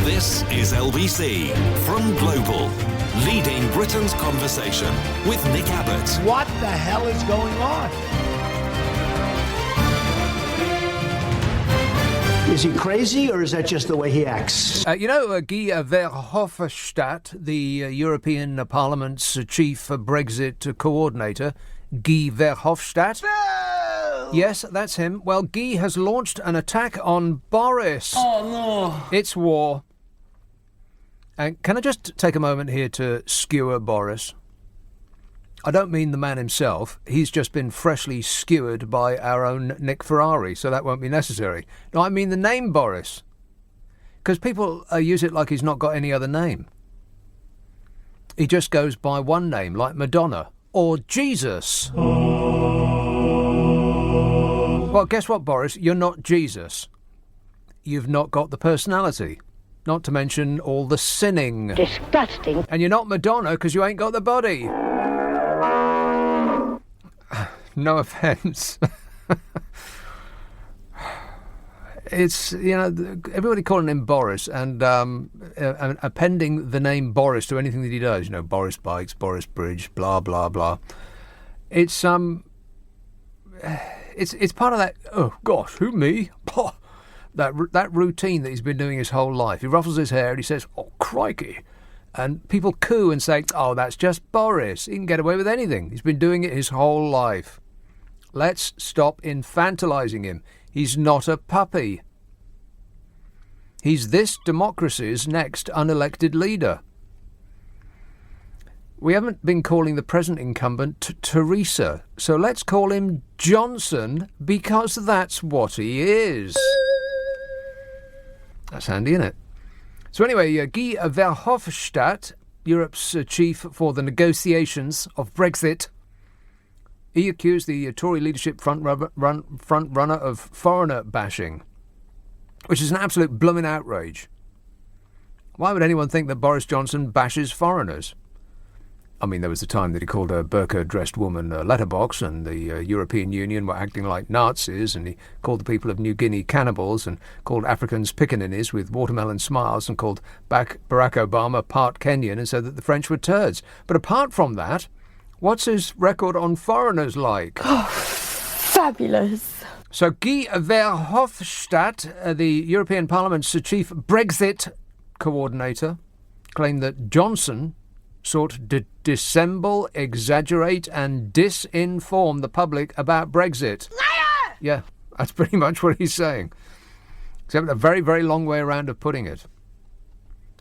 This is LBC from Global, leading Britain's conversation with Nick Abbot. What the hell is going on? Is he crazy, or is that just the way he acts? Guy Verhofstadt, the European Parliament's chief Brexit coordinator, Guy Verhofstadt. No! Yes, that's him. Well, Guy has launched an attack on Boris. Oh, no. It's war. And can I just take a moment here to skewer Boris? I don't mean the man himself. He's just been freshly skewered by our own Nick Ferrari, so that won't be necessary. No, I mean the name Boris. Because people use it like he's not got any other name. He just goes by one name, like Madonna or Jesus. Well, guess what, Boris? You're not Jesus. You've not got the personality. Not to mention all the sinning. Disgusting. And you're not Madonna because you ain't got the body. No offence. It's, everybody calling him Boris and appending the name Boris to anything that he does. Boris Bikes, Boris Bridge, blah, blah, blah. It's part of that, oh, gosh, who, me? That routine that he's been doing his whole life. He ruffles his hair and he says, oh, crikey. And people coo and say, oh, that's just Boris. He can get away with anything. He's been doing it his whole life. Let's stop infantilizing him. He's not a puppy. He's this democracy's next unelected leader. We haven't been calling the present incumbent Theresa, so let's call him Johnson because that's what he is. That's handy, isn't it? So anyway, Guy Verhofstadt, Europe's chief for the negotiations of Brexit, he accused the Tory leadership front runner of foreigner bashing, which is an absolute blooming outrage. Why would anyone think that Boris Johnson bashes foreigners? I mean, there was the time that he called a burqa-dressed woman a letterbox, and the European Union were acting like Nazis, and he called the people of New Guinea cannibals, and called Africans pickaninnies with watermelon smiles, and called Barack Obama part Kenyan, and said that the French were turds. But apart from that, what's his record on foreigners like? Oh, fabulous. So Guy Verhofstadt, the European Parliament's chief Brexit coordinator, claimed that Johnson sought to dissemble, exaggerate and disinform the public about Brexit. Liar! Yeah, that's pretty much what he's saying. Except a very, very long way around of putting it.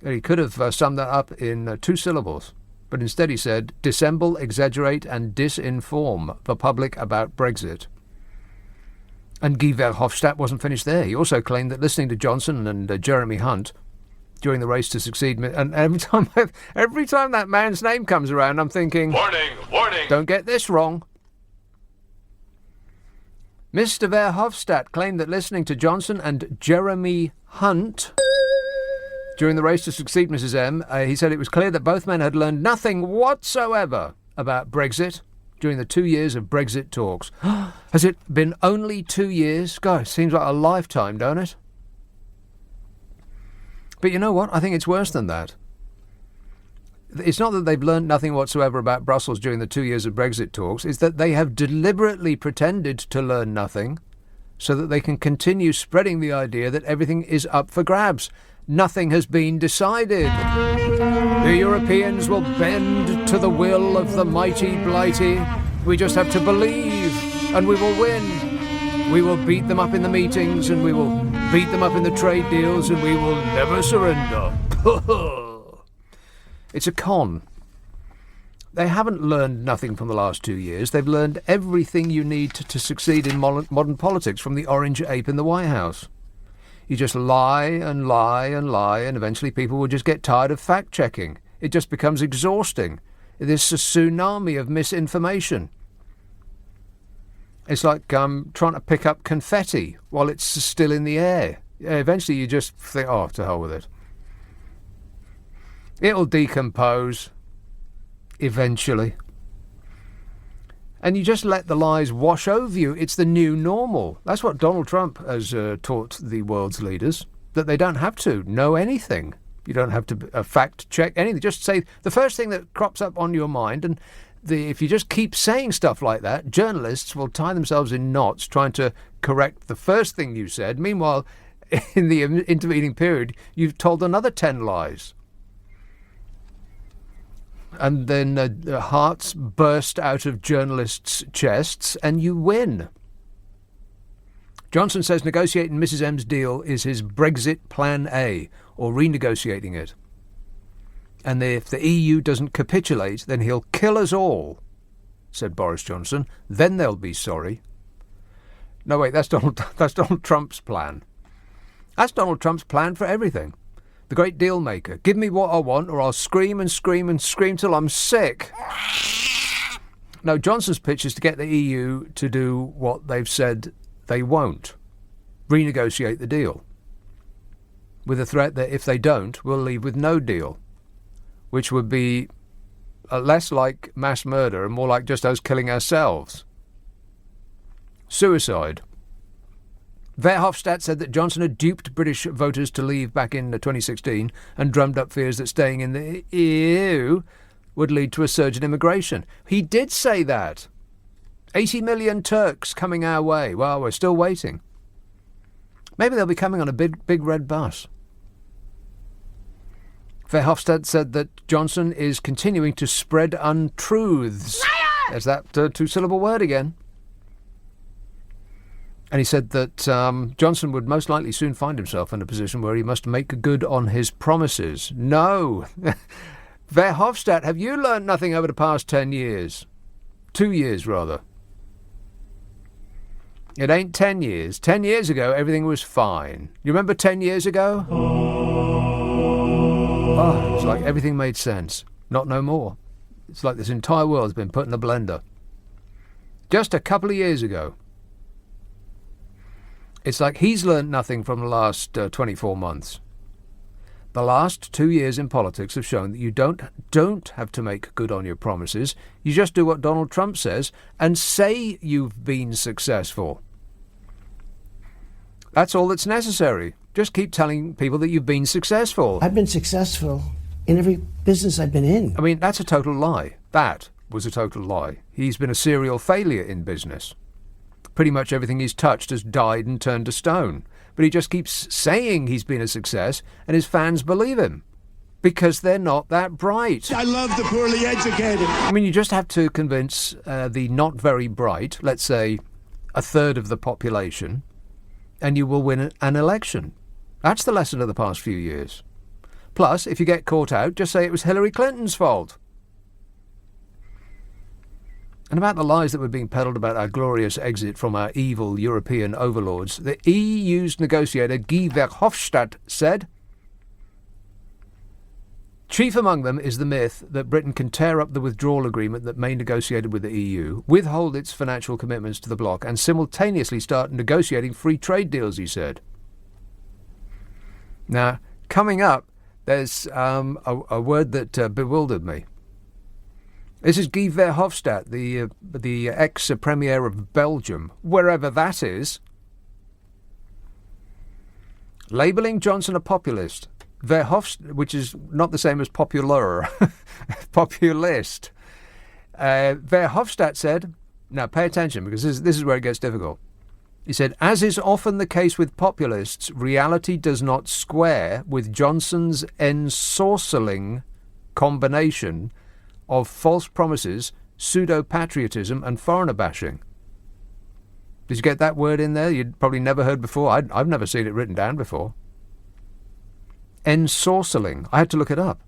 He could have summed that up in 2 syllables. But instead he said, dissemble, exaggerate and disinform the public about Brexit. And Guy Verhofstadt wasn't finished there. He also claimed that listening to Johnson and Jeremy Hunt during the race to succeed, and every time that man's name comes around, I'm thinking, warning, don't get this wrong. Mr. Verhofstadt claimed that listening to Johnson and Jeremy Hunt during the race to succeed Mrs. M, he said it was clear that both men had learned nothing whatsoever about Brexit during the 2 years of Brexit talks. Has it been only 2 years? God, seems like a lifetime, don't it? But you know what? I think it's worse than that. It's not that they've learned nothing whatsoever about Brussels during the 2 years of Brexit talks. It's that they have deliberately pretended to learn nothing so that they can continue spreading the idea that everything is up for grabs. Nothing has been decided. The Europeans will bend to the will of the mighty blighty. We just have to believe, and we will win. We will beat them up in the meetings, and we will beat them up in the trade deals, and we will never surrender. It's a con. They haven't learned nothing from the last 2 years. They've learned everything you need to succeed in modern politics from the orange ape in the White House. You just lie and lie and lie, and eventually people will just get tired of fact-checking. It just becomes exhausting. This is a tsunami of misinformation. It's like trying to pick up confetti while it's still in the air. Eventually you just think, oh, to hell with it. It'll decompose. Eventually. And you just let the lies wash over you. It's the new normal. That's what Donald Trump has taught the world's leaders. that they don't have to know anything. You don't have to fact check anything. Just say the first thing that crops up on your mind, and if you just keep saying stuff like that, journalists will tie themselves in knots trying to correct the first thing you said. Meanwhile, in the intervening period, you've told another 10 lies. And then hearts burst out of journalists' chests, and you win. Johnson says negotiating Mrs M's deal is his Brexit Plan A, or renegotiating it. And if the EU doesn't capitulate, then he'll kill us all, said Boris Johnson. Then they'll be sorry. No, wait, that's Donald Trump's plan. That's Donald Trump's plan for everything. The great deal maker. Give me what I want, or I'll scream and scream and scream till I'm sick. No, Johnson's pitch is to get the EU to do what they've said they won't. Renegotiate the deal. With a threat that if they don't, we'll leave with no deal. Which would be less like mass murder and more like just us killing ourselves. Suicide. Verhofstadt said that Johnson had duped British voters to leave back in 2016 and drummed up fears that staying in the EU would lead to a surge in immigration. He did say that. 80 million Turks coming our way. Well, we're still waiting. Maybe they'll be coming on a big red bus. Verhofstadt said that Johnson is continuing to spread untruths. There's that two-syllable word again. And he said that Johnson would most likely soon find himself in a position where he must make good on his promises. No. Verhofstadt, have you learnt nothing over the past 10 years? 2 years, rather. It ain't 10 years. 10 years ago, everything was fine. You remember 10 years ago? Oh, it's like everything made sense. Not no more. It's like this entire world's been put in a blender. Just a couple of years ago. It's like he's learnt nothing from the last 24 months. The last 2 years in politics have shown that you don't have to make good on your promises. You just do what Donald Trump says and say you've been successful. That's all that's necessary. Just keep telling people that you've been successful. I've been successful in every business I've been in. I mean, that's a total lie. That was a total lie. He's been a serial failure in business. Pretty much everything he's touched has died and turned to stone. But he just keeps saying he's been a success, and his fans believe him. Because they're not that bright. I love the poorly educated. I mean, you just have to convince the not very bright, let's say a third of the population, and you will win an election. That's the lesson of the past few years. Plus, if you get caught out, just say it was Hillary Clinton's fault. And about the lies that were being peddled about our glorious exit from our evil European overlords, the EU's negotiator Guy Verhofstadt said, chief among them is the myth that Britain can tear up the withdrawal agreement that May negotiated with the EU, withhold its financial commitments to the bloc, and simultaneously start negotiating free trade deals, he said. Now, coming up, there's a word that bewildered me. This is Guy Verhofstadt, the ex-premier of Belgium, wherever that is, labelling Johnson a populist. Verhofstadt, which is not the same as popular, populist. Verhofstadt said, now pay attention because this is where it gets difficult. He said, as is often the case with populists, reality does not square with Johnson's ensorceling combination of false promises, pseudo-patriotism and foreigner bashing. Did you get that word in there? You'd probably never heard before. I've never seen it written down before. Ensorceling. I had to look it up.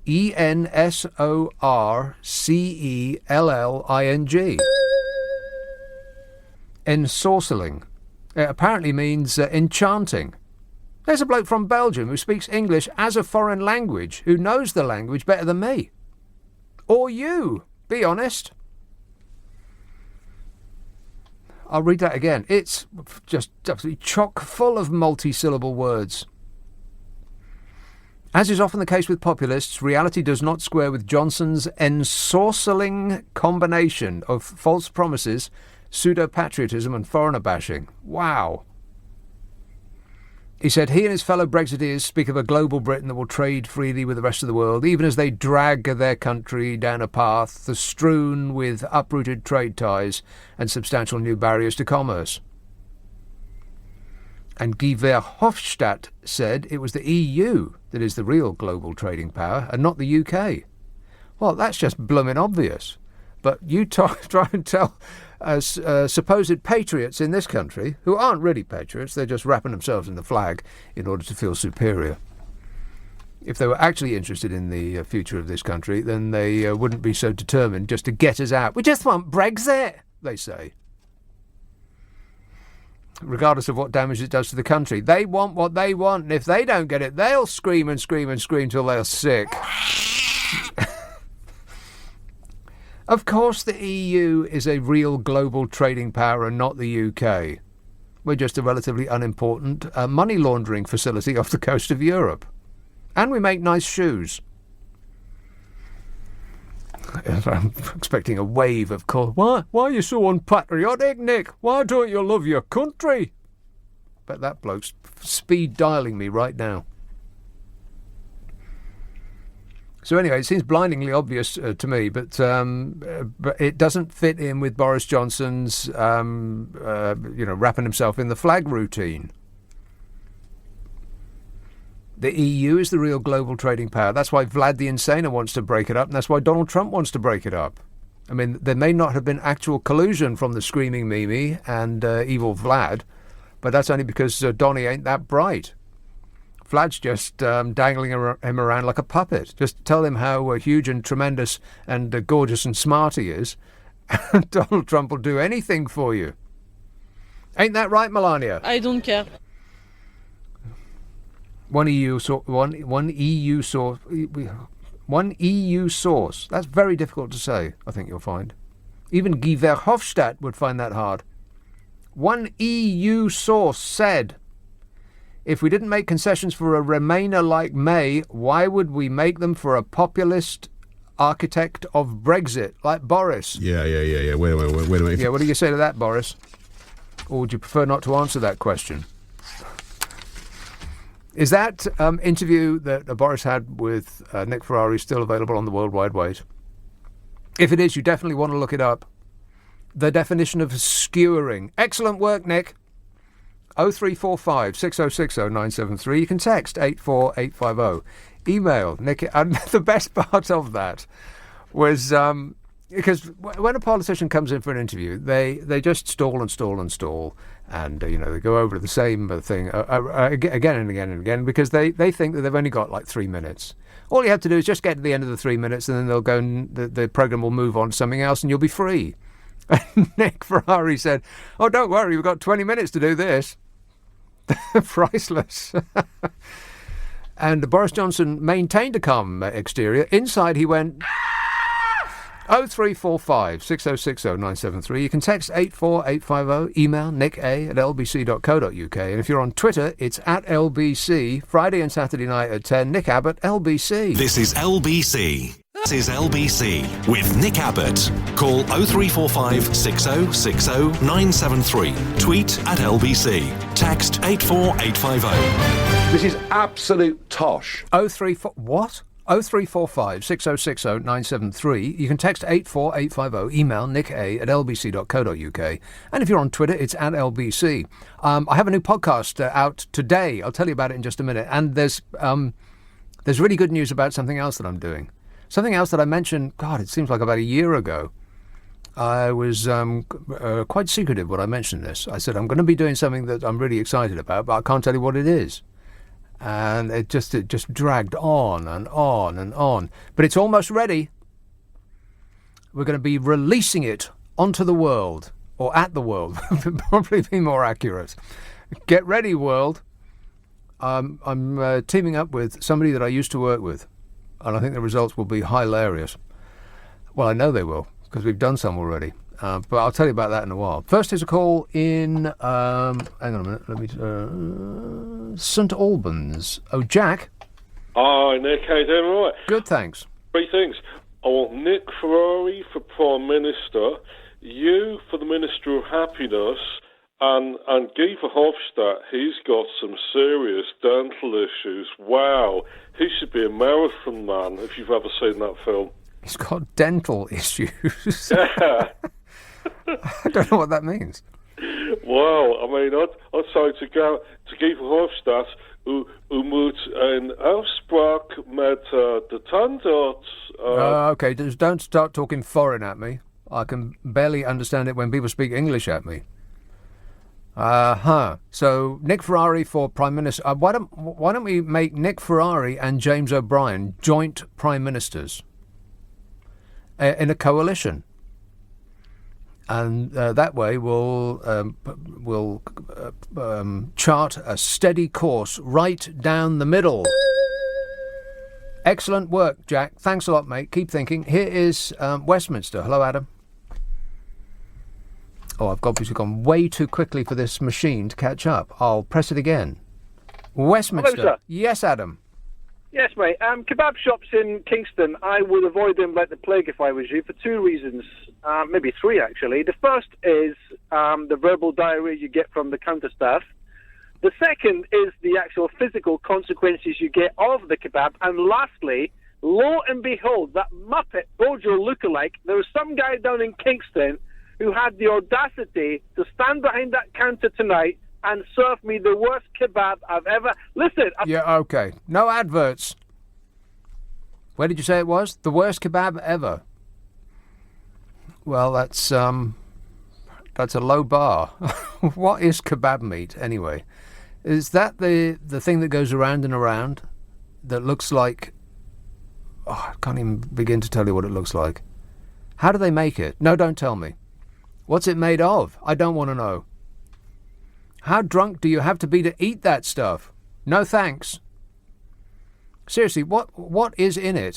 Ensorcelling. Ensorceling. It apparently means enchanting. There's a bloke from Belgium who speaks English as a foreign language, who knows the language better than me. Or you. Be honest. I'll read that again. It's just absolutely chock full of multi-syllable words. As is often the case with populists, reality does not square with Johnson's ensorceling combination of false promises, pseudo-patriotism and foreigner bashing. Wow. He said he and his fellow Brexiteers speak of a global Britain that will trade freely with the rest of the world, even as they drag their country down a path that's strewn with uprooted trade ties and substantial new barriers to commerce. And Guy Verhofstadt said it was the EU that is the real global trading power and not the UK. Well, that's just blooming obvious. But you try and tell supposed patriots in this country, who aren't really patriots, they're just wrapping themselves in the flag in order to feel superior. If they were actually interested in the future of this country, then they wouldn't be so determined just to get us out. We just want Brexit, they say. Regardless of what damage it does to the country. They want what they want, and if they don't get it, they'll scream and scream and scream till they're sick. Of course the EU is a real global trading power and not the UK. We're just a relatively unimportant money laundering facility off the coast of Europe. And we make nice shoes. I'm expecting a wave of call. Why are you so unpatriotic, Nick? Why don't you love your country? Bet that bloke's speed dialing me right now. So anyway, it seems blindingly obvious to me, but it doesn't fit in with Boris Johnson's, wrapping himself in the flag routine. The EU is the real global trading power. That's why Vlad the Insaner wants to break it up, and that's why Donald Trump wants to break it up. I mean, there may not have been actual collusion from the screaming Mimi and evil Vlad, but that's only because Donny ain't that bright. Vlad's just dangling him around like a puppet. Just tell him how huge and tremendous and gorgeous and smart he is, and Donald Trump will do anything for you. Ain't that right, Melania? I don't care. One EU source. That's very difficult to say, I think you'll find. Even Guy Verhofstadt would find that hard. One EU source said, if we didn't make concessions for a Remainer like May, why would we make them for a populist architect of Brexit like Boris? Yeah. Wait a minute. Yeah, what do you say to that, Boris? Or would you prefer not to answer that question? Is that interview that Boris had with Nick Ferrari still available on the World Wide Web? If it is, you definitely want to look it up. The definition of skewering. Excellent work, Nick. 0345 6060 973. You can text 84850. Email Nick. And the best part of that was because when a politician comes in for an interview, they just stall and stall and stall. And, they go over the same thing again and again and again because they think that they've only got like 3 minutes. All you have to do is just get to the end of the 3 minutes and then they'll go and the programme will move on to something else and you'll be free. And Nick Ferrari said, oh, don't worry, we've got 20 minutes to do this. Priceless. And Boris Johnson maintained a calm exterior. Inside he went 0345 6060 973. You can text 84850, email nick@lbc.co.uk. And if you're on Twitter, it's @LBC. Friday and Saturday night at 10, Nick Abbott, LBC. This is LBC. This is LBC with Nick Abbott. Call 0345 6060 973. Tweet @LBC. Text 84850. This is absolute tosh. 0345 6060 973. You can text 84850, email nick@lbc.co.uk. And if you're on Twitter, it's @LBC. I have a new podcast out today. I'll tell you about it in just a minute. And there's really good news about something else that I'm doing. Something else that I mentioned, God, it seems like about a year ago. I was quite secretive when I mentioned this. I said, I'm going to be doing something that I'm really excited about, but I can't tell you what it is. And it just dragged on and on and on. But it's almost ready. We're going to be releasing it onto the world, or at the world, probably be more accurate. Get ready, world. I'm teaming up with somebody that I used to work with, and I think the results will be hilarious. Well, I know they will, because we've done some already. But I'll tell you about that in a while. First is a call in, hang on a minute, St Albans. Oh, Jack. Hi, Nick, how you doing? All right? Good, thanks. Three things. I want Nick Ferrari for Prime Minister, you for the Minister of Happiness, And Guy Verhofstadt, he's got some serious dental issues. Wow, he should be a marathon man if you've ever seen that film. He's got dental issues. Yeah. I don't know what that means. Well, I mean, I'd say to Guy Verhofstadt, u moet een afspraak met de tandarts. Okay, just don't start talking foreign at me. I can barely understand it when people speak English at me. So Nick Ferrari for Prime Minister. Why don't we make Nick Ferrari and James O'Brien joint Prime Ministers in a coalition? And that way we'll chart a steady course right down the middle. Excellent work, Jack. Thanks a lot, mate. Keep thinking. Here is Westminster. Hello, Adam. Oh, I've obviously gone way too quickly for this machine to catch up. I'll press it again. Westminster. Hello, sir. Yes, Adam. Yes, mate. Kebab shops in Kingston, I would avoid them like the plague if I was you, for two reasons. Maybe three, actually. The first is the verbal diarrhea you get from the counter staff. The second is the actual physical consequences you get of the kebab. And lastly, lo and behold, that Muppet Bojo lookalike, there was some guy down in Kingston who had the audacity to stand behind that counter tonight and serve me the worst kebab I've ever... Listen... Yeah, okay. No adverts. Where did you say it was? The worst kebab ever. Well, that's a low bar. What is kebab meat, anyway? Is that the thing that goes around and around that looks like... Oh, I can't even begin to tell you what it looks like. How do they make it? No, don't tell me. What's it made of? I don't want to know. How drunk do you have to be to eat that stuff? No thanks. Seriously, what is in it?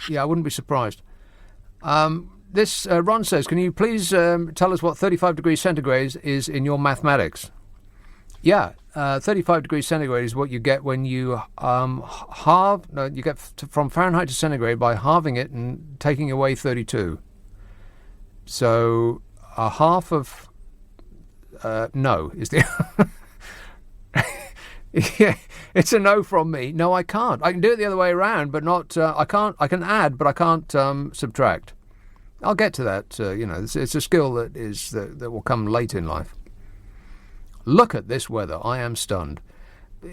Yeah, I wouldn't be surprised. This Ron says, can you please tell us what 35 degrees centigrade is in your mathematics? Yeah, 35 degrees centigrade is what you get when you you get from Fahrenheit to centigrade by halving it and taking away 32. So a half of no is the yeah, it's a no from me. No, I can't. I can do it the other way around, but not. I can't. I can add, but I can't subtract. I'll get to that. It's a skill that will come late in life. Look at this weather. I am stunned.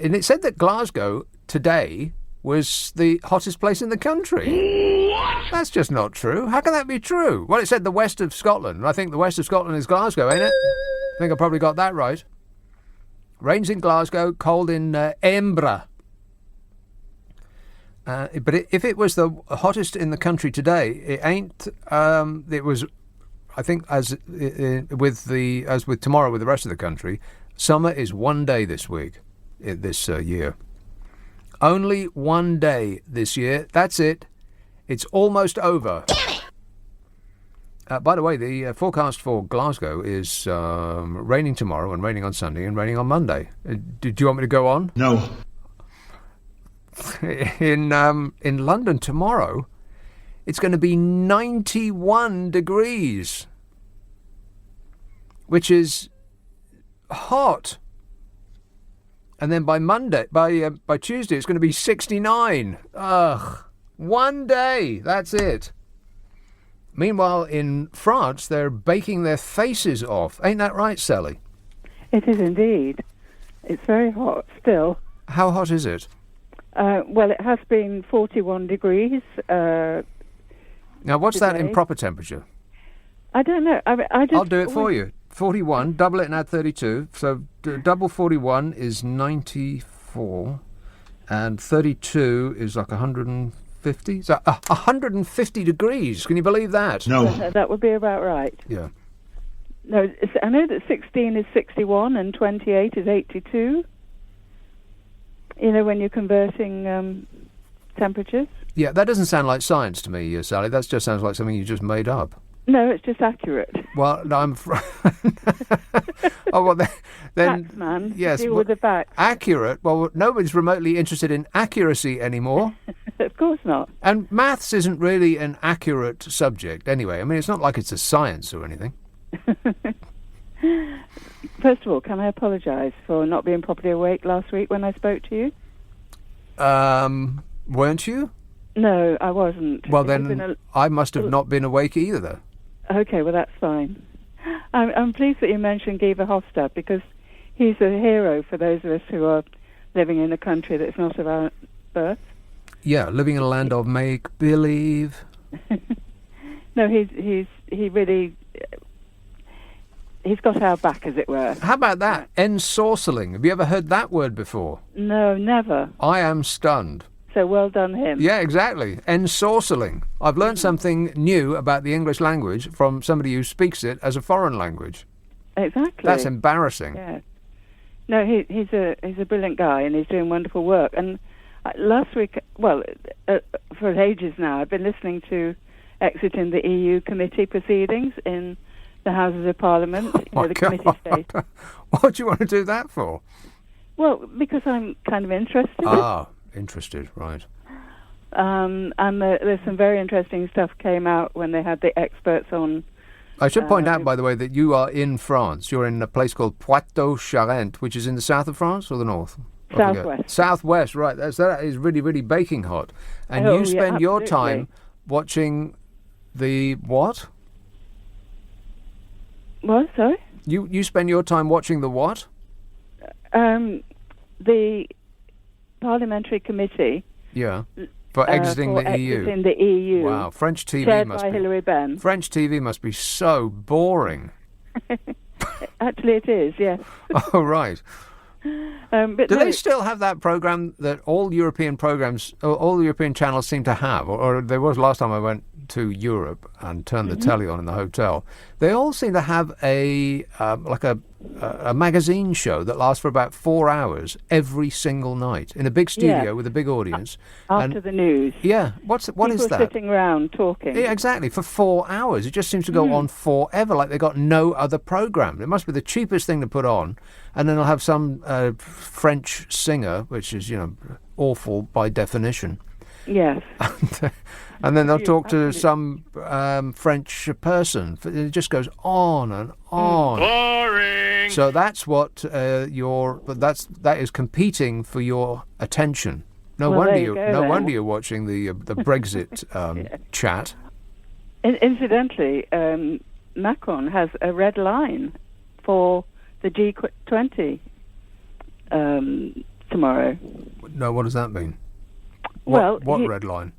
And it said that Glasgow today was the hottest place in the country. What? That's just not true. How can that be true? Well, it said the west of Scotland. I think the west of Scotland is Glasgow, ain't it? I think I probably got that right. Rains in Glasgow, cold in Edinburgh. But if it was the hottest in the country today, it ain't. It was, I think, as with tomorrow with the rest of the country, summer is one day this week, this year. Only one day this year. That's it. It's almost over. By the way, the forecast for Glasgow is raining tomorrow and raining on Sunday and raining on Monday. Do you want me to go on? No. In London tomorrow, it's going to be 91 degrees, which is hot. And then by Tuesday, it's going to be 69. Ugh. One day. That's it. Meanwhile, in France, they're baking their faces off. Ain't that right, Sally? It is indeed. It's very hot still. How hot is it? Well, it has been 41 degrees. Now, what's today. that in proper temperature? I don't know. I'll do it for you. 41, double it and add 32. So double 41 is 94, and 32 is like 150. So 150 degrees. Can you believe that? No. That would be about right. Yeah. No, I know that 16 is 61 and 28 is 82. You know, when you're converting temperatures. Yeah, that doesn't sound like science to me, Sally. That just sounds like something you just made up. No, it's just accurate. Well, no, oh, well, then Facts, man. Yes, Deal with the facts. Accurate. Well, nobody's remotely interested in accuracy anymore. Of course not. And maths isn't really an accurate subject anyway. I mean, it's not like it's a science or anything. First of all, can I apologise for not being properly awake last week when I spoke to you? Weren't you? No, I wasn't. Well, then I must have not been awake either. Okay, well, that's fine. I'm pleased that you mentioned Guy Verhofstadt, because he's a hero for those of us who are living in a country that's not of our birth. Yeah, living in a land of make-believe. No, he really... He's got our back, as it were. How about that? Ensorceling. Have you ever heard that word before? No, never. I am stunned. So well done him. Yeah, exactly. Ensorceling. I've learned something new about the English language from somebody who speaks it as a foreign language. Exactly. That's embarrassing. Yeah. No, he's a brilliant guy, and he's doing wonderful work. And last week, for ages now, I've been listening to Exiting the EU committee proceedings in the Houses of Parliament, the committee state. What do you want to do that for? Well, because I'm kind of interested. Interested, right. And there's some very interesting stuff came out when they had the experts on. I should point out, by the way, that you are in France. You're in a place called Poitou-Charentes, which is in the south of France or the north? Southwest. Southwest, right. That is really, really baking hot. And you spend your time watching the what? What, sorry? You spend your time watching the what? The Parliamentary Committee. Yeah. For exiting the EU. Exiting the EU. Wow, French TV chaired must by be Hilary Benn. French TV must be so boring. Actually, it is. Yes. Oh, right. But Do they still have that program that all European programs, all the European channels seem to have? Or there was last time I went to Europe and turned the telly on in the hotel. They all seem to have a magazine show that lasts for about 4 hours every single night in a big studio with a big audience. After the news. Yeah. What is that? People sitting around talking. Yeah, exactly. For 4 hours. It just seems to go on forever, like they've got no other program. It must be the cheapest thing to put on. And then they'll have some French singer, which is, awful by definition. Yes. And then they'll talk to some French person. It just goes on and on. Boring. So that's what that is competing for your attention. No wonder you're watching the Brexit chat. Incidentally, Macron has a red line for the G20 tomorrow. No, what does that mean? What red line?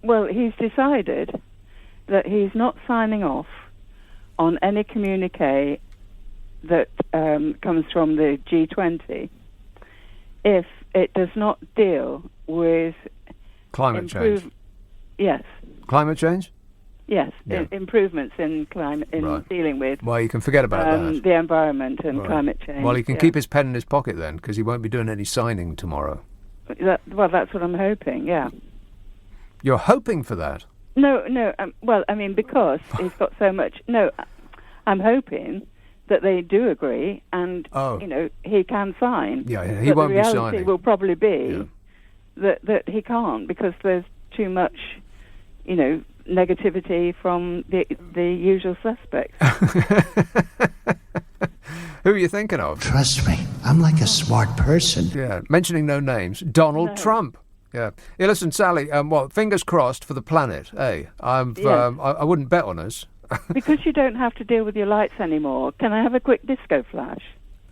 Well, he's decided that he's not signing off on any communique that comes from the G20 if it does not deal with climate change. Yes. Climate change? Yes, improvements in climate, dealing with. Well, you can forget about that. The environment and climate change. Well, he can keep his pen in his pocket then, because he won't be doing any signing tomorrow. That's what I'm hoping. Yeah. You're hoping for that? No. Because he's got so much. No, I'm hoping that they do agree, and he can sign. Yeah, he won't be signing. The reality will probably be that he can't, because there's too much, negativity from the usual suspects. Who are you thinking of? Trust me, I'm like a smart person. Yeah, mentioning no names. Donald Trump. Yeah. Hey, listen, Sally, fingers crossed for the planet, eh? I wouldn't bet on us. Because you don't have to deal with your lights anymore. Can I have a quick disco flash?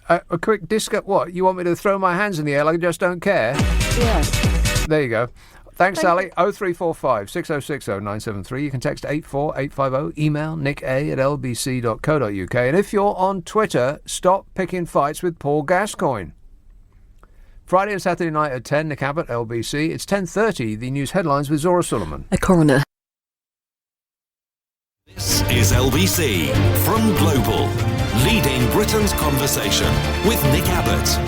A quick disco? What? You want me to throw my hands in the air like I just don't care? Yeah. There you go. Thanks, Sally. 0345 6060 973. You can text 84850. Email nicka@lbc.co.uk. And if you're on Twitter, stop picking fights with Paul Gascoigne. Friday and Saturday night at 10, Nick Abbot, LBC. It's 10:30, the news headlines with Zora Suleiman. A coroner. This is LBC from Global, leading Britain's conversation with Nick Abbot.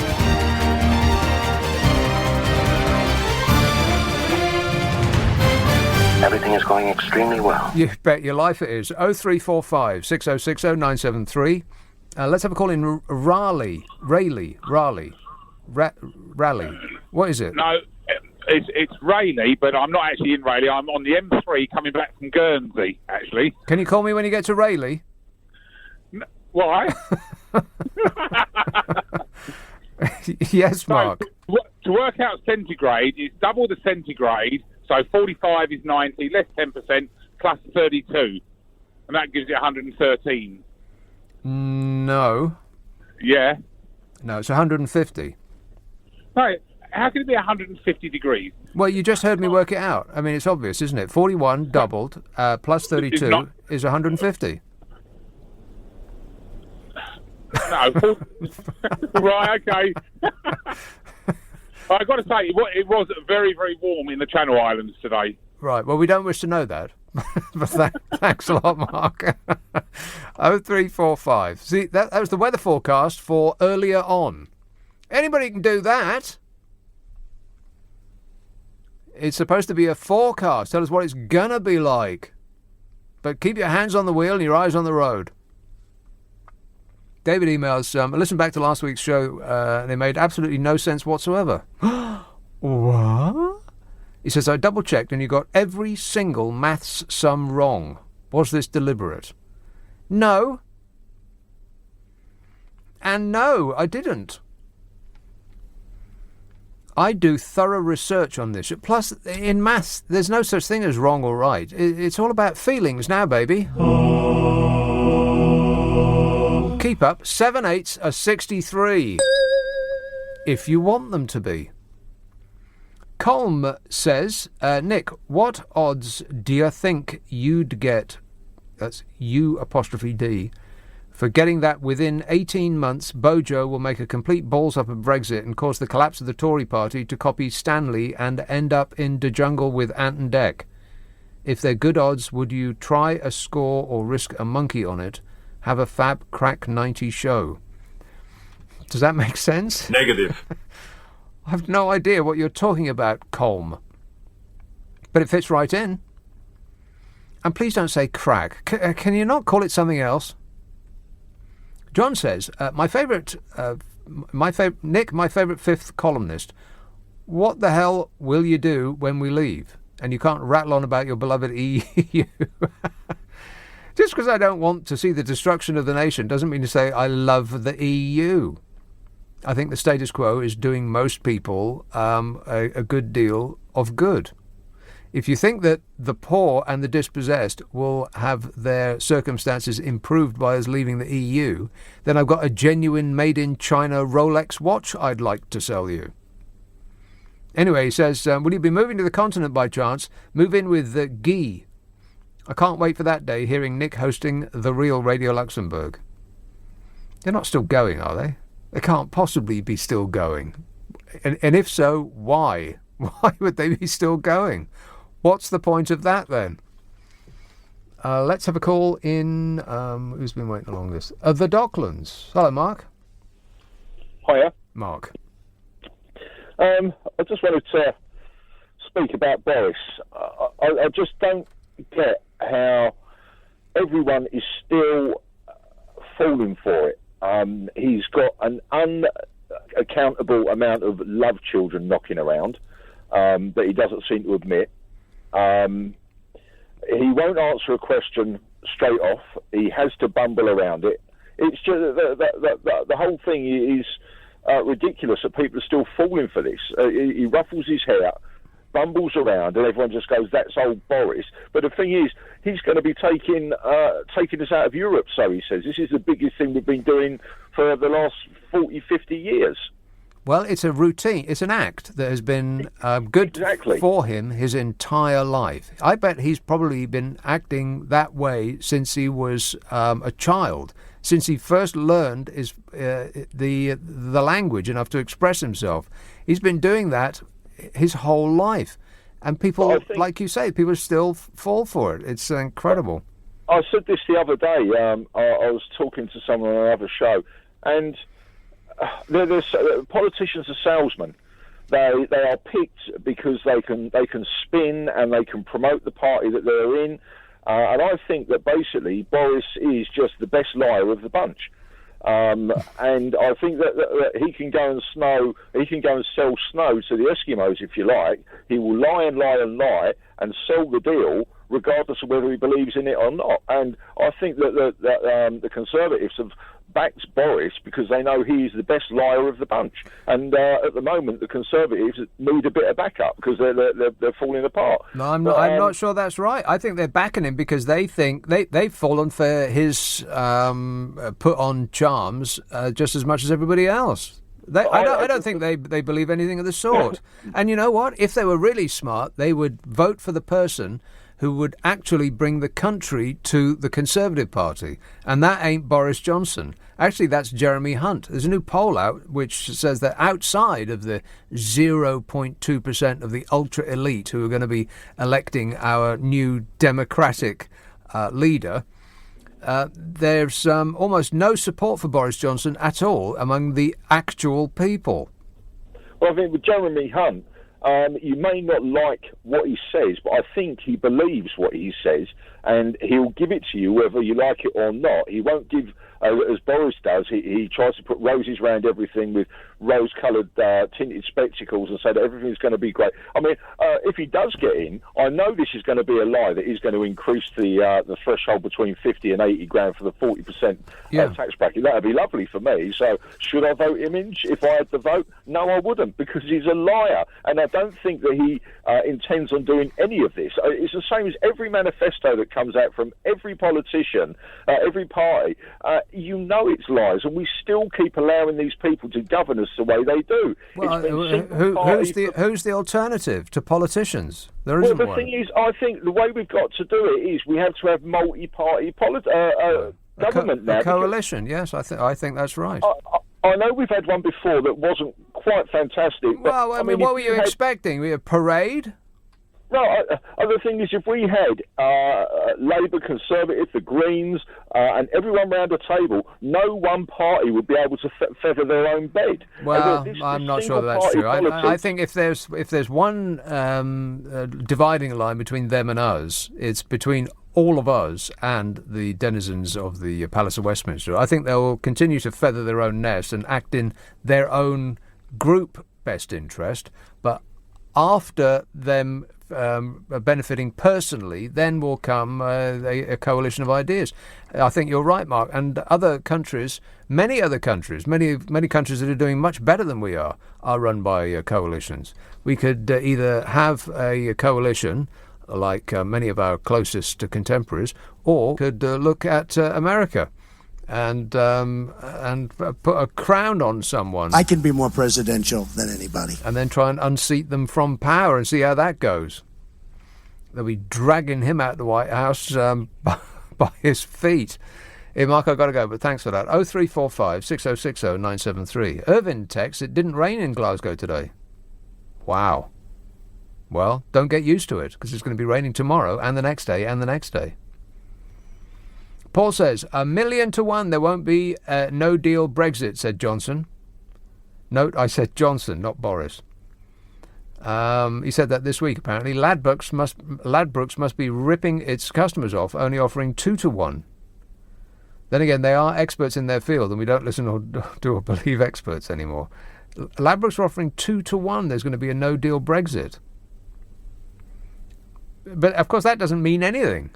Everything is going extremely well. You bet your life it is. 0345 6060 973. Let's have a call in Raleigh. What is it? No, it's Raleigh, but I'm not actually in Raleigh. I'm on the M3 coming back from Guernsey, actually. Can you call me when you get to Raleigh? Why? Yes, Mark. So, to work out centigrade, it's double the centigrade. So 45 is 90, less 10%, plus 32. And that gives you 113. No. Yeah. No, it's 150. No, how can it be 150 degrees? Well, you just heard me work it out. I mean, it's obvious, isn't it? 41 doubled plus 32 is 150. No. Right, okay. I've got to say, it was very, very warm in the Channel Islands today. Right, well, we don't wish to know that. But thanks a lot, Mark. 0345. See, that was the weather forecast for earlier on. Anybody can do that. It's supposed to be a forecast. Tell us what it's going to be like. But keep your hands on the wheel and your eyes on the road. David emails, I listened back to last week's show, and it made absolutely no sense whatsoever. What? He says, I double-checked and you got every single maths sum wrong. Was this deliberate? No. And no, I didn't. I do thorough research on this. Plus, in maths, there's no such thing as wrong or right. It's all about feelings now, baby. Keep up. 7 8s are 63. If you want them to be. Colm says, Nick, what odds do you think you'd get, that's U''D, for getting that within 18 months Bojo will make a complete balls-up of Brexit and cause the collapse of the Tory party to copy Stanley and end up in the jungle with Ant and Dec? If they're good odds, would you try a score or risk a monkey on it? Have a fab crack 90 show. Does that make sense? Negative. I have no idea what you're talking about, Colm. But it fits right in. And please don't say crack. Can you not call it something else? John says, my favourite fifth columnist, what the hell will you do when we leave? And you can't rattle on about your beloved EU. Just because I don't want to see the destruction of the nation doesn't mean to say I love the EU. I think the status quo is doing most people a good deal of good. If you think that the poor and the dispossessed will have their circumstances improved by us leaving the EU, then I've got a genuine made-in-China Rolex watch I'd like to sell you. Anyway, he says, will you be moving to the continent by chance? Move in with Guy. I can't wait for that day, hearing Nick hosting The Real Radio Luxembourg. They're not still going, are they? They can't possibly be still going. And if so, why? Why would they be still going? What's the point of that, then? Let's have a call in... who's been waiting along this? The Docklands. Hello, Mark. Hiya. Mark. I just wanted to speak about Boris. I just don't get how everyone is still falling for it. He's got an unaccountable amount of love children knocking around that he doesn't seem to admit. He won't answer a question straight off. He has to bumble around it. It's just the whole thing is ridiculous that people are still falling for this. He ruffles his hair, bumbles around, and everyone just goes, that's old Boris. But the thing is, he's going to be taking us out of Europe, so he says. This is the biggest thing we've been doing for the last 40, 50 years. Well, it's a routine. It's an act that has been good for him his entire life. I bet he's probably been acting that way since he was a child, since he first learned the language enough to express himself. He's been doing that his whole life. And people, like you say, people still fall for it. It's incredible. I said this the other day. I was talking to someone on another show, and politicians are salesmen. They are picked because they can spin and they can promote the party that they're in. And I think that basically Boris is just the best liar of the bunch. And I think that he can go and sell snow to the Eskimos if you like. He will lie and lie and lie and sell the deal regardless of whether he believes in it or not. And I think that the Conservatives have backs Boris because they know he is the best liar of the bunch. And at the moment, the Conservatives need a bit of backup because they're falling apart. No, I'm not sure that's right. I think they're backing him because they think they've fallen for his put on charms just as much as everybody else. I don't think they believe anything of the sort. And you know what? If they were really smart, they would vote for the person who would actually bring the country to the Conservative Party. And that ain't Boris Johnson. Actually, that's Jeremy Hunt. There's a new poll out which says that outside of the 0.2% of the ultra-elite who are going to be electing our new democratic leader, there's almost no support for Boris Johnson at all among the actual people. Well, I think with Jeremy Hunt, you may not like what he says, but I think he believes what he says, and he'll give it to you whether you like it or not. He won't give, as Boris does, he tries to put roses around everything with rose-coloured tinted spectacles and say that everything's going to be great. I mean, if he does get in, I know this is going to be a lie that he's going to increase the threshold between 50 and 80 grand for the 40% tax bracket. That would be lovely for me. So should I vote him in if I had the vote? No, I wouldn't, because he's a liar. And I don't think that he intends on doing any of this. It's the same as every manifesto that comes out from every politician, every party. You know it's lies, and we still keep allowing these people to govern us the way they do. Well, who's the alternative to politicians? There isn't one. Well, the thing is, I think the way we've got to do it is we have to have multi-party government now. A coalition, yes, I think that's right. I know we've had one before that wasn't quite fantastic. But, well, I mean what were you expecting? A parade? No, the thing is, if we had Labour, Conservative, the Greens, and everyone round the table, no one party would be able to feather their own bed. Well, I'm not sure that's true. I think if there's one dividing line between them and us, it's between all of us and the denizens of the Palace of Westminster. I think they'll continue to feather their own nest and act in their own group best interest, but after them benefiting personally, then will come a coalition of ideas. I think you're right, Mark. And other countries, many countries that are doing much better than we are run by coalitions. We could either have a coalition like many of our closest contemporaries, or could look at America and put a crown on someone. I can be more presidential than anybody. And then try and unseat them from power and see how that goes. They'll be dragging him out of the White House by his feet. Hey, Mark, I've got to go, but thanks for that. 0345 6060 973. Irvin texts, it didn't rain in Glasgow today. Wow. Well, don't get used to it, because it's going to be raining tomorrow and the next day and the next day. Paul says, 1,000,000 to 1 there won't be a no-deal Brexit, said Johnson. Note, I said Johnson, not Boris. He said that this week, apparently. Ladbrokes must be ripping its customers off, only offering 2 to 1. Then again, they are experts in their field, and we don't listen or believe experts anymore. Ladbrokes are offering 2 to 1. There's going to be a no-deal Brexit. But, of course, that doesn't mean anything.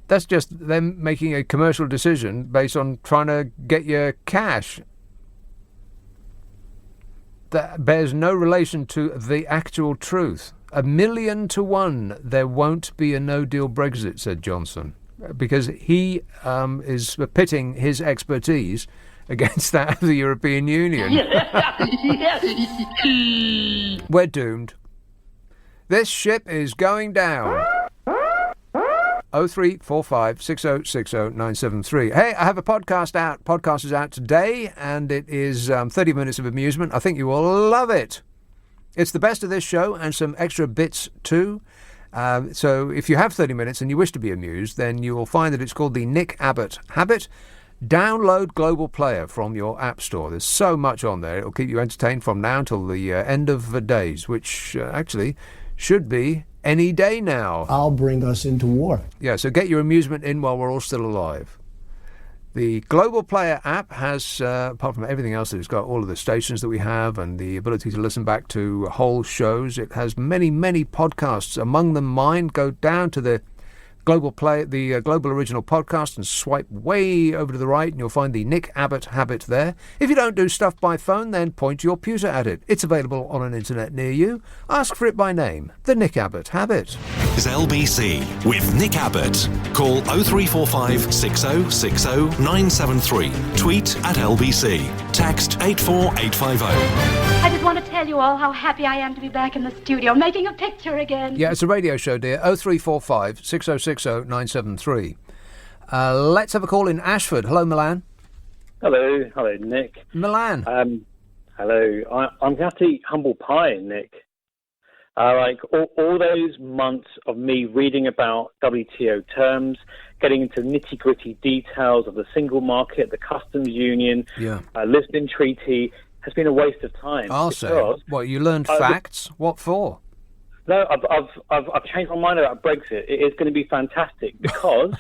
That's just them making a commercial decision based on trying to get your cash. That bears no relation to the actual truth. 1,000,000 to 1 there won't be a no-deal Brexit, said Johnson, because he is pitting his expertise against that of the European Union. We're doomed. This ship is going down. 0345 6060 973. Hey, I have a podcast out. Podcast is out today, and it is 30 minutes of amusement. I think you will love it. It's the best of this show and some extra bits too. So if you have 30 minutes and you wish to be amused, then you will find that it's called the Nick Abbot Habit. Download Global Player from your app store. There's so much on there. It'll keep you entertained from now until the end of the days, which actually should be any day now. I'll bring us into war. Yeah, so get your amusement in while we're all still alive. The Global Player app has, apart from everything else, it's got all of the stations that we have and the ability to listen back to whole shows. It has many, many podcasts. Among them, mine. Go down to the Global Play, the Global Original Podcast, and swipe way over to the right and you'll find the Nick Abbott Habit there. If you don't do stuff by phone, then point your pewter at it. It's available on an internet near you. Ask for it by name. The Nick Abbott Habit. Is LBC with Nick Abbott. Call 0345 6060 973. Tweet at LBC. Text 84850. I just want to tell you all how happy I am to be back in the studio, making a picture again. Yeah, it's a radio show, dear. 0345 6060 973. Let's have a call in Ashford. Hello, Milan. Hello, Nick. Milan. Hello. I'm going to eat humble pie, Nick. Like all those months of me reading about WTO terms, getting into nitty-gritty details of the single market, the customs union, Lisbon Treaty, has been a waste of time. I'll say. What, you learned facts? What for? No, I've changed my mind about Brexit. It is going to be fantastic because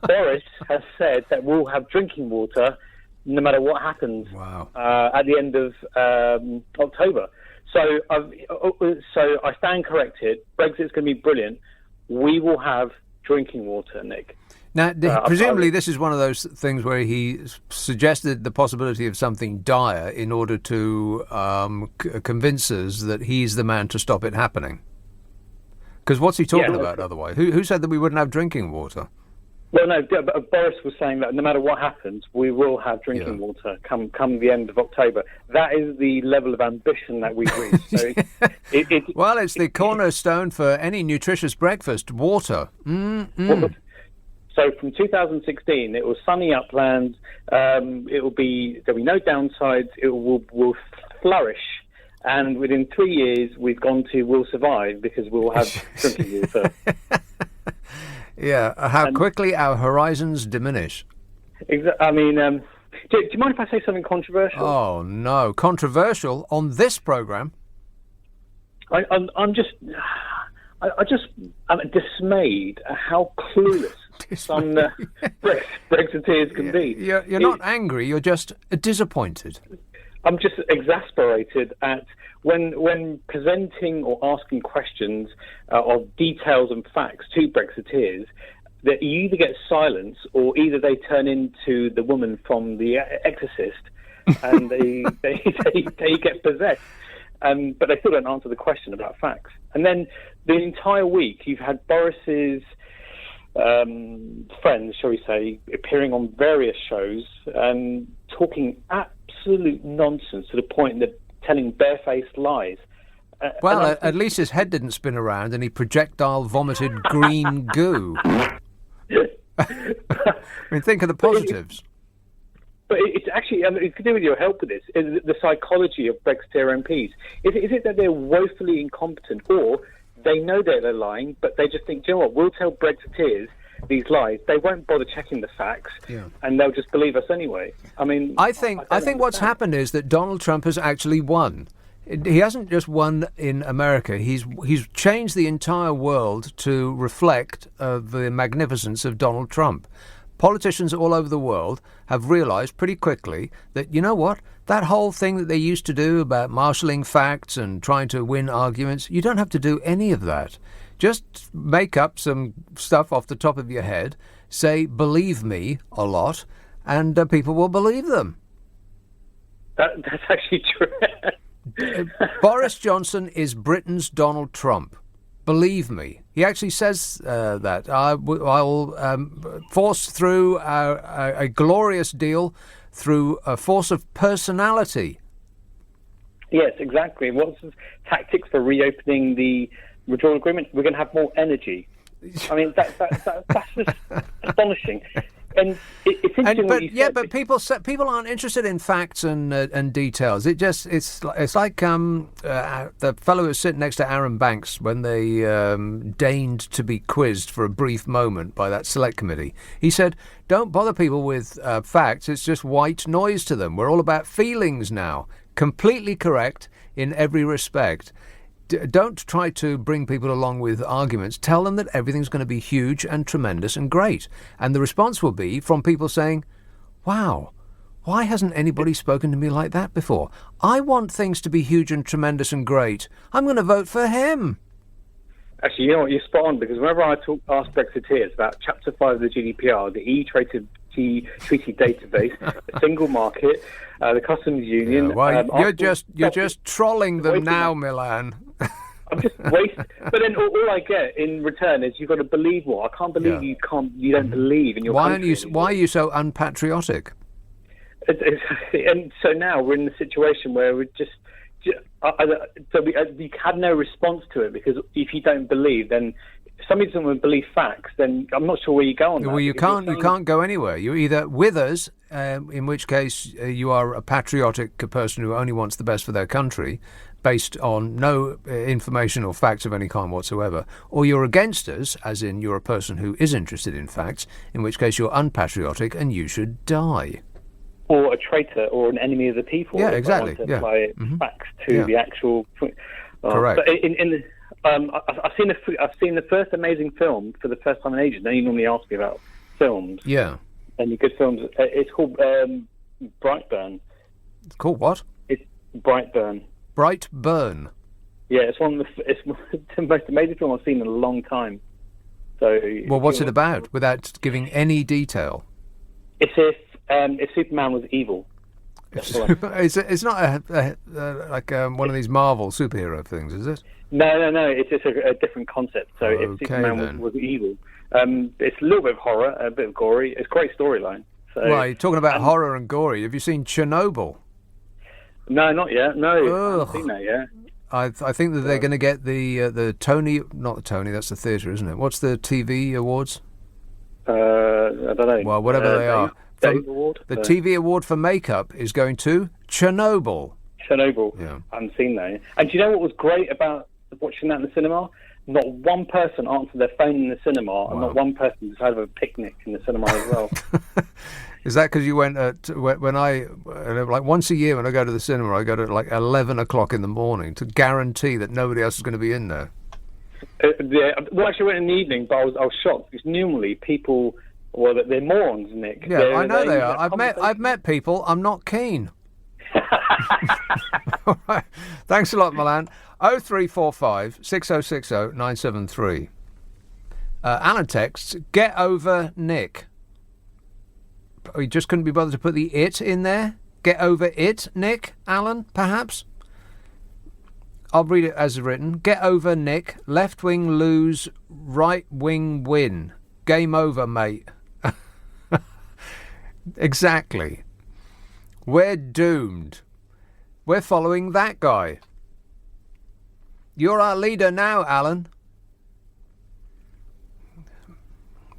Boris has said that we'll have drinking water no matter what happens. Wow. At the end of October. So I stand corrected. Brexit's going to be brilliant. We will have drinking water, Nick. Now, presumably this is one of those things where he suggested the possibility of something dire in order to convince us that he's the man to stop it happening. Because what's he talking about otherwise? Who said that we wouldn't have drinking water? Well, no, Boris was saying that no matter what happens, we will have drinking water come the end of October. That is the level of ambition that we've reached. So it's the cornerstone for any nutritious breakfast, water. So from 2016, it was sunny uplands. There'll be no downsides. It will flourish. And within 3 years, we've gone to we'll survive because we'll have drinking water. Yeah, how quickly our horizons diminish. I mean, do you mind if I say something controversial? Oh, no. Controversial on this programme? I'm dismayed at how clueless some Brexiteers can be. You're not angry, you're just disappointed. I'm just exasperated at when presenting or asking questions of details and facts to Brexiteers, that you either get silence or either they turn into the woman from The Exorcist and they get possessed. But they still don't answer the question about facts. And then the entire week you've had Boris's friends, shall we say, appearing on various shows and talking absolute nonsense to the point that telling barefaced lies. Well, at least his head didn't spin around and he projectile vomited green goo. I mean, think of the positives. But it's actually, it's to do with your help with this, is the psychology of Brexiteer MPs. Is it that they're woefully incompetent, or they know that they're lying, but they just think, do you know what, we'll tell Brexiteers these lies. They won't bother checking the facts, and they'll just believe us anyway. I mean, I think what's happened is that Donald Trump has actually won. He hasn't just won in America. He's changed the entire world to reflect the magnificence of Donald Trump. Politicians all over the world have realised pretty quickly that, you know what, that whole thing that they used to do about marshalling facts and trying to win arguments, you don't have to do any of that. Just make up some stuff off the top of your head, say, believe me, a lot, and people will believe them. That's actually true. Boris Johnson is Britain's Donald Trump. Believe me. He actually says that. I will force through a glorious deal through a force of personality. Yes, exactly. What's his tactics for reopening the withdrawal agreement? We're going to have more energy. I mean, that's just astonishing. And it's interesting. But people aren't interested in facts and details. It's like the fellow who was sitting next to Aaron Banks when they deigned to be quizzed for a brief moment by that select committee. He said, "Don't bother people with facts. It's just white noise to them. We're all about feelings now." Completely correct in every respect. Don't try to bring people along with arguments. Tell them that everything's going to be huge and tremendous and great. And the response will be from people saying, wow, why hasn't anybody spoken to me like that before? I want things to be huge and tremendous and great. I'm going to vote for him. Actually, you know what? You're spot on, because whenever I ask Brexiteers about Chapter 5 of the GDPR, the EU treaty database, the single market, the customs union... Yeah, well, you're just trolling them now, Milan. I'm just wasting... But then all I get in return is you've got to believe what? I can't believe you don't believe in your country. Why are you so unpatriotic? And so now we're in the situation where we're just... we had no response to it, because if you don't believe, then if somebody doesn't believe facts, then I'm not sure where you go on that. Well, you can't go anywhere. You're either with us, in which case you are a patriotic person who only wants the best for their country, based on no information or facts of any kind whatsoever, or you're against us, as in you're a person who is interested in facts, in which case you're unpatriotic and you should die. Or a traitor or an enemy of the people. Yeah, exactly. I want to apply facts to the actual. Correct. But I've seen the first amazing film for the first time in ages. Now you normally ask me about films. Yeah. Any good films? It's called Brightburn. It's called what? It's Brightburn. Brightburn. Yeah, it's it's the most amazing film I've seen in a long time. So. Well, what's it about? Without giving any detail. It's if Superman was evil. It's not like one of these Marvel superhero things, is it? No. It's just a different concept. So if Superman was evil, it's a little bit of horror, a bit of gory. It's a great storyline. So, right, talking about horror and gory. Have you seen Chernobyl? No, not yet. No, I haven't seen that yet. I think that they're going to get the Tony, not the Tony. That's the theatre, isn't it? What's the TV awards? I don't know. Well, whatever they are. Award? The TV award for makeup is going to Chernobyl. Yeah. I haven't seen that. And do you know what was great about watching that in the cinema? Not one person answered their phone in the cinema, and not one person decided to have a picnic in the cinema as well. Is that because you went when I, like once a year when I go to the cinema, I go to like 11 o'clock in the morning to guarantee that nobody else is going to be in there? Well, actually, I went in the evening, but I was shocked, because normally people... Well, they're morons, Nick. Yeah, I know they are. I've met people. I'm not keen. All right. Thanks a lot, Milan. 0345 6060 973. Alan texts, get over Nick. We just couldn't be bothered to put the it in there. Get over it, Nick, Alan, perhaps? I'll read it as written. Get over Nick. Left wing lose, right wing win. Game over, mate. Exactly. We're doomed. We're following that guy. You're our leader now, Alan.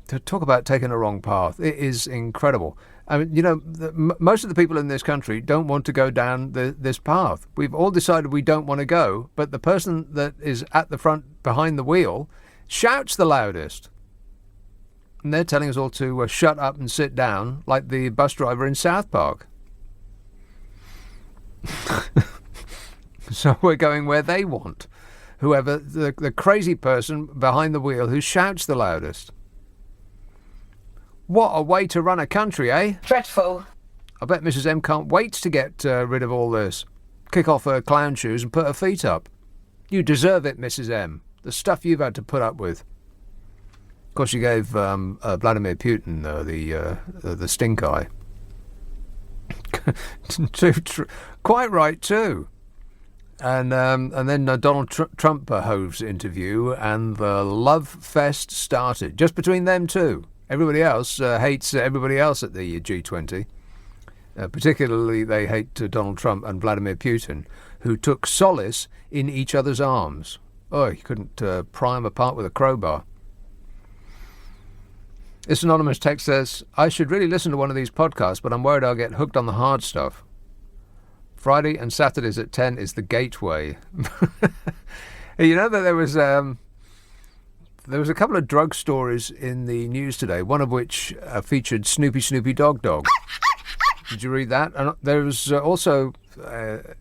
To talk about taking a wrong path, it is incredible. I mean, you know, most of the people in this country don't want to go down this path. We've all decided we don't want to go, but the person that is at the front behind the wheel shouts the loudest. And they're telling us all to shut up and sit down, like the bus driver in South Park. So we're going where they want. Whoever, the crazy person behind the wheel who shouts the loudest. What a way to run a country, eh? Dreadful. I bet Mrs. M can't wait to get rid of all this. Kick off her clown shoes and put her feet up. You deserve it, Mrs. M. The stuff you've had to put up with. Of course, you gave Vladimir Putin the stink eye. Quite right too. And then Donald Trump hoves interview, and the love fest started just between them two. Everybody else hates everybody else at the G20. Particularly, they hate Donald Trump and Vladimir Putin, who took solace in each other's arms. Oh, you couldn't pry them apart with a crowbar. This anonymous text says, I should really listen to one of these podcasts, but I'm worried I'll get hooked on the hard stuff. Friday and Saturdays at 10 is the gateway. You know that there was a couple of drug stories in the news today, one of which featured Snoopy Dog. Did you read that? And there was also the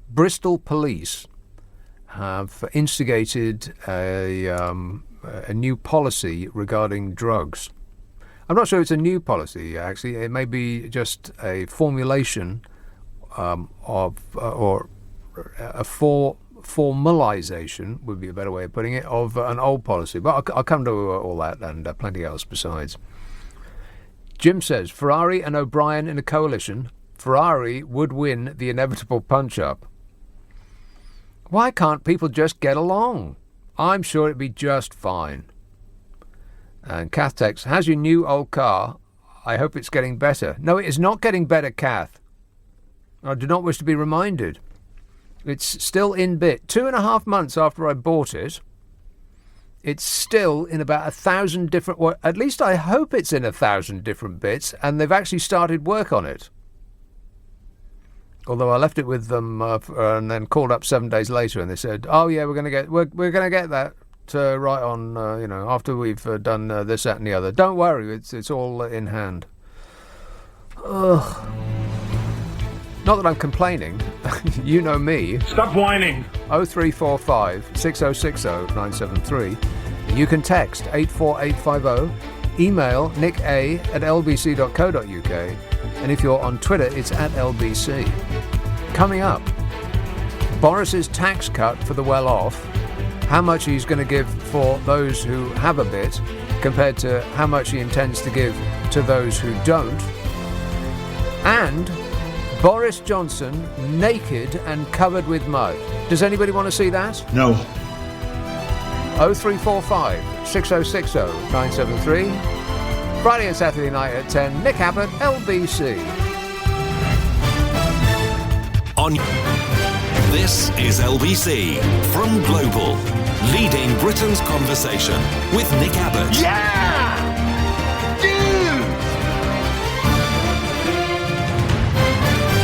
Bristol police have instigated a new policy regarding drugs. I'm not sure it's a new policy, actually. It may be just a formulation for formalisation, would be a better way of putting it, of an old policy. But I'll come to all that and plenty else besides. Jim says, Ferrari and O'Brien in a coalition, Ferrari would win the inevitable punch-up. Why can't people just get along? I'm sure it'd be just fine. And Kath texts, how's your new old car? I hope it's getting better. No, it is not getting better, Kath. I do not wish to be reminded. It's still in bit. 2.5 months after I bought it, it's still in about 1,000 different... Well, at least I hope it's in 1,000 different bits, and they've actually started work on it. Although I left it with them and then called up 7 days later, and they said, "Oh yeah, we're going to get that right on. After we've done this, that, and the other. Don't worry, it's all in hand." Ugh. Not that I'm complaining. You know me. Stop whining. 0345 6060 973. You can text 84850. Email nicka@lbc.co.uk. And if you're on Twitter, it's @LBC. Coming up, Boris's tax cut for the well-off, how much he's going to give for those who have a bit compared to how much he intends to give to those who don't, and Boris Johnson naked and covered with mud. Does anybody want to see that? No. 0345 6060 973. Friday and Saturday night at 10. Nick Abbot, LBC. This is LBC from Global, leading Britain's conversation with Nick Abbot. Yeah! Dude!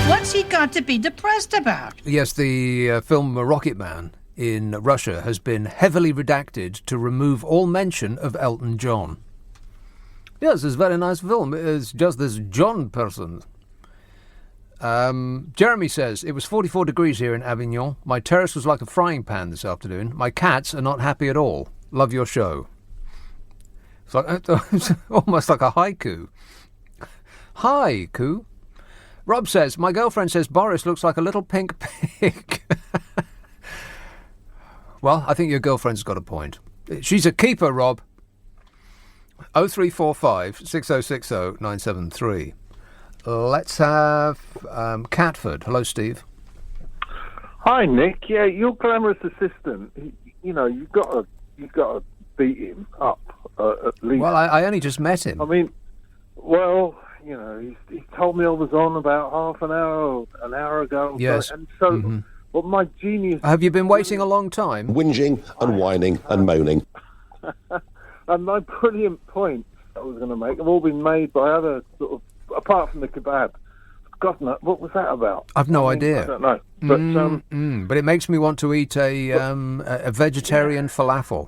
What's he got to be depressed about? Yes, the film Rocket Man in Russia has been heavily redacted to remove all mention of Elton John. Yes, it's a very nice film. It's just this John person. Jeremy says, it was 44 degrees here in Avignon. My terrace was like a frying pan this afternoon. My cats are not happy at all. Love your show. It's almost like a haiku. Haiku. Rob says, my girlfriend says Boris looks like a little pink pig. Well, I think your girlfriend's got a point. She's a keeper, Rob. 0345 6060 973. Let's have Catford. Hello, Steve. Hi, Nick. Yeah, your glamorous assistant. You've got to beat him up at least. Well, I only just met him. I mean, he told me I was on about half an hour ago. Yes. And so, well, my genius. Have you been waiting a long time? Whinging and whining and moaning. And my brilliant points I was going to make have all been made by other sort of, apart from the kebab. God, no, what was that about? I've no idea. I don't know. But, but it makes me want to eat a vegetarian falafel.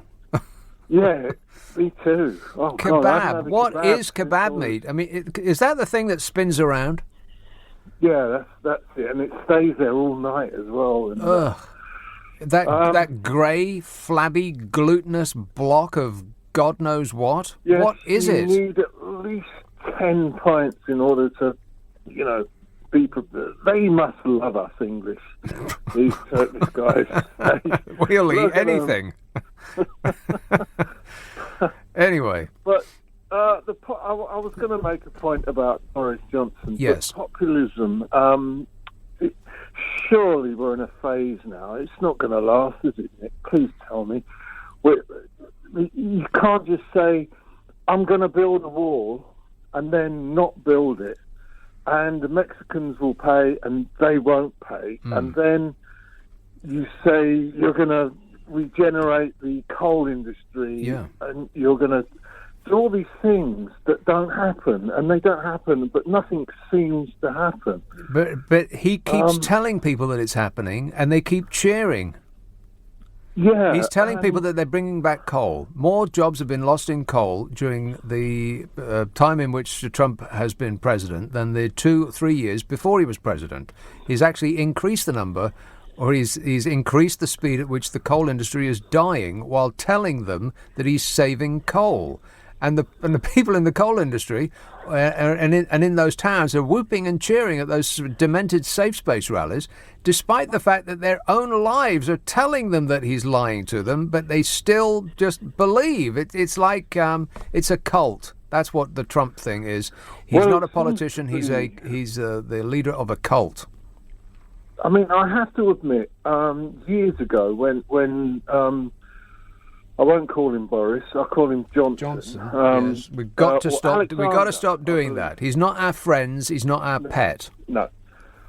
Yeah, me too. Oh, kebab. God, What is kebab meat? I mean, is that the thing that spins around? Yeah, that's it. And it stays there all night as well. And, that grey, flabby, glutinous block of God knows what? Yes, what is it? You need at least 10 pints in order to, be prepared. They must love us English, these Turkish guys. We'll eat anything. Anyway. But I was going to make a point about Boris Johnson. Yes. But populism, surely we're in a phase now. It's not going to last, is it, Nick? Please tell me. You can't just say, I'm going to build a wall and then not build it. And the Mexicans will pay and they won't pay. And then you say you're going to regenerate the coal industry and you're going to do all these things that don't happen. And they don't happen, but nothing seems to happen. But he keeps telling people that it's happening and they keep cheering. Yeah, he's telling people that they're bringing back coal. More jobs have been lost in coal during the time in which Trump has been president than the 2-3 years before he was president. He's actually increased the number, or he's increased the speed at which the coal industry is dying while telling them that he's saving coal. And the people in the coal industry and in those towns are whooping and cheering at those demented safe space rallies, despite the fact that their own lives are telling them that he's lying to them, but they still just believe. It's like it's a cult. That's what the Trump thing is. He's not a politician. He's the leader of a cult. I mean, I have to admit, years ago when I won't call him Boris. I'll call him Johnson. Yes. We've got to stop. We've got to stop doing that. He's not our friends. He's not our pet. No,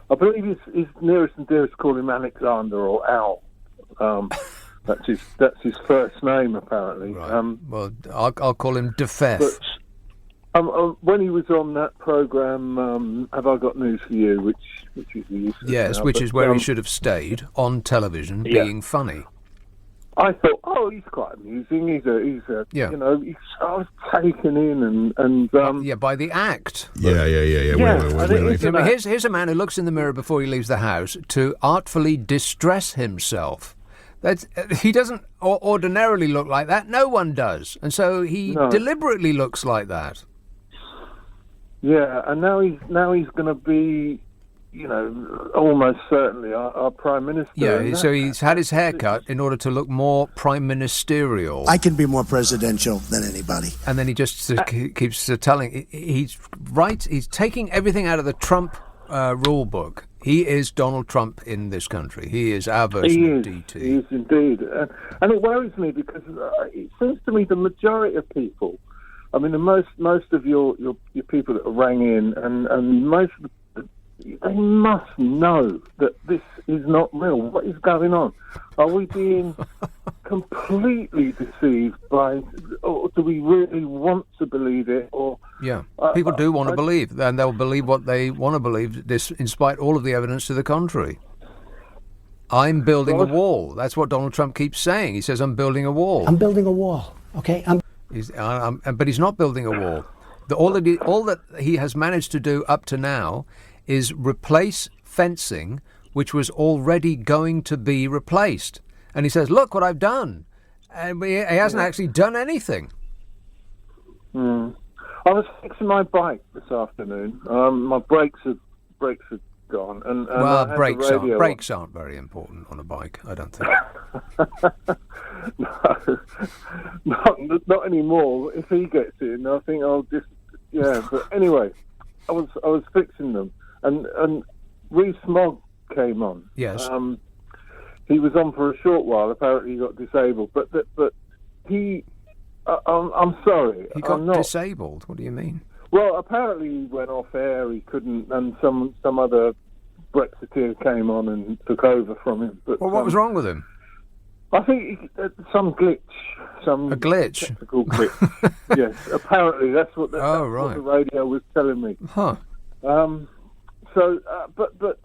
I believe his nearest and dearest call him Alexander or Al. That's his first name apparently. Right. Well, I'll call him Defef. When he was on that program, Have I Got News for You, which is yes, which is where he should have stayed on television, being funny. I thought, he's quite amusing. He's I was taken in and by the act. Yeah. Wait. Here's a man who looks in the mirror before he leaves the house to artfully distress himself. He doesn't ordinarily look like that. No one does, and so he deliberately looks like that. Yeah, and now he's going to be, almost certainly our Prime Minister. Yeah, so he's had his hair cut in order to look more prime ministerial. I can be more presidential than anybody. And then he just keeps telling, he's right, he's taking everything out of the Trump rule book. He is Donald Trump in this country. He is our version of DT. He is indeed. And it worries me because it seems to me the majority of people, I mean, the most of your people that rang in, and most of they must know that this is not real. What is going on? Are we being completely deceived by, or do we really want to believe it? Or people do want to believe, and they'll believe what they want to believe, this, in spite of all of the evidence to the contrary. I'm building a wall. That's what Donald Trump keeps saying. He says, I'm building a wall. I'm building a wall, okay? But he's not building a wall. All that he has managed to do up to now is replace fencing, which was already going to be replaced. And he says, look what I've done. And he hasn't actually done anything. I was fixing my bike this afternoon. My brakes are gone. And brakes aren't very important on a bike, I don't think. No, not anymore. If he gets in, I think I'll just... Yeah, but anyway, I was fixing them. And Reece Mogg came on. Yes. He was on for a short while. Apparently, he got disabled. But he, I'm sorry, he got disabled. What do you mean? Well, apparently he went off air. He couldn't, and some other Brexiteer came on and took over from him. But what was wrong with him? I think some glitch. A glitch? Technical glitch. Yes. Apparently, that's what the radio was telling me. Huh. So, but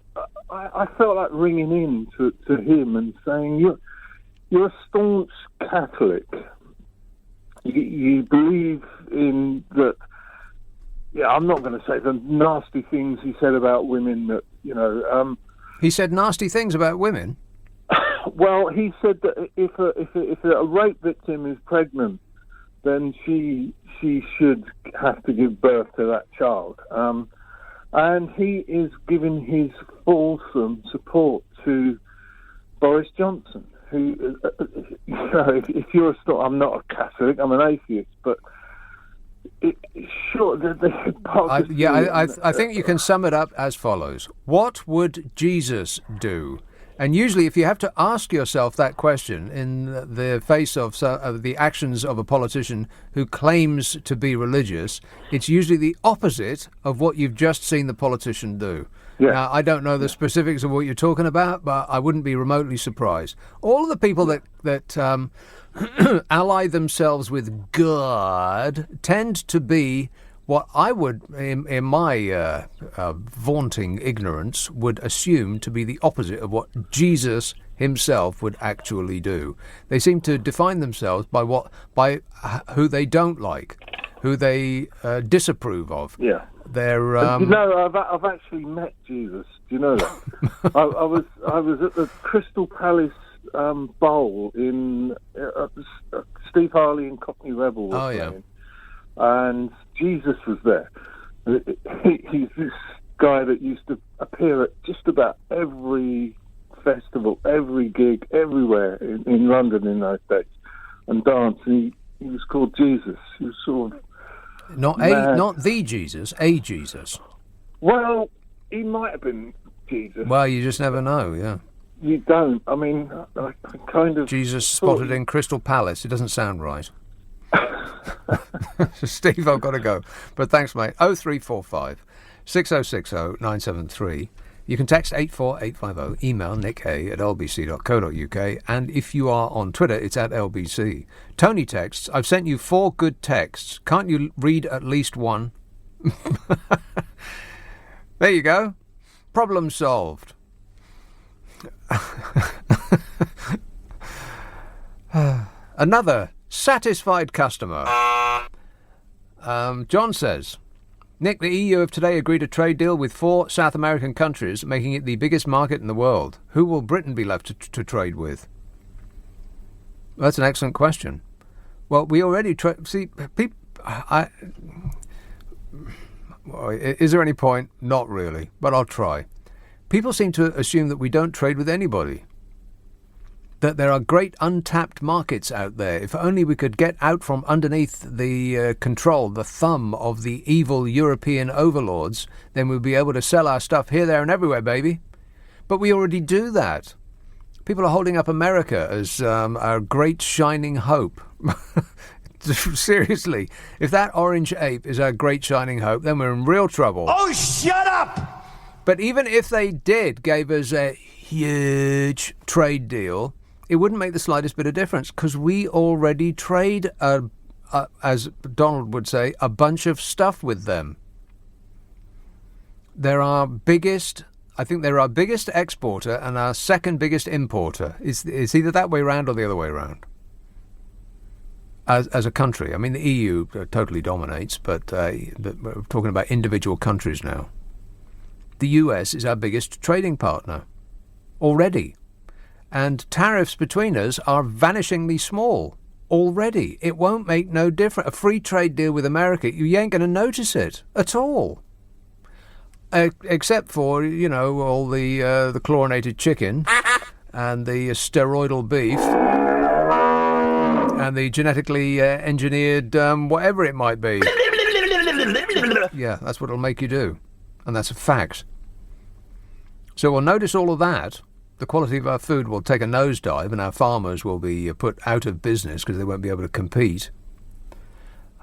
I felt like ringing in to him and saying, you're a staunch Catholic. You believe in that. Yeah, I'm not going to say the nasty things he said about women. That he said nasty things about women. Well, he said that if a rape victim is pregnant, then she should have to give birth to that child. And he is giving his fulsome support to Boris Johnson, who, if you're I'm not a Catholic, I'm an atheist, but sure, I think you can sum it up as follows. What would Jesus do? And usually, if you have to ask yourself that question in the face of the actions of a politician who claims to be religious, it's usually the opposite of what you've just seen the politician do. Yeah. Now, I don't know the specifics of what you're talking about, but I wouldn't be remotely surprised. All of the people that ally themselves with God tend to be what I would, in my vaunting ignorance, would assume to be the opposite of what Jesus himself would actually do. They seem to define themselves by who they don't like, who they disapprove of. Yeah. They're. I've actually met Jesus. Do you know that? I was at the Crystal Palace Bowl in Steve Harley and Cockney Rebel. Oh yeah. and Jesus was there. He's this guy that used to appear at just about every festival, every gig, everywhere in London in those days, and dance. He was called Jesus. He was sort of not the Jesus, a Jesus. Well, he might have been Jesus. Well, you just never know. Yeah. You don't. I mean, I kind of... Jesus spotted in Crystal Palace. It doesn't sound right. Steve, I've got to go. But thanks, mate. 0345 6060 973. You can text 84850. Email nick@lbc.co.uk. And if you are on Twitter, it's at LBC. Tony texts, I've sent you 4 good texts. Can't you read at least one? There you go. Problem solved. Another satisfied customer. John says, Nick, the EU have today agreed a trade deal with 4 South American countries, making it the biggest market in the world. Who will Britain be left to trade with? That's an excellent question. Well, we already trade... See, people... Is there any point? Not really, but I'll try. People seem to assume that we don't trade with anybody, that there are great untapped markets out there. If only we could get out from underneath the control, the thumb of the evil European overlords, then we'd be able to sell our stuff here, there and everywhere, baby. But we already do that. People are holding up America as our great shining hope. Seriously, if that orange ape is our great shining hope, then we're in real trouble. Oh, shut up! But even if they gave us a huge trade deal, it wouldn't make the slightest bit of difference because we already trade, as Donald would say, a bunch of stuff with them. They're our biggest exporter and our second biggest importer. It's either that way round or the other way round. As a country, I mean, the EU totally dominates, but we're talking about individual countries now. The US is our biggest trading partner already. And tariffs between us are vanishingly small already. It won't make no difference. A free trade deal with America, you ain't going to notice it at all. Except for, all the chlorinated chicken and the steroidal beef and the genetically engineered whatever it might be. Yeah, that's what it'll make you do. And that's a fact. So we'll notice all of that. The quality of our food will take a nosedive and our farmers will be put out of business because they won't be able to compete.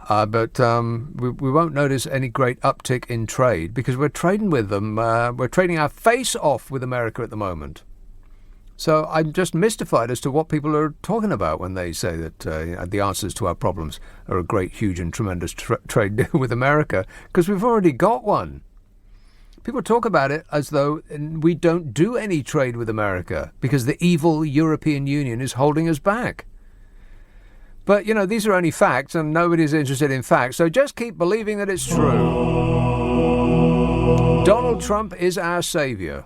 But we won't notice any great uptick in trade because we're trading with them. We're trading our face off with America at the moment. So I'm just mystified as to what people are talking about when they say that the answers to our problems are a great, huge and tremendous trade deal with America because we've already got one. People talk about it as though we don't do any trade with America because the evil European Union is holding us back. But, these are only facts and nobody's interested in facts, so just keep believing that it's true. Donald Trump is our savior.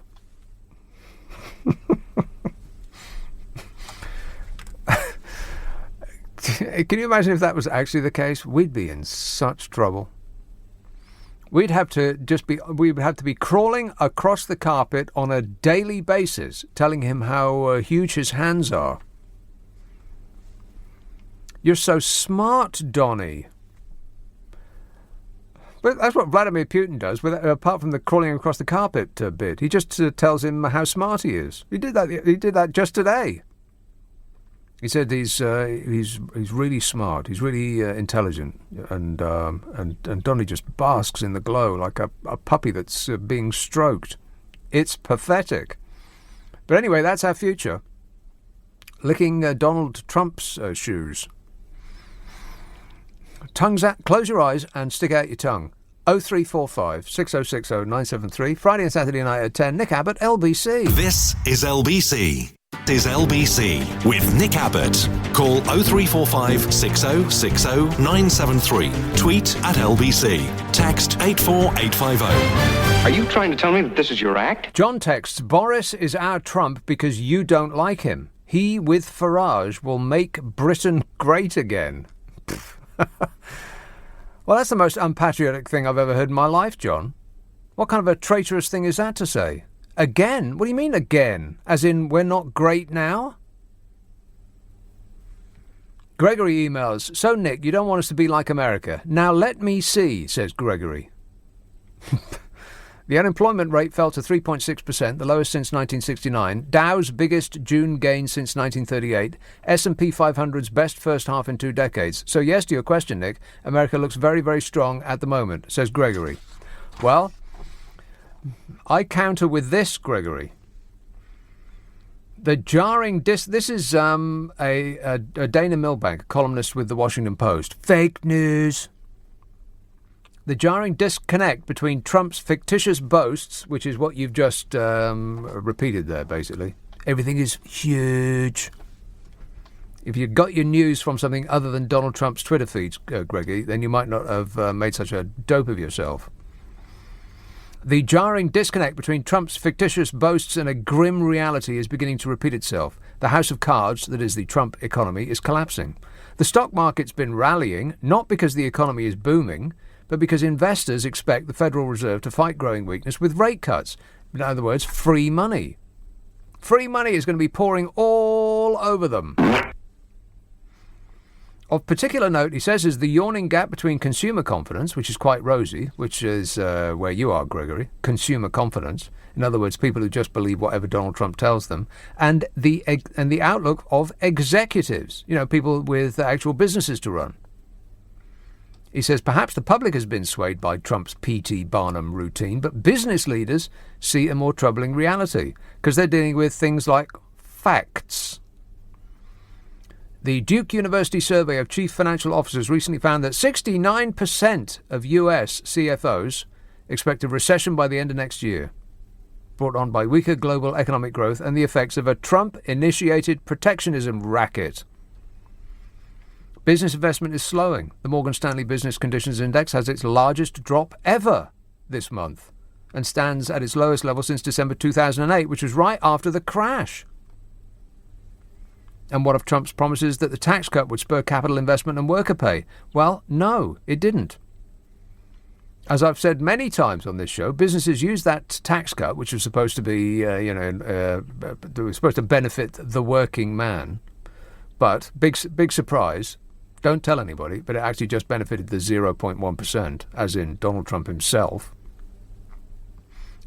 Can you imagine if that was actually the case? We'd be in such trouble. We'd have to be crawling across the carpet on a daily basis, telling him how huge his hands are. You're so smart, Donnie. But that's what Vladimir Putin does, apart from the crawling across the carpet bit. He just tells him how smart he is. He did that just today. He said he's really smart. He's really intelligent, and Donnie just basks in the glow like a puppy that's being stroked. It's pathetic. But anyway, that's our future. Licking Donald Trump's shoes. Tongues out. Close your eyes and stick out your tongue. 0345 6060 973. Friday and Saturday night at 10. Nick Abbott, LBC. This is LBC. Is LBC with Nick Abbott. Call 0345 6060 973. Tweet at LBC. Text 84850. Are you trying to tell me that this is your act? John texts, Boris is our Trump because you don't like him. He with Farage will make Britain great again. Well, that's the most unpatriotic thing I've ever heard in my life, John. What kind of a traitorous thing is that to say? Again? What do you mean again? As in, we're not great now? Gregory emails, so Nick, you don't want us to be like America. Now let me see, says Gregory. The unemployment rate fell to 3.6%, the lowest since 1969. Dow's biggest June gain since 1938. S&P 500's best first half in 2 decades. So yes, to your question, Nick, America looks very, very strong at the moment, says Gregory. Well, I counter with this, Gregory. The jarring this is a Dana Milbank, columnist with the Washington Post. Fake news. The jarring disconnect between Trump's fictitious boasts, which is what you've just repeated there, basically. Everything is huge. If you got your news from something other than Donald Trump's Twitter feeds, Greggy, then you might not have made such a dope of yourself. The jarring disconnect between Trump's fictitious boasts and a grim reality is beginning to repeat itself. The house of cards, that is the Trump economy, is collapsing. The stock market's been rallying, not because the economy is booming, but because investors expect the Federal Reserve to fight growing weakness with rate cuts. In other words, free money. Free money is going to be pouring all over them. Of particular note, he says, is the yawning gap between consumer confidence, which is quite rosy, which is where you are, Gregory, consumer confidence. In other words, people who just believe whatever Donald Trump tells them, and the outlook of executives, people with actual businesses to run. He says perhaps the public has been swayed by Trump's P.T. Barnum routine, but business leaders see a more troubling reality because they're dealing with things like facts. The Duke University survey of chief financial officers recently found that 69% of US CFOs expect a recession by the end of next year, brought on by weaker global economic growth and the effects of a Trump-initiated protectionism racket. Business investment is slowing. The Morgan Stanley Business Conditions Index has its largest drop ever this month and stands at its lowest level since December 2008, which was right after the crash. And what of Trump's promises that the tax cut would spur capital investment and worker pay? Well, no, it didn't. As I've said many times on this show, businesses use that tax cut, which was supposed to be, supposed to benefit the working man. But, big surprise, don't tell anybody, but it actually just benefited the 0.1%, as in Donald Trump himself.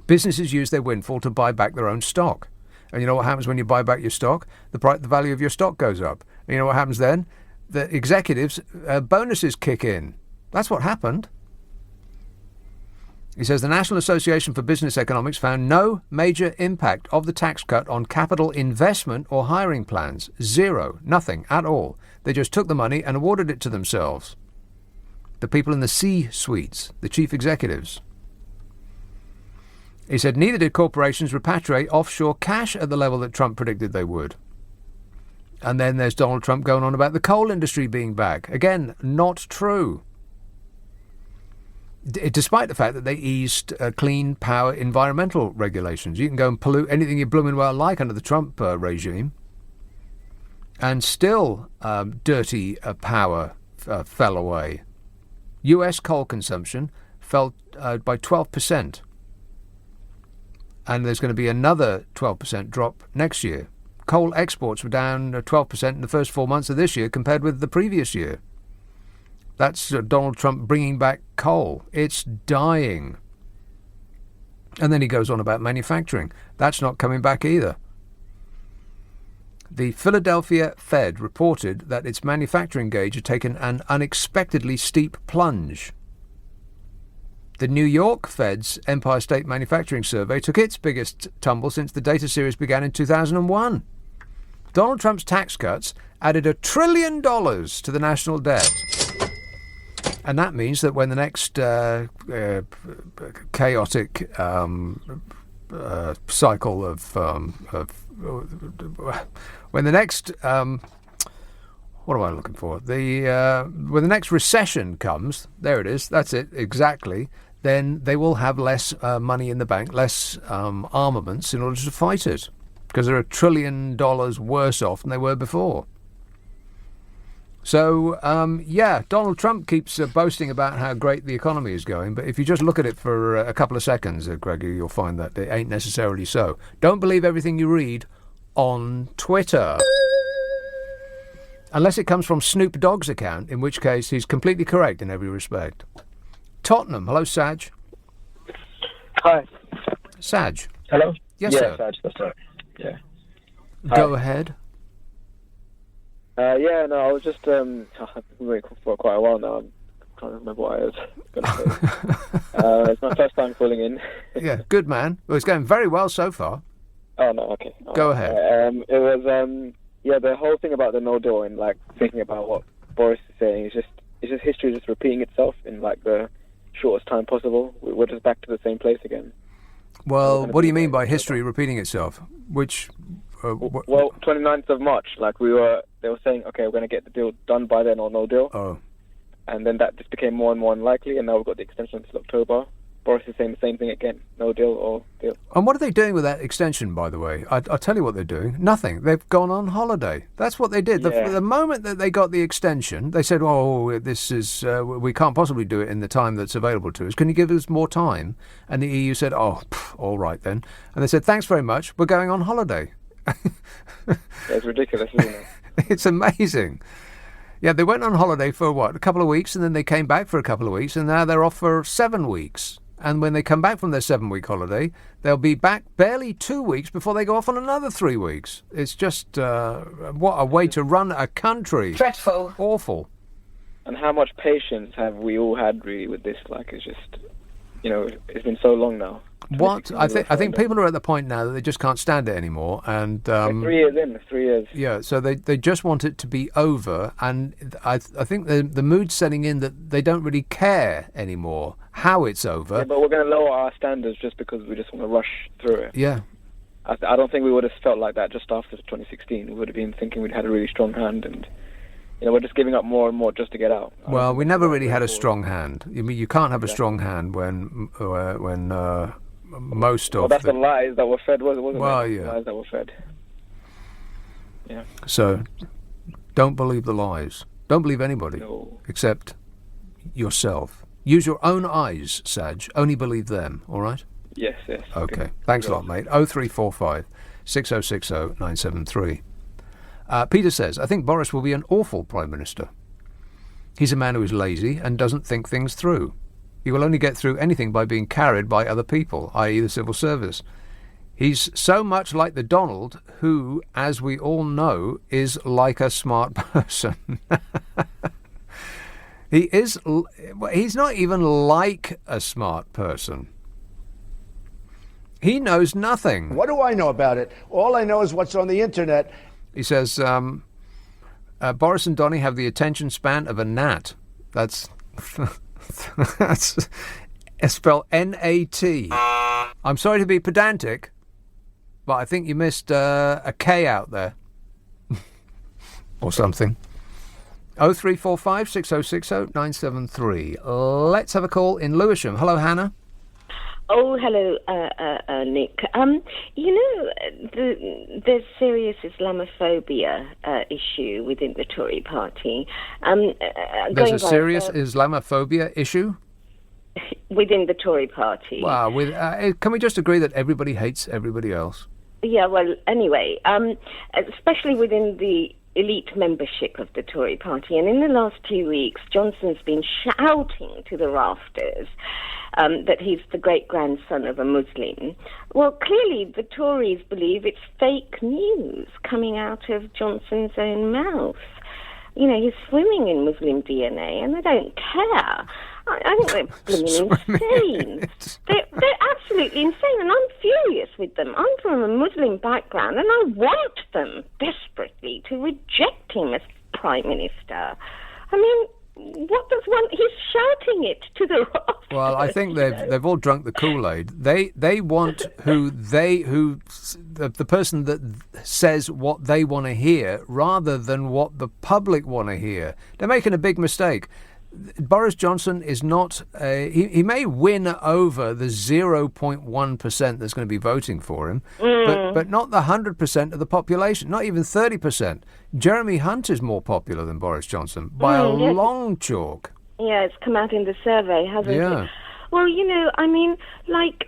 Businesses use their windfall to buy back their own stock. And you know what happens when you buy back your stock? The value of your stock goes up. And you know what happens then? The executives' bonuses kick in. That's what happened. He says the National Association for Business Economics found no major impact of the tax cut on capital investment or hiring plans. Zero. Nothing at all. They just took the money and awarded it to themselves. The people in the C-suites, the chief executives. He said neither did corporations repatriate offshore cash at the level that Trump predicted they would. And then there's Donald Trump going on about the coal industry being back. Again, not true. Despite the fact that they eased clean power environmental regulations. You can go and pollute anything you blooming well like under the Trump regime. And still dirty power fell away. US coal consumption fell by 12%. And there's going to be another 12% drop next year. Coal exports were down 12% in the first 4 months of this year compared with the previous year. That's Donald Trump bringing back coal. It's dying. And then he goes on about manufacturing. That's not coming back either. The Philadelphia Fed reported that its manufacturing gauge had taken an unexpectedly steep plunge. The New York Fed's Empire State Manufacturing Survey took its biggest tumble since the data series began in 2001. Donald Trump's tax cuts added $1 trillion to the national debt. And that means that when the next chaotic cycle of when the next what am I looking for? When the next recession comes, there it is. That's it exactly. Then they will have less money in the bank, less armaments in order to fight it, because they're $1 trillion worse off than they were before. So, Donald Trump keeps boasting about how great the economy is going, but if you just look at it for a couple of seconds, Gregor, you'll find that it ain't necessarily so. Don't believe everything you read on Twitter. Unless it comes from Snoop Dogg's account, in which case he's completely correct in every respect. Tottenham. Hello, Saj. Hi. Saj. Hello? Yes, yeah, sir. Saj, that's right. Yeah. Go ahead. I was just I've been waiting for quite a while now. I'm trying to remember what I was going to say. It's my first time calling in. Yeah, good man. Well, it's going very well so far. Oh, no, okay. Go ahead. It was, the whole thing about the no deal and, like, thinking about what Boris is saying is just history just repeating itself in, like, the shortest time possible. We're just back to the same place again. Well, what do you mean by history repeating itself? Which... Well, 29th of March, they were saying, okay, we're going to get the deal done by then or no deal. Oh. And then that just became more and more unlikely, and now we've got the extension until October. Boris is saying the same thing again, no deal or deal. And what are they doing with that extension, by the way? I'll tell you what they're doing. Nothing. They've gone on holiday. That's what they did. Yeah. The moment that they got the extension, they said, this is, we can't possibly do it in the time that's available to us. Can you give us more time? And the EU said, all right then. And they said, thanks very much. We're going on holiday. It's ridiculous, isn't it? It's amazing. Yeah, they went on holiday for, a couple of weeks, and then they came back for a couple of weeks, and now they're off for 7 weeks. And when they come back from their 7-week holiday, they'll be back barely 2 weeks before they go off on another 3 weeks. It's just, what a way to run a country. Dreadful. Awful. And how much patience have we all had, really, with this? Like, it's just, it's been so long now. What? I think people are at the point now that they just can't stand it anymore. And 3 years in, 3 years. Yeah, so they just want it to be over. And I think the mood's setting in that they don't really care anymore how it's over. Yeah, but we're going to lower our standards just because we just want to rush through it. Yeah. I don't think we would have felt like that just after 2016. We would have been thinking we'd had a really strong hand, and we're just giving up more and more just to get out. Well, we never really had a strong hand. You can't have a strong hand when most of... Well, that's the lies that were fed, wasn't it? Well, yeah. The lies that were fed. Yeah. So, don't believe the lies. Don't believe anybody except yourself. Use your own eyes, Saj. Only believe them, all right? Yes. Okay. Thanks a lot, mate. 0345 6060 973. Peter says, I think Boris will be an awful Prime Minister. He's a man who is lazy and doesn't think things through. He will only get through anything by being carried by other people, i.e. the civil service. He's so much like the Donald who, as we all know, is like a smart person. He's not even like a smart person. He knows nothing. What do I know about it? All I know is what's on the internet. He says, Boris and Donny have the attention span of a gnat. That's spelled N-A-T. I'm sorry to be pedantic, but I think you missed a K out there. Or something. 0345 6060 973. Let's have a call in Lewisham. Hello, Hannah. Oh, hello, Nick. There's serious Islamophobia issue within the Tory party. There's a serious Islamophobia issue? Within the Tory party. Wow. Can we just agree that everybody hates everybody else? Yeah, well, anyway, especially within the elite membership of the Tory party. And in the last 2 weeks, Johnson's been shouting to the rafters that he's the great-grandson of a Muslim. Well, clearly the Tories believe it's fake news coming out of Johnson's own mouth. He's swimming in Muslim DNA, and they don't care. I think they're blooming insane. They're absolutely insane, and I'm furious with them. I'm from a Muslim background, and I want them desperately to reject him as Prime Minister. I mean, what does one... He's shouting it to the rafters. Well, I think they've all drunk the Kool-Aid. They want the person that says what they want to hear rather than what the public want to hear. They're making a big mistake. Boris Johnson is not. He may win over the 0.1% that's going to be voting for him, but not the 100% of the population. Not even 30%. Jeremy Hunt is more popular than Boris Johnson by a long chalk. Yeah, it's come out in the survey, hasn't it? Well, I mean, like.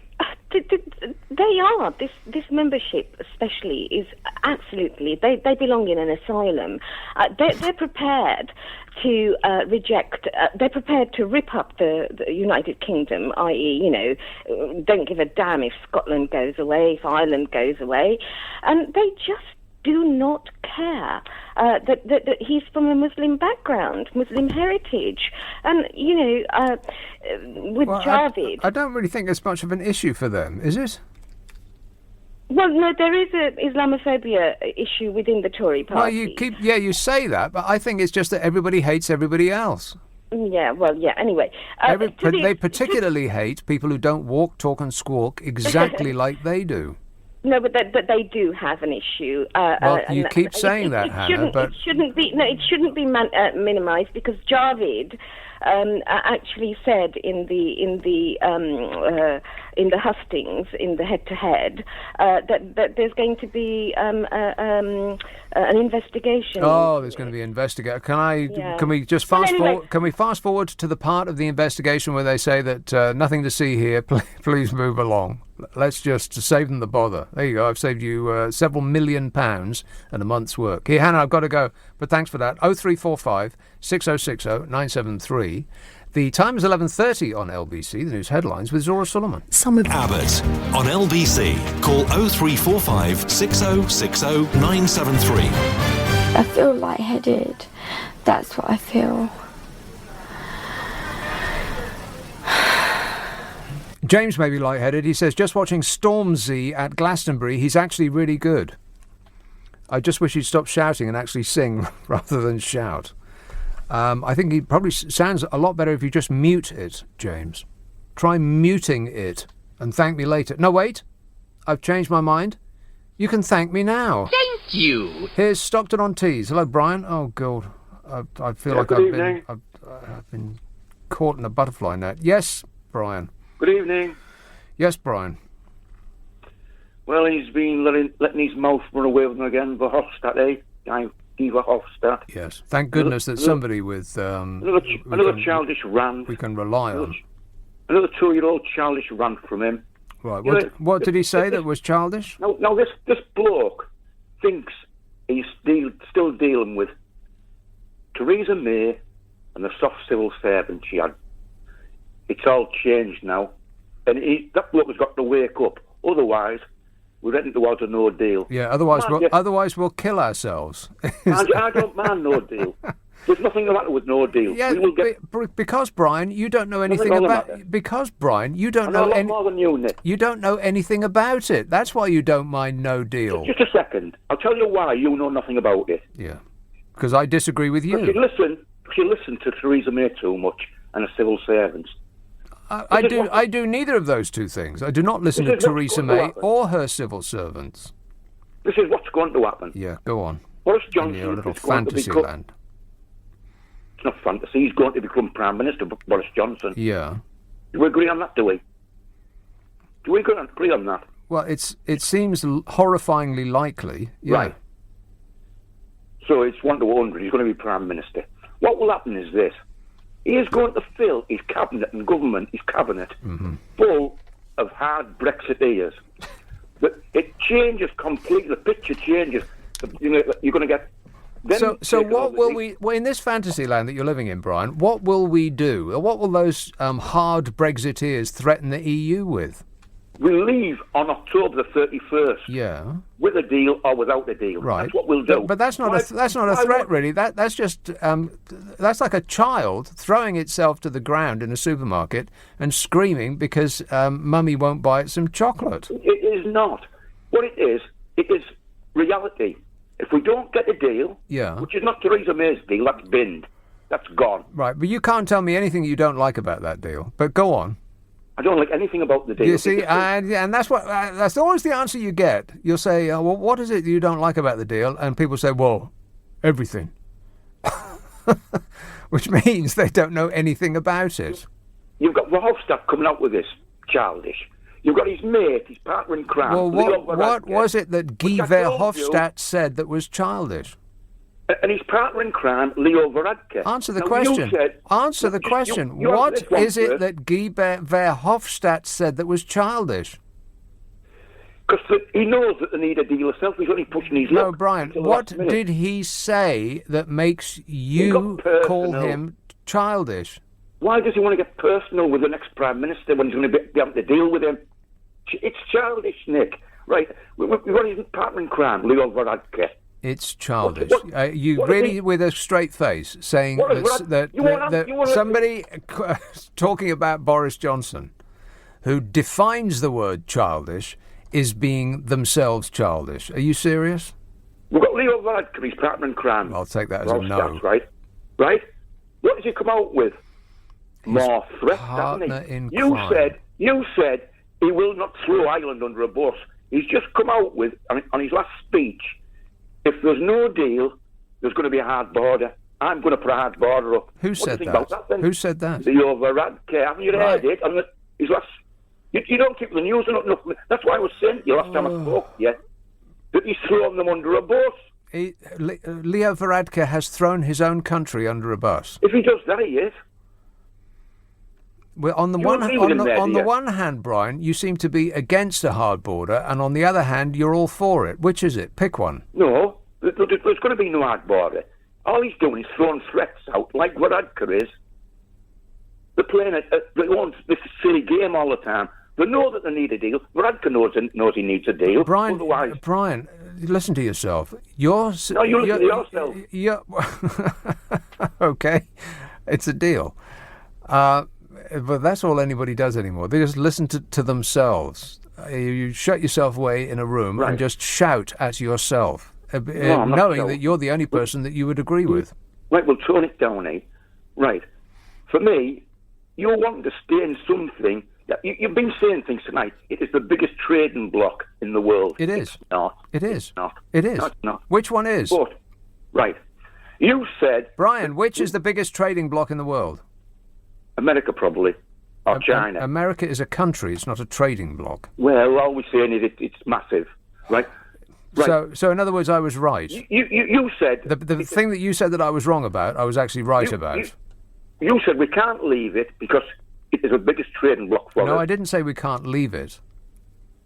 They are. This membership, especially, is absolutely. They belong in an asylum. They're prepared to reject. They're prepared to rip up the United Kingdom, i.e., don't give a damn if Scotland goes away, if Ireland goes away, and they just do not care that he's from a Muslim background, Muslim heritage. And, with Javid... I don't really think it's much of an issue for them, is it? Well, no, there is an Islamophobia issue within the Tory party. Well, you say that, but I think it's just that everybody hates everybody else. Yeah, well, yeah, anyway. They particularly hate people who don't walk, talk and squawk exactly like they do. No, but they do have an issue. Well, you keep saying that, Hannah, but it shouldn't be minimised, because Javid actually said in the hustings, in the head-to-head, that there's going to be an investigation. Oh, there's going to be an investigation. Can we just forward? Can we fast forward to the part of the investigation where they say that nothing to see here? Please move along. Let's just save them the bother. There you go. I've saved you several £1 million and a month's work. Here, Hannah, I've got to go, but thanks for that. 0345 6060 973. The time is 11:30 on LBC. The news headlines with Zora Solomon. Abbot on LBC. Call 0345 6060 973. I feel lightheaded. That's what I feel. James may be lightheaded. He says, just watching Stormzy at Glastonbury, he's actually really good. I just wish he'd stop shouting and actually sing rather than shout. I think he probably sounds a lot better if you just mute it, James. Try muting it and thank me later. No, wait. I've changed my mind. You can thank me now. Thank you. Here's Stockton-on-Tees. Hello, Brian. Oh, God. I feel like I've been caught in a butterfly net. Yes, Brian. Good evening. Yes, Brian. Well, he's been letting his mouth run away with him again, Verhofstadt, eh? Guy Verhofstadt. Yes. Thank goodness that somebody with... another childish rant. We can rely on. Another 2-year-old childish rant from him. Right. What did he say that was childish? No, this bloke thinks he's still dealing with Theresa May and the soft civil servant she had. It's all changed now. And that bloke has got to wake up. Otherwise, we're heading towards a no deal. Yeah, otherwise we'll kill ourselves. I don't mind no deal. There's nothing the matter with no deal. Yeah, because, Brian, you don't know anything about it. Because, Brian, you don't know more than you, Nick. You don't know anything about it. That's why you don't mind no deal. Just a second. I'll tell you why you know nothing about it. Yeah. Because I disagree with you. You listen to Theresa May too much and the civil servants. I do neither of those two things. I do not listen to Theresa May or her civil servants. This is what's going to happen. Yeah, go on. Boris Johnson in your little is going fantasy to become... land. It's not fantasy. He's going to become Prime Minister, Boris Johnson. Yeah. Do we agree on that, do we? Do we agree on that? Well, it seems horrifyingly likely. Yeah. Right. So it's 1 to 100. He's going to be Prime Minister. What will happen is this. He is going to fill his cabinet and government, his cabinet, full of hard Brexiteers. But it changes completely. The picture changes. You're going to get... So what will we... Well, in this fantasy land that you're living in, Brian, what will we do? What will those hard Brexiteers threaten the EU with? We'll leave on October the 31st. Yeah. With a deal or without a deal. Right. That's what we'll do. But that's not a threat, really. That's just that's like a child throwing itself to the ground in a supermarket and screaming because Mummy won't buy it some chocolate. It is not. What it is reality. If we don't get a deal, which is not Theresa May's deal, that's binned. That's gone. Right, but you can't tell me anything you don't like about that deal. But go on. I don't like anything about the deal. You see, and that's always the answer you get. You'll say, well, what is it you don't like about the deal? And people say, well, everything. which means they don't know anything about it. You've got Verhofstadt coming out with this, childish. You've got his mate, his partner in crime. Well, what was it that Guy Verhofstadt said that was childish? And his partner in crime, Leo Varadkar. Answer the question. Answer the question. What is it that Guy Verhofstadt said that was childish? Because he knows that they need a deal himself. He's only pushing his luck. No, Brian, what did he say that makes you call him childish? Why does he want to get personal with the next Prime Minister when he's going to be able to deal with him? It's childish, Nick. Right? We've got his partner in crime, Leo Varadkar. It's childish. You really, with a straight face, saying that somebody talking about Boris Johnson, who defines the word childish, is being themselves childish. Are you serious? We've got Leo Varadkar, his partner in crime. I'll take that as a no. Right? What did he come out with? More threats, partner hasn't he? You said he will not throw Ireland under a bus. He's just come out with, on his last speech, if there's no deal, there's going to be a hard border. I'm going to put a hard border up. Who said that? Who said that? Leo Varadkar. Haven't you heard it? On his last... You don't keep the news or nothing. That's why I was saying to you last time I spoke to you, that he's thrown them under a bus. Leo Varadkar has thrown his own country under a bus. If he does that, he is. Well, on the one hand, Brian, you seem to be against a hard border, and on the other hand, you're all for it. Which is it? Pick one. No, there's going to be no hard border. All he's doing is throwing threats out, like Varadkar is. They're playing this silly game all the time. They know that they need a deal. Varadkar knows he needs a deal. Brian, listen to yourself. You listen to yourself. Okay, it's a deal. But that's all anybody does anymore. They just listen to themselves. You shut yourself away in a room and just shout at yourself, knowing that you're the only person that you would agree with. Right, we'll tone it down, eh? Right. For me, you're wanting to stay in something that you've been saying things tonight. It is the biggest trading bloc in the world. It is. It's not. It is. It's not. It is. No, it's not. Which one is? But, right. You said... Brian, which is the biggest trading bloc in the world? America, probably. Or China. America is a country. It's not a trading bloc. Well, all we're saying is it's massive, right? So in other words, I was right. You said... The thing that you said that I was wrong about, I was actually right about. You said we can't leave it because it is the biggest trading bloc for us. No, I didn't say we can't leave it.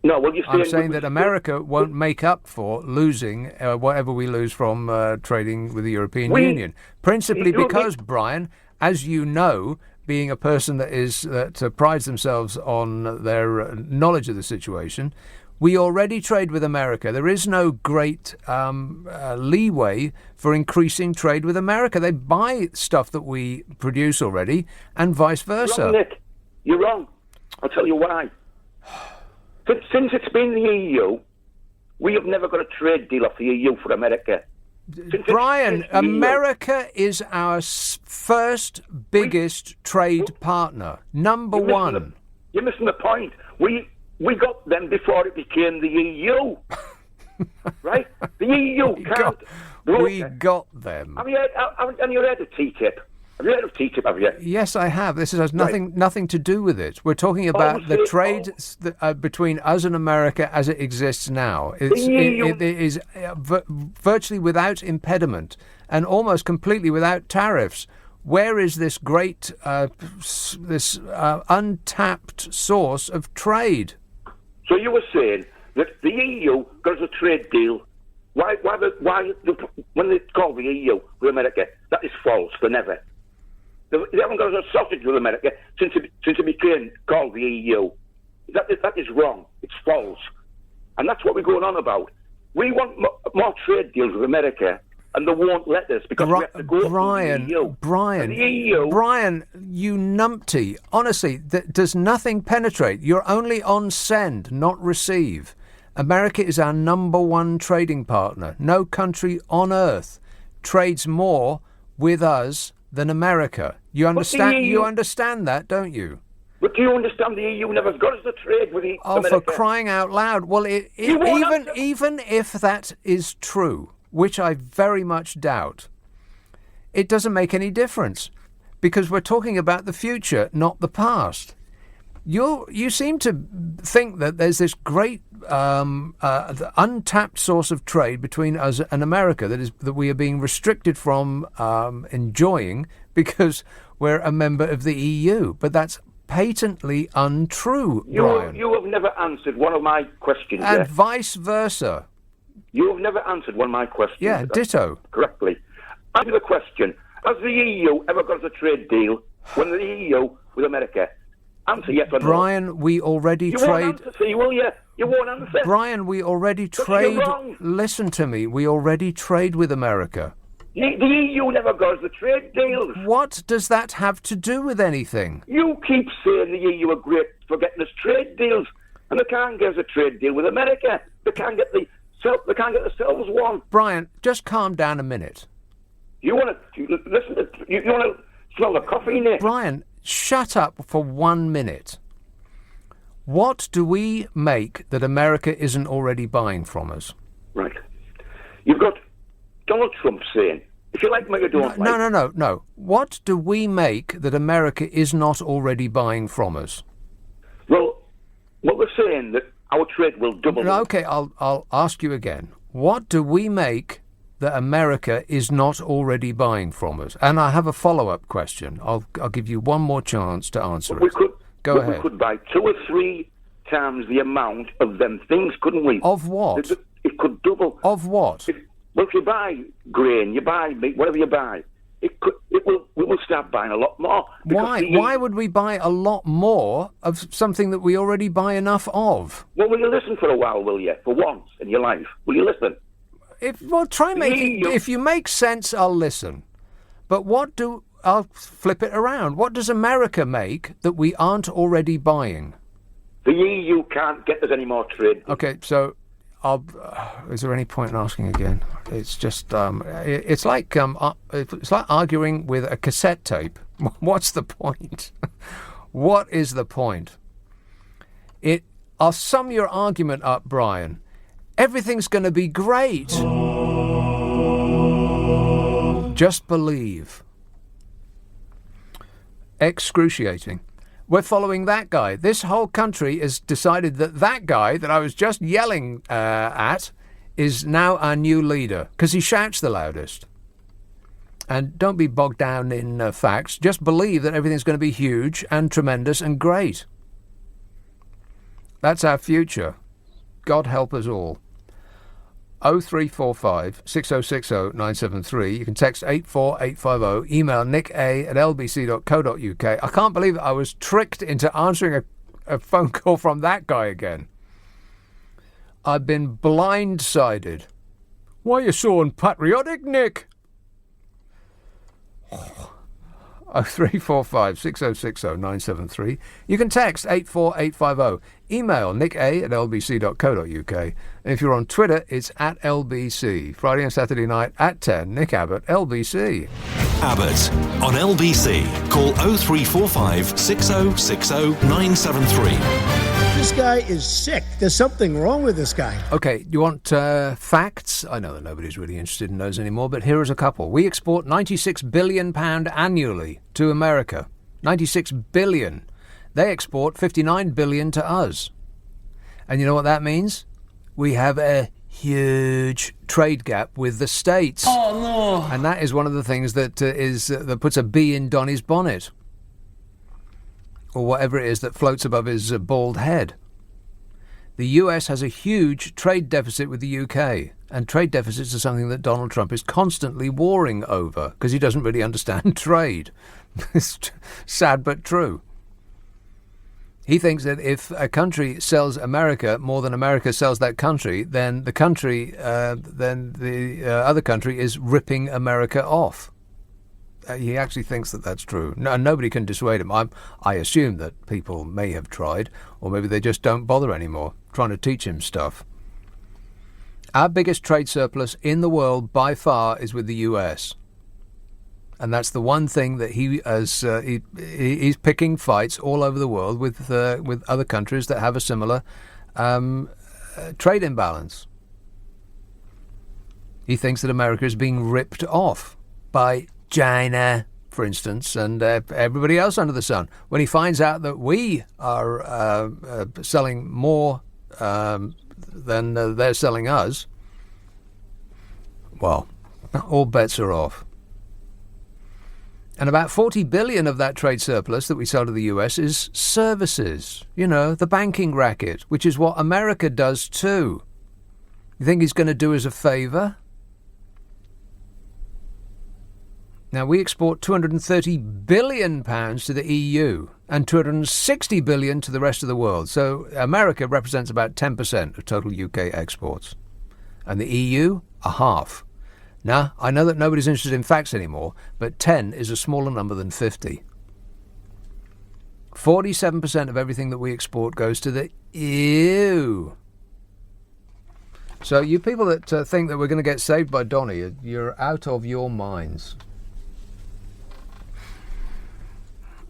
No, well, I'm saying that America won't make up for losing whatever we lose from trading with the European Union. Principally because, Brian, as you know, being a person that prides themselves on their knowledge of the situation, we already trade with America. There is no great leeway for increasing trade with America. They buy stuff that we produce already, and vice versa. You're wrong, Nick. You're wrong. I'll tell you why. Since it's been the EU, we have never got a trade deal off the EU for America. Brian, America is our first biggest trade partner. Number one. You're missing the point. We got them before it became the EU. Right? The EU can't. We got them. Have you heard of TTIP? Have you heard of TTIP, have you? Yes, I have. This has nothing to do with it. We're talking about the trade between us and America as it exists now. It is virtually without impediment and almost completely without tariffs. Where is this great, untapped source of trade? So you were saying that the EU got us a trade deal. Why when they call the EU with America, that is false. They never. They haven't got us a sausage with America since it became called the EU. That is wrong. It's false. And that's what we're going on about. We want more trade deals with America, and they won't let us because we have to go to the EU. Brian, you numpty. Honestly, does nothing penetrate? You're only on send, not receive. America is our number one trading partner. No country on earth trades more with us than America. You understand? You understand that, don't you? But do you understand the EU never got us to trade with America? Oh, for crying out loud! Well, even if that is true, which I very much doubt, it doesn't make any difference because we're talking about the future, not the past. You seem to think that there's this great untapped source of trade between us and America that we are being restricted from enjoying because we're a member of the EU. But that's patently untrue, Brian. You have never answered one of my questions. And vice versa. You have never answered one of my questions. Yeah, ditto. Correctly. Answer the question. Has the EU ever got us a trade deal when the EU with America? Answer yes or no. Brian, we already you trade... won't answer, will you? You won't answer. Brian, we already trade... You're wrong. Listen to me. We already trade with America. The EU never got us the trade deals. What does that have to do with anything? You keep saying the EU are great for getting us trade deals, and they can't get us a trade deal with America. They can't get themselves one. Brian, just calm down a minute. You want to listen to? You want to smell the coffee, Nick? Brian, shut up for 1 minute. What do we make that America isn't already buying from us? Right. You've got Donald Trump saying, if you like me, you don't like. No. What do we make that America is not already buying from us? Well, what we're saying that our trade will double. Okay, I'll ask you again. What do we make that America is not already buying from us? And I have a follow-up question. I'll give you one more chance to answer it. Go ahead. We could buy 2 or 3 times the amount of them things, couldn't we? Of what? It could double. Of what? If you buy grain, you buy meat, whatever you buy, we will start buying a lot more. Why? Why would we buy a lot more of something that we already buy enough of? Well, will you listen for a while, will you? For once in your life. Will you listen? If you make sense, I'll listen. But I'll flip it around. What does America make that we aren't already buying? The EU can't get us any more trade. Okay, so is there any point in asking again? It's just it's like arguing with a cassette tape. What's the point? What is the point? I'll sum your argument up, Brian. Everything's going to be great. Just believe. Excruciating. We're following that guy. This whole country has decided that guy that I was just yelling at is now our new leader because he shouts the loudest. And don't be bogged down in facts. Just believe that everything's going to be huge and tremendous and great. That's our future. God help us all. 0345 6060 973. You can text 84850. Email nick@lbc.co.uk. I can't believe that I was tricked into answering a phone call from that guy again. I've been blindsided. Why are you so unpatriotic, Nick? 0345 6060 973. You can text 84850. Email nick@lbc.co.uk. And if you're on Twitter, it's @LBC. Friday and Saturday night at 10. Nick Abbott, LBC. Abbott on LBC. Call 0345 6060 973. This guy is sick. There's something wrong with this guy. Okay, you want facts? I know that nobody's really interested in those anymore, but here is a couple. We export £96 billion annually to America. 96 billion. They export 59 billion to us. And you know what that means? We have a huge trade gap with the States. Oh, no. And that is one of the things that that puts a bee in Donny's bonnet. Or whatever it is that floats above his bald head. The US has a huge trade deficit with the UK, and trade deficits are something that Donald Trump is constantly warring over because he doesn't really understand trade. It's sad but true. He thinks that if a country sells America more than America sells that country, then the other country is ripping America off. He actually thinks that that's true. No, nobody can dissuade him. I assume that people may have tried, or maybe they just don't bother anymore, trying to teach him stuff. Our biggest trade surplus in the world, by far, is with the US. And that's the one thing that he's picking fights all over the world with other countries that have a similar trade imbalance. He thinks that America is being ripped off by China, for instance, and everybody else under the sun. When he finds out that we are selling more than they're selling us, well, all bets are off. And about 40 billion of that trade surplus that we sell to the US is services. You know, the banking racket, which is what America does too. You think he's going to do us a favour? Now, we export £230 billion to the EU and £260 billion to the rest of the world. So America represents about 10% of total UK exports. And the EU, a half. Now, I know that nobody's interested in facts anymore, but 10 is a smaller number than 50. 47% of everything that we export goes to the EU. So you people that think that we're going to get saved by Donny, you're out of your minds.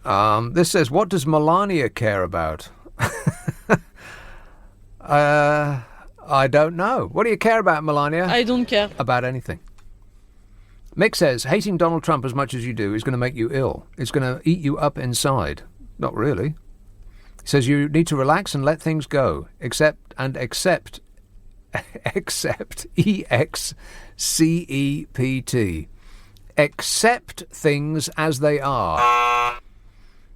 This says, what does Melania care about? I don't know. What do you care about, Melania? I don't care. About anything. Mick says, hating Donald Trump as much as you do is going to make you ill. It's going to eat you up inside. Not really. He says you need to relax and let things go. Accept, E-X-C-E-P-T. Accept things as they are.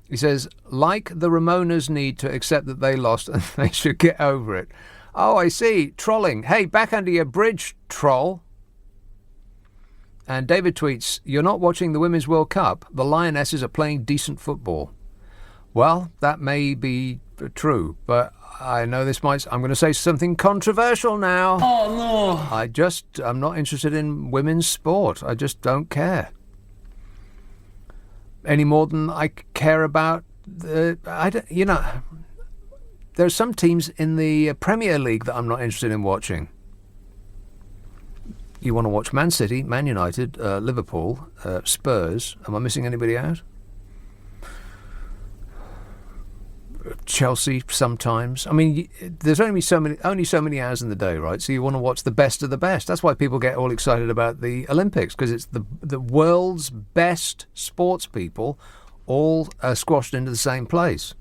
He says, like the Ramonas need to accept that they lost and they should get over it. Oh, I see. Trolling. Hey, back under your bridge, troll. And David tweets, you're not watching the Women's World Cup. The Lionesses are playing decent football. Well, that may be true, but I know this might... I'm going to say something controversial now. Oh, no. I'm not interested in women's sport. I just don't care. Any more than I care about... there's some teams in the Premier League that I'm not interested in watching. You want to watch Man City, Man United, Liverpool, Spurs. Am I missing anybody out? Chelsea sometimes. I mean, there's only so many hours in the day, right? So you want to watch the best of the best. That's why people get all excited about the Olympics, because it's the world's best sports people all squashed into the same place.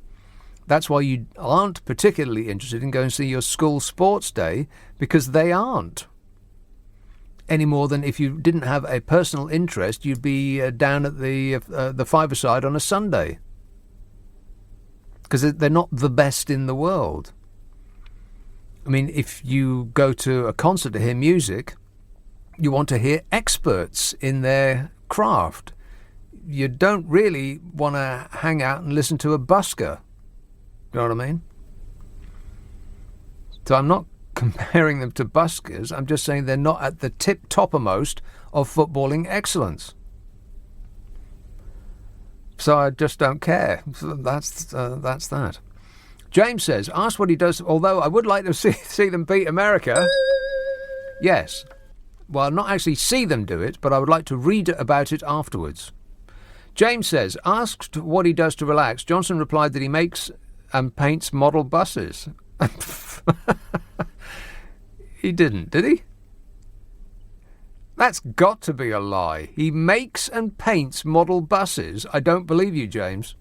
That's why you aren't particularly interested in going to see your school sports day, because they aren't. Any more than if you didn't have a personal interest, you'd be down at the five-a-side on a Sunday. Because they're not the best in the world. I mean, if you go to a concert to hear music, you want to hear experts in their craft. You don't really want to hang out and listen to a busker. You know what I mean? So I'm not comparing them to buskers. I'm just saying they're not at the toppermost of footballing excellence. So I just don't care. So that's that. James says, ask what he does, although I would like to see them beat America. Yes. Well, not actually see them do it, but I would like to read about it afterwards. James says, asked what he does to relax, Johnson replied that he makes and paints model buses. He didn't, did he? That's got to be a lie. He makes and paints model buses. I don't believe you, James.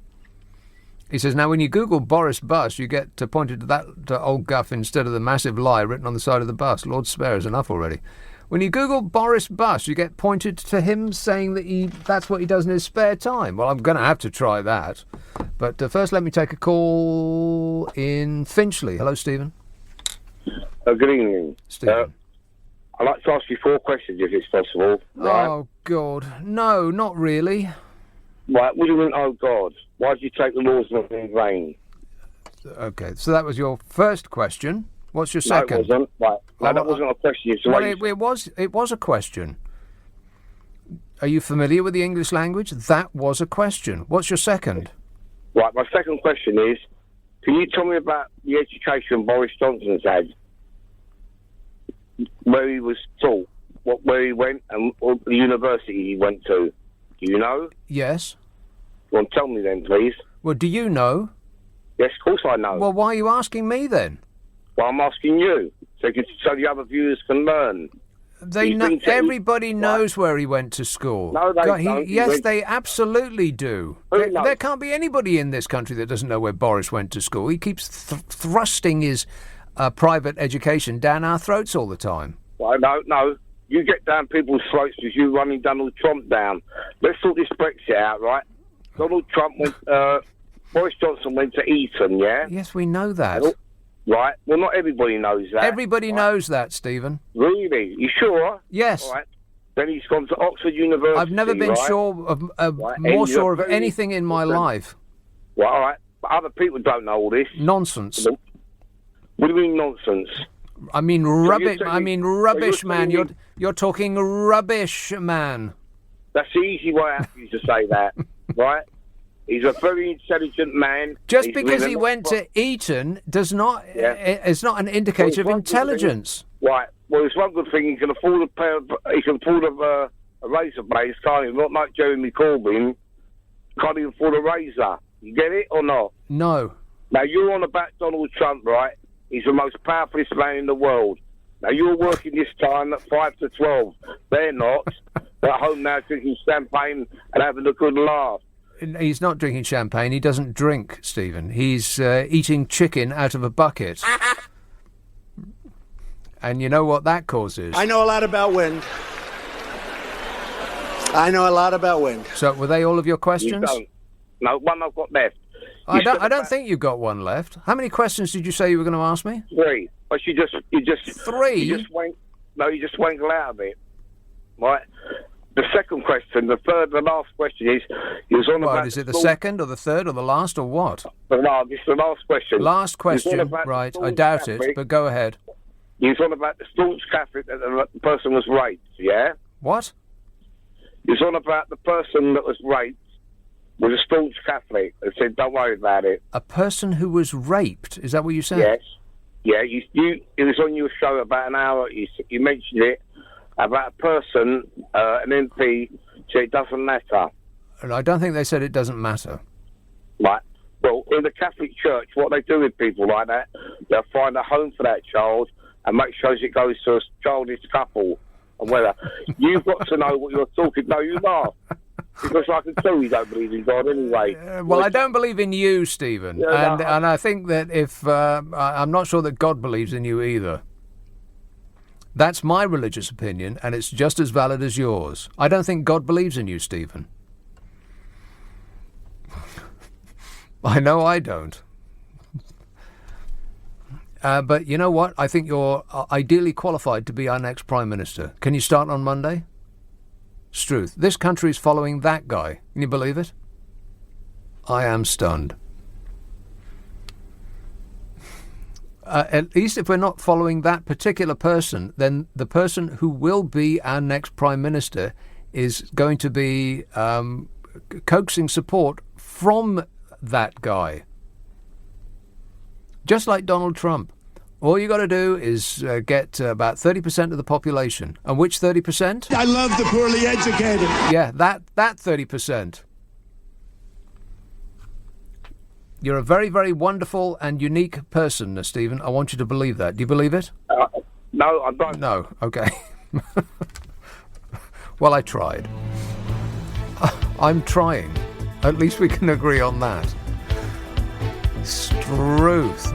He says, now when you Google Boris bus, you get pointed to that old guff instead of the massive lie written on the side of the bus. Lord spare us, enough already. When you Google Boris bus, you get pointed to him saying that that's what he does in his spare time. Well, I'm going to have to try that. But first, let me take a call in Finchley. Hello, Stephen. Good evening. Stephen. I'd like to ask you 4 questions, if it's possible. Right? Oh, God. No, not really. Right, what do you mean, oh, God? Why did you take the laws in vain? Okay, so that was your first question. What's your second? No, it wasn't. Right. No, that wasn't a question. Well, it was a question. Are you familiar with the English language? That was a question. What's your second? Right, my second question is, can you tell me about the education Boris Johnson's had? Where he was taught, where he went, and what the university he went to. Do you know? Yes. Well, tell me then, please. Well, do you know? Yes, of course I know. Well, why are you asking me then? Well, I'm asking you, so the other viewers can learn. Everybody knows where he went to school. No, they don't. Yes, they absolutely do. Who knows? There can't be anybody in this country that doesn't know where Boris went to school. He keeps thrusting his private education down our throats all the time. Well, no. You get down people's throats because you're running Donald Trump down. Let's sort this Brexit out, right? Donald Trump went... Boris Johnson went to Eton, yeah? Yes, we know that. Right. Well, not everybody knows that. Everybody knows that, Stephen. Really? You sure? Yes. All right. Then he's gone to Oxford University. I've never been more sure of anything in my life. Well, all right. But other people don't know all this. Nonsense. What do you mean nonsense? I mean rubbish. Rubbish, man. You're talking rubbish, man. That's the easy way out for you to say that, right? He's a very intelligent man. Just because he went to Eton is not an indicator of intelligence. Right. Well, it's one good thing he can afford a razor blade, can't he? Not like Jeremy Corbyn. Can't even afford a razor. You get it or not? No. Now you're on about Donald Trump, right? He's the most powerful man in the world. Now you're working this time at 5 to 12. They're not. They're at home now drinking champagne and having a good laugh. He's not drinking champagne. He doesn't drink, Stephen. He's eating chicken out of a bucket. And you know what that causes? I know a lot about wind. So were they all of your questions? You don't. No, one I've got left. I don't think you've got one left. How many questions did you say you were going to ask me? 3. But you just 3? You just wangle out of it. Right? The second question, the last question is about... Is it the second or the third or the last or what? No, this is the last question. Last question, right. I doubt it, but go ahead. He was on about the staunch Catholic that the person was raped, yeah? What? He was on about the person that was raped was a staunch Catholic and said, don't worry about it. A person who was raped? Is that what you said? Yes. Yeah, it was on your show about an hour. You mentioned it. About a person, an MP, said it doesn't matter. And I don't think they said it doesn't matter. Right. Well, in the Catholic Church, what they do with people like that, they'll find a home for that child and make sure it goes to a childish couple. And whether you've got to know what you're talking. No, you laugh. Because I can tell you don't believe in God anyway. Well, I don't believe in you, Stephen. And I think that I'm not sure that God believes in you either. That's my religious opinion, and it's just as valid as yours. I don't think God believes in you, Stephen. I know I don't. But you know what? I think you're ideally qualified to be our next Prime Minister. Can you start on Monday? Struth. This country is following that guy. Can you believe it? I am stunned. At least if we're not following that particular person, then the person who will be our next Prime Minister is going to be coaxing support from that guy. Just like Donald Trump. All you got to do is get about 30% of the population. And which 30%? I love the poorly educated. Yeah, that 30%. You're a very, very wonderful and unique person, Stephen. I want you to believe that. Do you believe it? No, I don't. No, okay. Well, I tried. I'm trying. At least we can agree on that. Struth.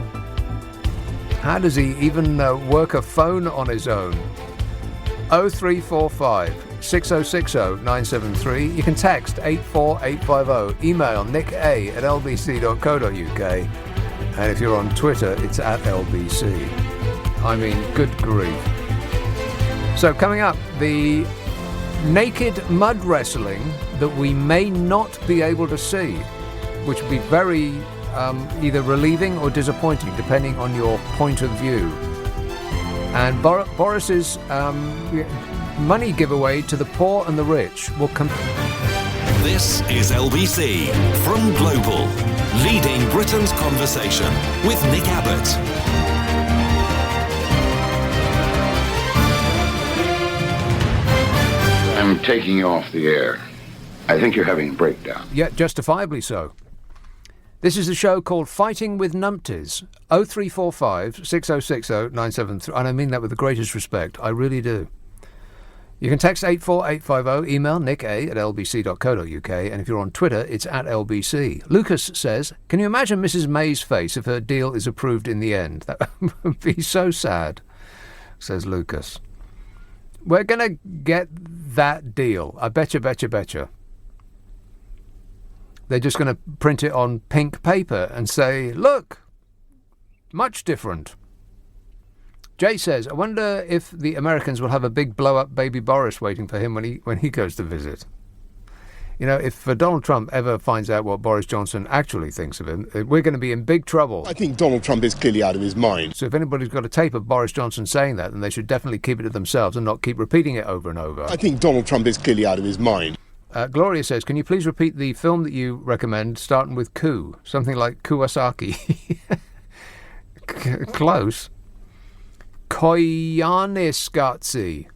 How does he even work a phone on his own? 0345 6060 973. You can text 84850. Email nicka@lbc.co.uk. And if you're on Twitter, it's @LBC. I mean, good grief. So coming up, the naked mud wrestling that we may not be able to see, which would be very either relieving or disappointing, depending on your point of view. And Boris's money giveaway to the poor and the rich will come. This is LBC from Global, leading Britain's conversation with Nick Abbot. I'm taking you off the air. I think you're having a breakdown. Yeah, justifiably so. This is a show called Fighting with Numpties. 0345 6060 973. And I mean that with the greatest respect. I really do. You can text 84850, email nick@lbc.co.uk, and if you're on Twitter, it's @LBC. Lucas says, can you imagine Mrs. May's face if her deal is approved in the end? That would be so sad, says Lucas. We're going to get that deal. I betcha. They're just going to print it on pink paper and say, look, much different. Jay says, I wonder if the Americans will have a big blow-up baby Boris waiting for him when he goes to visit. You know, if Donald Trump ever finds out what Boris Johnson actually thinks of him, we're going to be in big trouble. I think Donald Trump is clearly out of his mind. So if anybody's got a tape of Boris Johnson saying that, then they should definitely keep it to themselves and not keep repeating it over and over. I think Donald Trump is clearly out of his mind. Gloria says, can you please repeat the film that you recommend, starting with Ku? Something like Kuwasaki. Close. Koyaanisqatsi.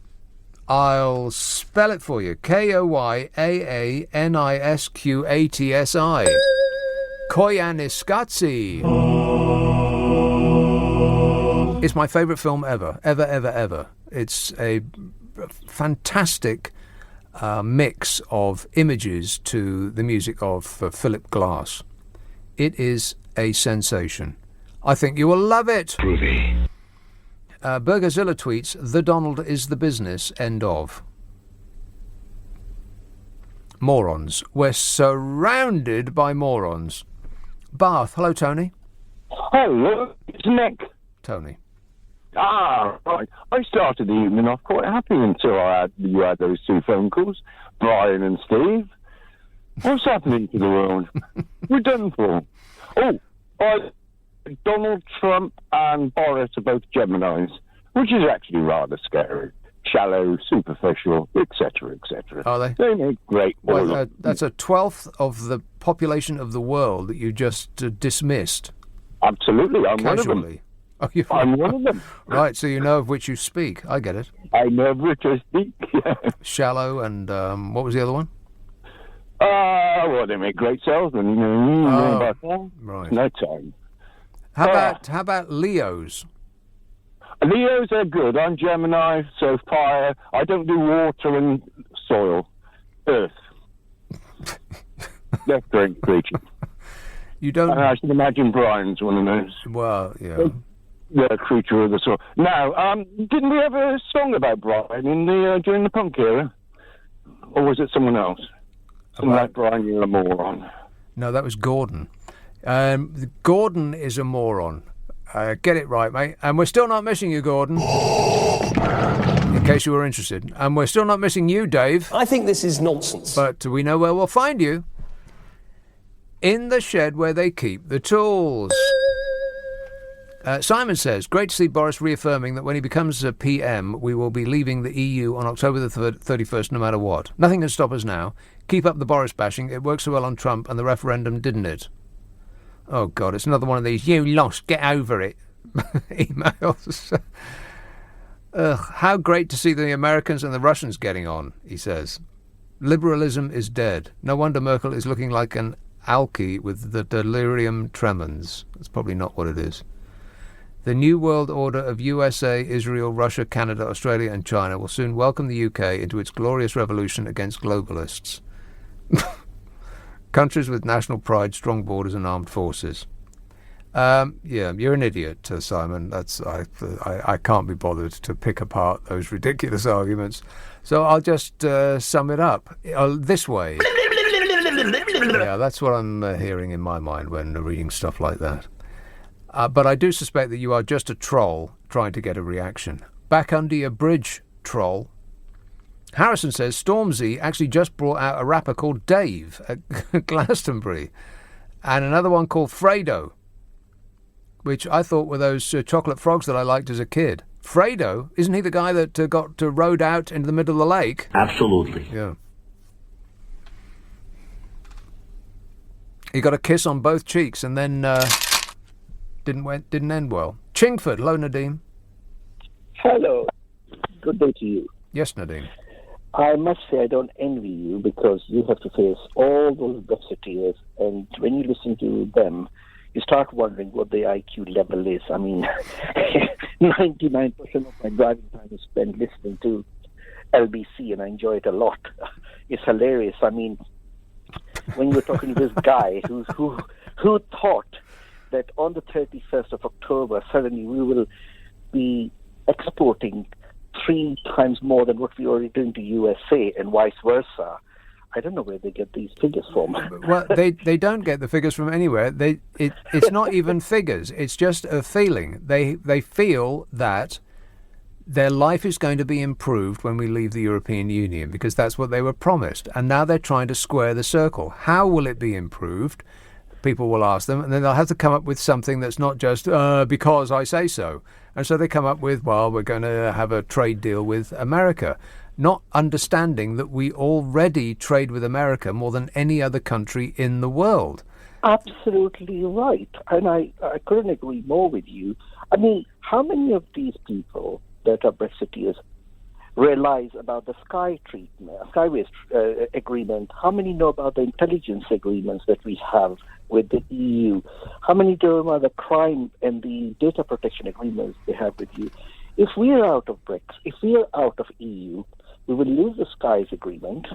I'll spell it for you. Koyaanisqatsi. Koyaanisqatsi. It's my favourite film ever. Ever. It's a fantastic mix of images to the music of Philip Glass. It is a sensation. I think you will love it. Groovy. Burgerzilla tweets, the Donald is the business, end of. Morons. We're surrounded by morons. Bath. Hello, Tony. Hello, it's Nick. Tony. Ah, right. I started the evening off quite happy until you had those two phone calls. Brian and Steve. What's happening to the world? We're done for. Donald Trump and Boris are both Geminis, which is actually rather scary. Shallow, superficial, etc., etc. Are they? They make great. That's a 12th of the population of the world that you just dismissed. Absolutely, I'm Casually. one of them. Oh, I'm one of them. Right, so you know of which you speak. I get it. I know of which I speak. Shallow and what was the other one? Well, they make great salesmen. You know about that? Right. No time. How about Leos? Leos are good. I'm Gemini, so fire. I don't do water and soil. Earth. Left-brain creature. You don't... And I should imagine Brian's one of those. Well, yeah. The creature of the soil. Now, didn't we have a song about Brian in during the punk era? Or was it someone else? Something like Brian, you're a moron. No, that was Gordon. Gordon is a moron. Get it right, mate. And we're still not missing you, Gordon. In case you were interested. And we're still not missing you, Dave. I think this is nonsense. But we know where we'll find you. In the shed where they keep the tools. Simon says, great to see Boris reaffirming that when he becomes a PM, we will be leaving the EU on October the 31st no matter what. Nothing can stop us now. Keep up the Boris bashing. It worked so well on Trump and the referendum, didn't it? Oh, God, it's another one of these, you lost, get over it, emails. How great to see the Americans and the Russians getting on, he says. Liberalism is dead. No wonder Merkel is looking like an alky with the delirium tremens. That's probably not what it is. The new world order of USA, Israel, Russia, Canada, Australia and China will soon welcome the UK into its glorious revolution against globalists. Countries with national pride, strong borders and armed forces. Yeah, you're an idiot, Simon. I can't be bothered to pick apart those ridiculous arguments. So I'll just sum it up this way. Yeah, that's what I'm hearing in my mind when reading stuff like that. But I do suspect that you are just a troll trying to get a reaction. Back under your bridge, troll. Harrison says Stormzy actually just brought out a rapper called Dave at Glastonbury and another one called Fredo, which I thought were those chocolate frogs that I liked as a kid. Fredo, isn't he the guy that got rowed out into the middle of the lake? Absolutely. Yeah. He got a kiss on both cheeks and then didn't end well. Chingford, hello Nadeem. Hello. Good day to you. Yes, Nadeem. I must say I don't envy you because you have to face all those Brexiteers, and when you listen to them, you start wondering what the IQ level is. I mean, 99% of my driving time is spent listening to LBC, and I enjoy it a lot. It's hilarious. I mean, when you're talking to this guy who thought that on the 31st of October, suddenly we will be exporting 3 times more than what we're already doing to USA and vice versa. I don't know where they get these figures from. Well, they don't get the figures from anywhere. It's not even figures. It's just a feeling. They feel that their life is going to be improved when we leave the European Union because that's what they were promised. And now they're trying to square the circle. How will it be improved? People will ask them, and then they'll have to come up with something that's not just because I say so. And so they come up with, well, we're going to have a trade deal with America, not understanding that we already trade with America more than any other country in the world. Absolutely right. And I couldn't agree more with you. I mean, how many of these people that are Brexiteers realize about the Skyways agreement? How many know about the intelligence agreements that we have with the EU? How many know about the crime and the data protection agreements they have with you? If we are out of Brexit, if we are out of EU, we will lose the Skies agreement.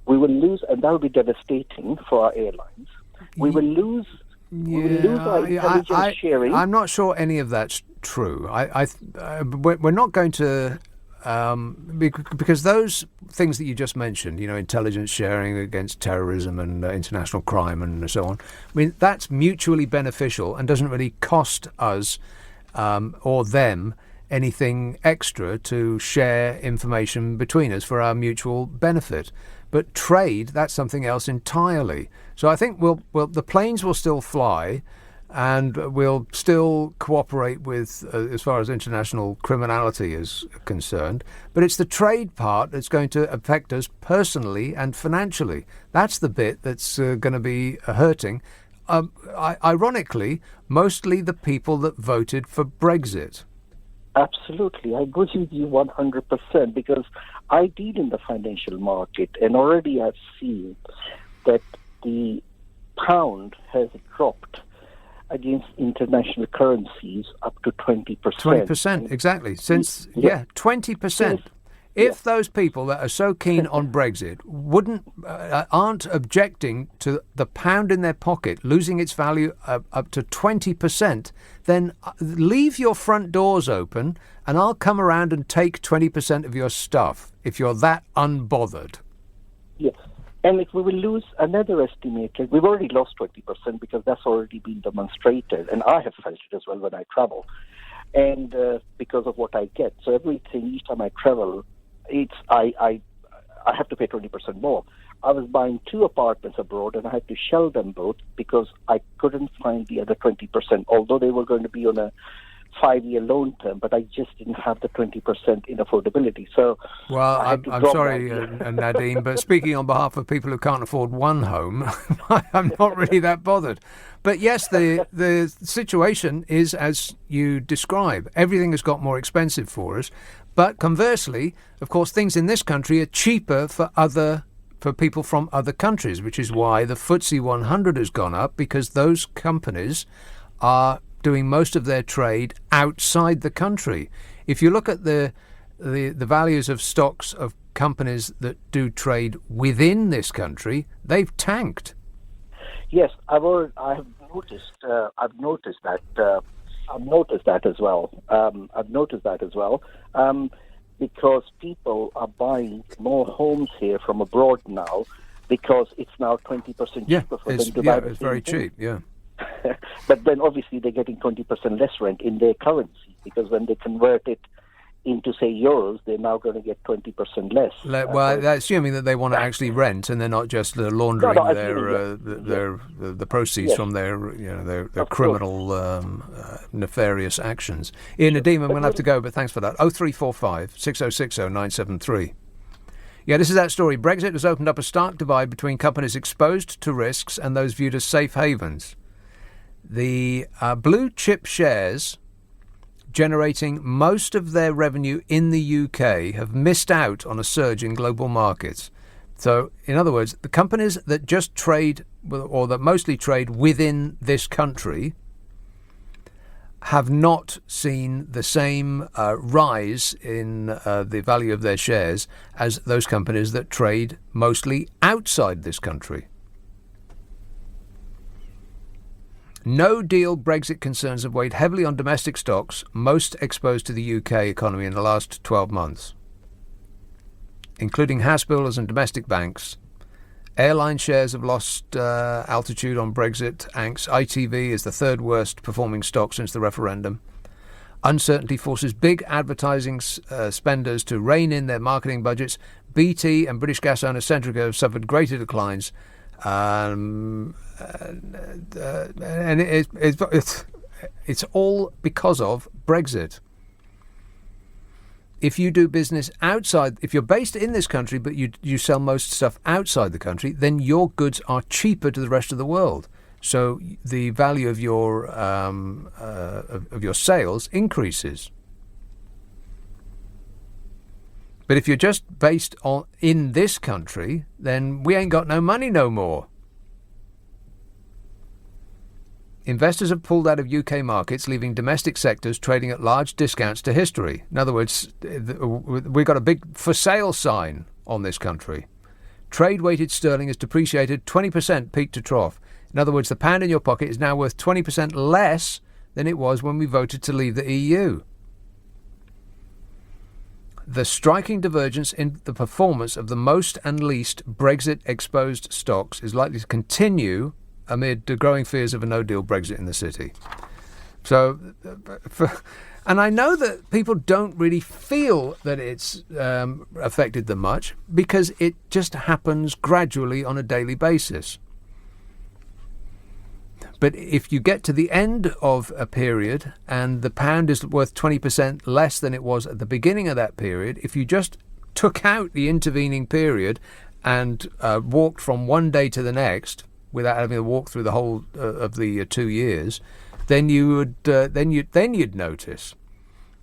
We will lose, and that will be devastating for our airlines. We will lose. We will lose our intelligence sharing. I'm not sure any of that's true. We're not going to. Because those things that you just mentioned, intelligence sharing against terrorism and international crime and so on, I mean, that's mutually beneficial and doesn't really cost us or them anything extra to share information between us for our mutual benefit. But trade, that's something else entirely. So I think the planes will still fly, and we'll still cooperate with, as far as international criminality is concerned. But it's the trade part that's going to affect us personally and financially. That's the bit that's going to be hurting. Ironically, mostly the people that voted for Brexit. Absolutely. I agree with you 100% because I deal in the financial market, and already I've seen that the pound has dropped against international currencies up to 20%. 20%, exactly. 20%. If those people that are so keen on Brexit aren't objecting to the pound in their pocket losing its value up to 20%, then leave your front doors open and I'll come around and take 20% of your stuff if you're that unbothered. Yes. And if we will lose another estimated, we've already lost 20% because that's already been demonstrated. And I have felt it as well when I travel. And because of what I get. So each time I travel, I have to pay 20% more. I was buying 2 apartments abroad and I had to sell them both because I couldn't find the other 20%, although they were going to be on a 5-year loan term, but I just didn't have the 20% in affordability. So, well, I'm sorry, Nadeem, but speaking on behalf of people who can't afford one home, I'm not really that bothered. But yes, the situation is as you describe. Everything has got more expensive for us. But conversely, of course, things in this country are cheaper for people from other countries, which is why the FTSE 100 has gone up, because those companies are doing most of their trade outside the country. If you look at the values of stocks of companies that do trade within this country, they've tanked. Yes, I've noticed that as well. Because people are buying more homes here from abroad now because it's now 20% cheaper for them to buy. It's very cheap, yeah. But then obviously they're getting 20% less rent in their currency because when they convert it into, say, euros, they're now going to get 20% less. Well, that's assuming that they want to actually rent and they're not just laundering the proceeds from their criminal nefarious actions. Ian Nadeem, I'm going to have to go, but thanks for that. 0345 6060 973. Yeah, this is that story. Brexit has opened up a stark divide between companies exposed to risks and those viewed as safe havens. The blue chip shares generating most of their revenue in the UK have missed out on a surge in global markets. So, in other words, the companies that just trade, or that mostly trade within this country, have not seen the same rise in the value of their shares as those companies that trade mostly outside this country. No-deal Brexit concerns have weighed heavily on domestic stocks most exposed to the UK economy in the last 12 months, including house builders and domestic banks. Airline shares have lost altitude on Brexit angst. ITV is the third worst performing stock since the referendum. Uncertainty forces big advertising spenders to rein in their marketing budgets. BT and British gas owner Centrica have suffered greater declines. And it's all because of Brexit. If you do business outside, if you're based in this country but you sell most stuff outside the country, then your goods are cheaper to the rest of the world. So the value of your sales increases. But if you're just based in this country, then we ain't got no money no more. Investors have pulled out of UK markets, leaving domestic sectors trading at large discounts to history. In other words, we've got a big for sale sign on this country. Trade-weighted sterling has depreciated 20% peak to trough. In other words, the pound in your pocket is now worth 20% less than it was when we voted to leave the EU. The striking divergence in the performance of the most and least Brexit-exposed stocks is likely to continue amid the growing fears of a no-deal Brexit in the city. So, and I know that people don't really feel that it's affected them much because it just happens gradually on a daily basis. But if you get to the end of a period and the pound is worth 20% less than it was at the beginning of that period, if you just took out the intervening period and walked from one day to the next without having to walk through the whole of the 2 years, then you would then you'd notice.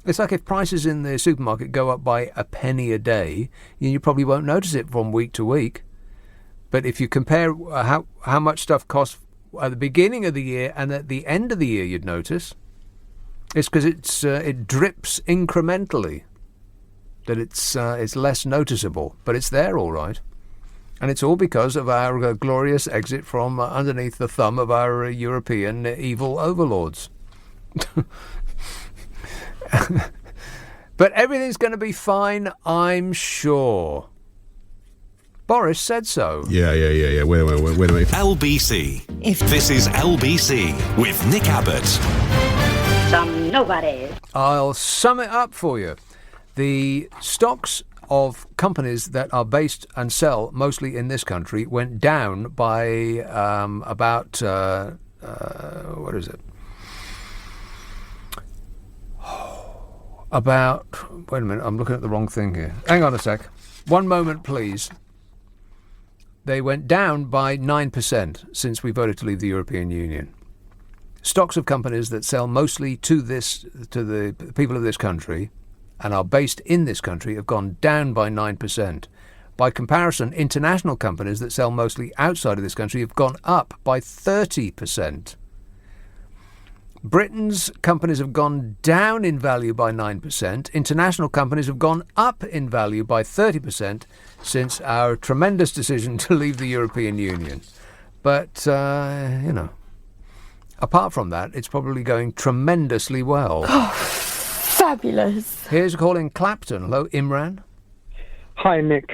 It's like if prices in the supermarket go up by a penny a day, you probably won't notice it from week to week. But if you compare how much stuff costs at the beginning of the year and at the end of the year, you'd notice. It's because it drips incrementally that it's less noticeable, but it's there all right. And it's all because of our glorious exit from underneath the thumb of our European evil overlords. But everything's going to be fine, I'm sure. Boris said so. Yeah. Wait a minute. LBC. This is LBC with Nick Abbott. Some nobody. I'll sum it up for you. The stocks of companies that are based and sell mostly in this country went down by about what is it? About, wait a minute, I'm looking at the wrong thing here. Hang on a sec. One moment, please. They went down by 9% since we voted to leave the European Union. Stocks of companies that sell mostly to the people of this country and are based in this country have gone down by 9%. By comparison, international companies that sell mostly outside of this country have gone up by 30%. Britain's companies have gone down in value by 9%. International companies have gone up in value by 30% since our tremendous decision to leave the European Union. But, apart from that, it's probably going tremendously well. Oh, fabulous. Here's a call in Clapton. Hello, Imran. Hi, Nick.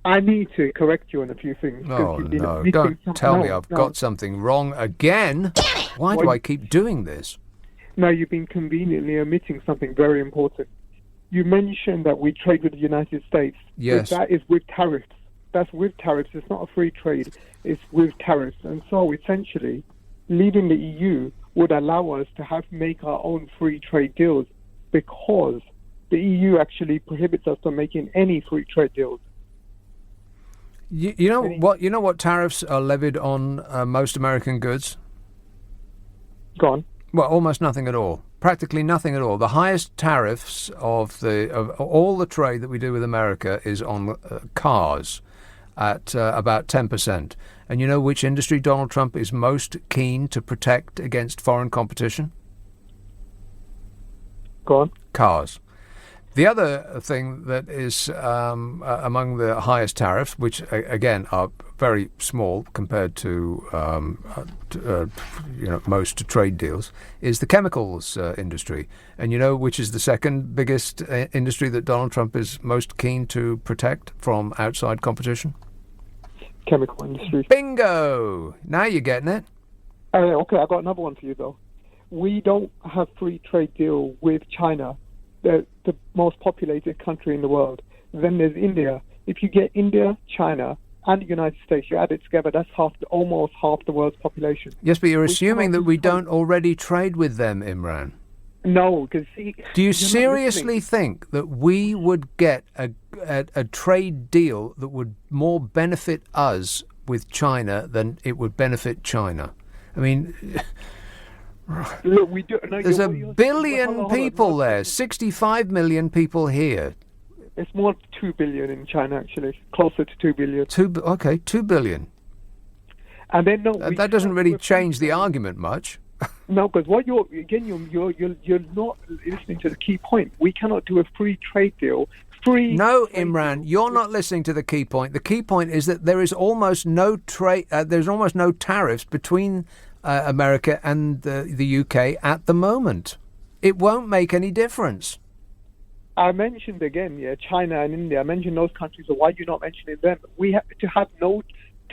I need to correct you on a few things. Oh, no. Don't tell me I've got something wrong again. Why do I keep doing this? No, you've been conveniently omitting something very important. You mentioned that we trade with the United States. Yes. But that is with tariffs. That's with tariffs. It's not a free trade. It's with tariffs. And so, essentially, leaving the EU would allow us to make our own free trade deals because the EU actually prohibits us from making any free trade deals. You know what tariffs are levied on most American goods? Go on. Well, almost nothing at all. Practically nothing at all. The highest tariffs of all the trade that we do with America is on cars at about 10%. And you know which industry Donald Trump is most keen to protect against foreign competition? Go on. Cars. The other thing that is among the highest tariffs, which again are very small compared to most trade deals, is the chemicals industry. And you know which is the second biggest industry that Donald Trump is most keen to protect from outside competition? Chemical industry. Bingo! Now you're getting it. Okay, I got another one for you though. We don't have free trade deal with China, the most populated country in the world. Then there's India. If you get India, China, and the United States, you add it together, that's almost half the world's population. Yes, but you're assuming that we don't already trade with them, Imran. No, because do you seriously think that we would get a trade deal that would more benefit us with China than it would benefit China? I mean, look, we do. No, there's a billion people there, 65 million people here. It's more than 2 billion in China, actually, closer to 2 billion. 2 billion. And then that doesn't really change the argument much. No, because what you're not listening to the key point. We cannot do a free trade deal. No, Imran, you're not listening to the key point. The key point is that there is almost no trade. There's almost no tariffs between America and the UK at the moment. It won't make any difference. I mentioned again, China and India. I mentioned those countries. So why are you not mentioning them? We have to have no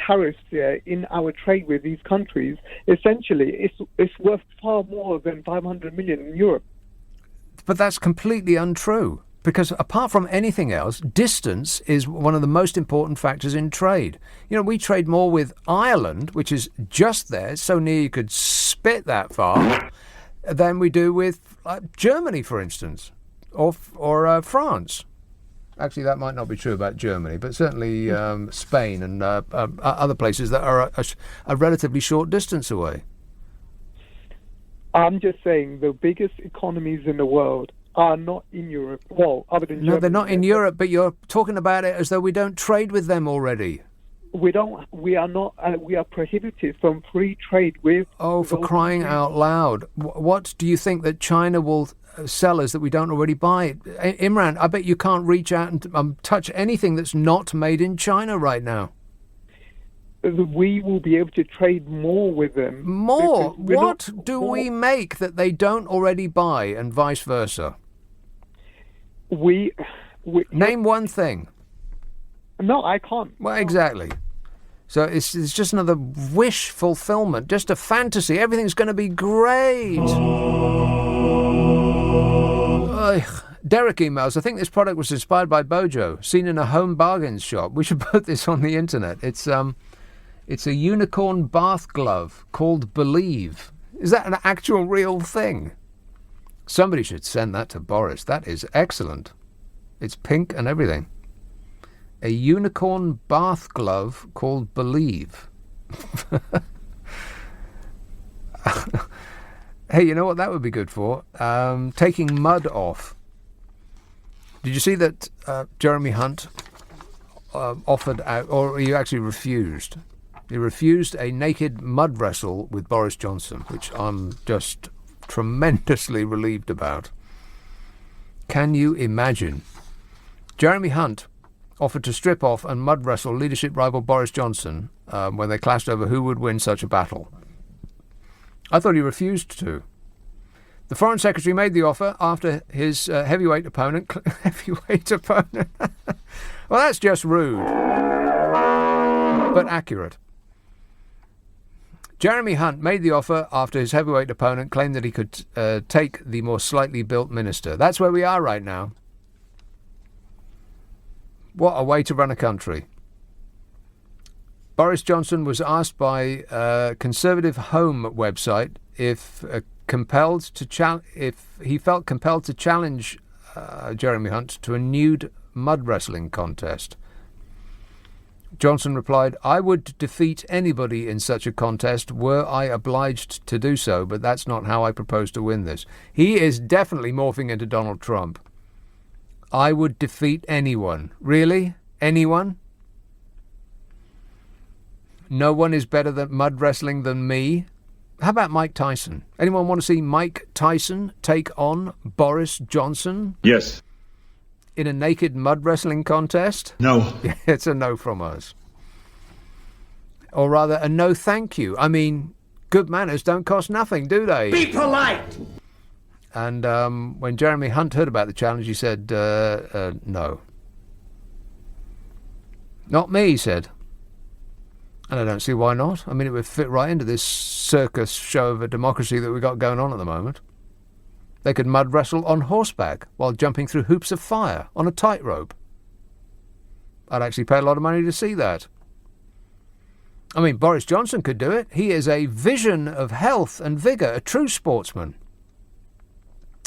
tariffs in our trade with these countries. Essentially, it's worth far more than 500 million in Europe. But that's completely untrue. Because apart from anything else, distance is one of the most important factors in trade. You know, we trade more with Ireland, which is just there, so near you could spit that far, than we do with Germany, for instance, or France. Actually, that might not be true about Germany, but certainly Spain and other places that are a relatively short distance away. I'm just saying the biggest economies in the world are not in Europe. Well, other than Germany. No, they're not in Europe, but you're talking about it as though we don't trade with them already. We don't. We are not. We are prohibited from free trade with. Oh, for crying out loud! What do you think that China will sell us that we don't already buy? Imran, I bet you can't reach out and touch anything that's not made in China right now. We will be able to trade more with them. More? What do we make that they don't already buy, and vice versa? We name one thing. No, I can't. Well, exactly. So it's just another wish fulfillment, just a fantasy. Everything's going to be great. Derek emails, I think this product was inspired by Bojo, seen in a home bargains shop. We should put this on the internet. It's a unicorn bath glove called Believe. Is that an actual real thing? Somebody should send that to Boris. That is excellent. It's pink and everything. A unicorn bath glove called Believe. Hey, you know what that would be good for? Taking mud off. Did you see that Jeremy Hunt offered out, or he actually refused? He refused a naked mud wrestle with Boris Johnson, which I'm just tremendously relieved about. Can you imagine? Jeremy Hunt offered to strip off and mud wrestle leadership rival Boris Johnson when they clashed over who would win such a battle. I thought he refused to. The Foreign Secretary made the offer after his heavyweight opponent... Well, that's just rude, but accurate. Jeremy Hunt made the offer after his heavyweight opponent claimed that he could take the more slightly built minister. That's where we are right now. What a way to run a country. Boris Johnson was asked by a Conservative Home website if he felt compelled to challenge Jeremy Hunt to a nude mud wrestling contest. Johnson replied, "I would defeat anybody in such a contest were I obliged to do so, but that's not how I propose to win this." He is definitely morphing into Donald Trump. I would defeat anyone. Really? Anyone? No one is better at mud wrestling than me? How about Mike Tyson? Anyone want to see Mike Tyson take on Boris Johnson? Yes. In a naked mud wrestling contest? No. It's a no from us. Or rather, a no thank you. I mean, good manners don't cost nothing, do they? Be polite! And when Jeremy Hunt heard about the challenge, he said, no. Not me, he said. And I don't see why not. I mean, it would fit right into this circus show of a democracy that we've got going on at the moment. They could mud wrestle on horseback while jumping through hoops of fire on a tightrope. I'd actually pay a lot of money to see that. I mean, Boris Johnson could do it. He is a vision of health and vigour, a true sportsman.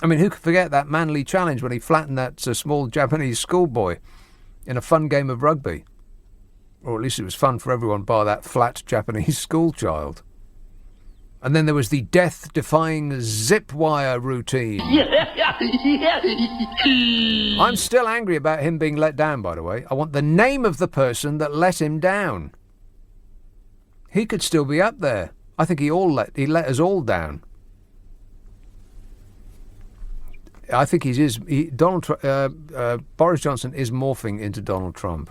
I mean, who could forget that manly challenge when he flattened that small Japanese schoolboy in a fun game of rugby? Or at least it was fun for everyone bar that flat Japanese schoolchild. And then there was the death-defying zip wire routine. I'm still angry about him being let down, by the way. I want the name of the person that let him down. He could still be up there. I think he let us all down. I think Boris Johnson is morphing into Donald Trump.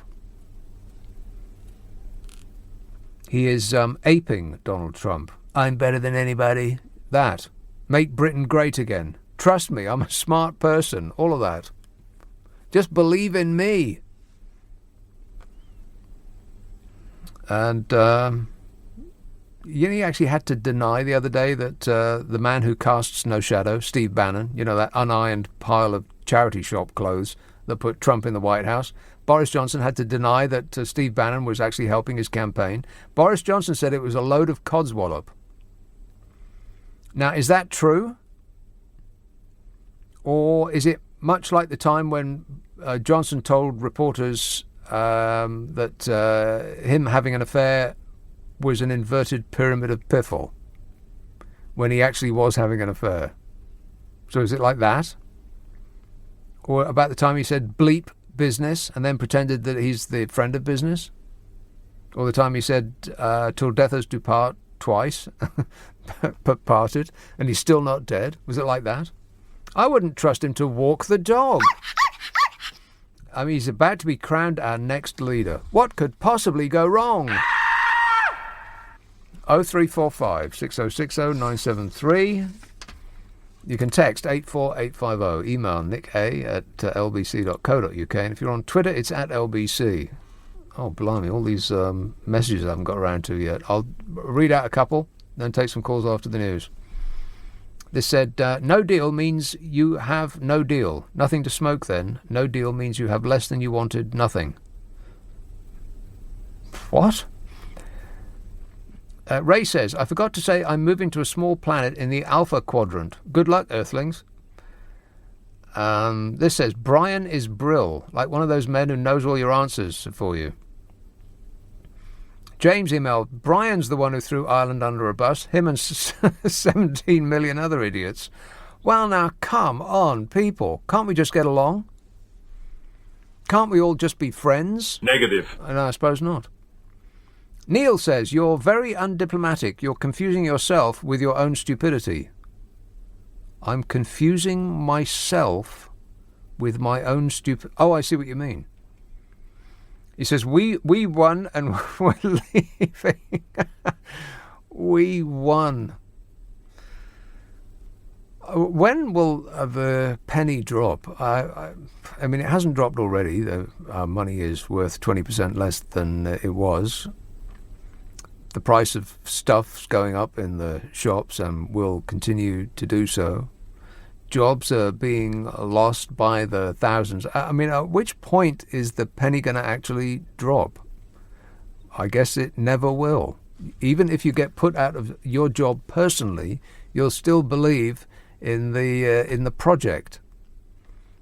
He is aping Donald Trump. I'm better than anybody. That. Make Britain great again. Trust me, I'm a smart person. All of that. Just believe in me. And he actually had to deny the other day that the man who casts no shadow, Steve Bannon, that unironed pile of charity shop clothes that put Trump in the White House, Boris Johnson had to deny that Steve Bannon was actually helping his campaign. Boris Johnson said it was a load of codswallop. Now, is that true? Or is it much like the time when Johnson told reporters that him having an affair was an inverted pyramid of piffle, when he actually was having an affair? So is it like that? Or about the time he said bleep business and then pretended that he's the friend of business? Or the time he said till death us do part twice, but parted, and he's still not dead? Was it like that? I wouldn't trust him to walk the dog. I mean, he's about to be crowned our next leader. What could possibly go wrong? 0345 6060 973. You can text 84850. Email nicka@lbc.co.uk. And if you're on Twitter, it's @LBC. Oh, blimey, all these messages I haven't got around to yet. I'll read out a couple, then take some calls after the news. This said, no deal means you have no deal. Nothing to smoke then. No deal means you have less than you wanted. Nothing. What? Ray says, I forgot to say I'm moving to a small planet in the Alpha Quadrant. Good luck, Earthlings. This says, Brian is Brill, like one of those men who knows all your answers for you. James emailed, Brian's the one who threw Ireland under a bus, him and 17 million other idiots. Well, now, come on, people. Can't we just get along? Can't we all just be friends? Negative. No, I suppose not. Neil says, you're very undiplomatic. You're confusing yourself with your own stupidity. I'm confusing myself with my own stupid... Oh, I see what you mean. He says, we won and we're leaving. We won. When will the penny drop? I mean, it hasn't dropped already. Our money is worth 20% less than it was. The price of stuff's going up in the shops and will continue to do so. Jobs are being lost by the thousands. I mean, at which point is the penny going to actually drop? I guess it never will. Even if you get put out of your job personally, you'll still believe in the project.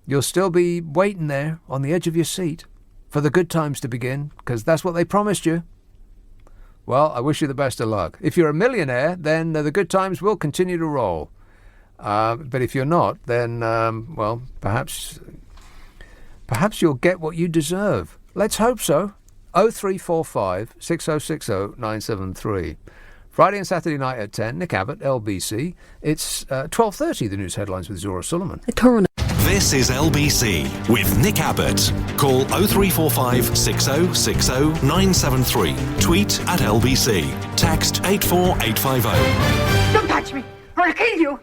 You'll still be waiting there on the edge of your seat for the good times to begin, because that's what they promised you. Well, I wish you the best of luck. If you're a millionaire, then the good times will continue to roll. But if you're not, then, well, perhaps you'll get what you deserve. Let's hope so. 0345 6060 973. Friday and Saturday night at 10, Nick Abbott, LBC. It's 12:30, the news headlines with Zora Suleiman. The coroner. This is LBC with Nick Abbott. Call 0345 6060 973. Tweet at LBC. Text 84850. Don't touch me, or I'll kill you.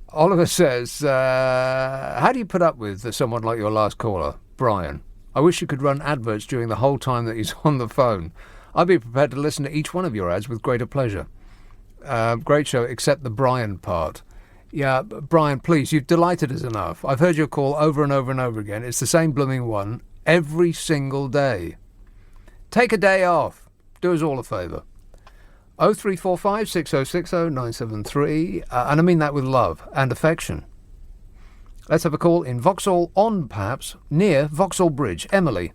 Oliver says, how do you put up with someone like your last caller, Brian? I wish you could run adverts during the whole time that he's on the phone. I'd be prepared to listen to each one of your ads with greater pleasure. Great show, except the Brian part. Yeah, Brian, please, you've delighted us enough. I've heard your call over and over and over again. It's the same blooming one every single day. Take a day off. Do us all a favour. 0345 6060 973. And I mean that with love and affection. Let's have a call in Vauxhall on, perhaps, near Vauxhall Bridge. Emily.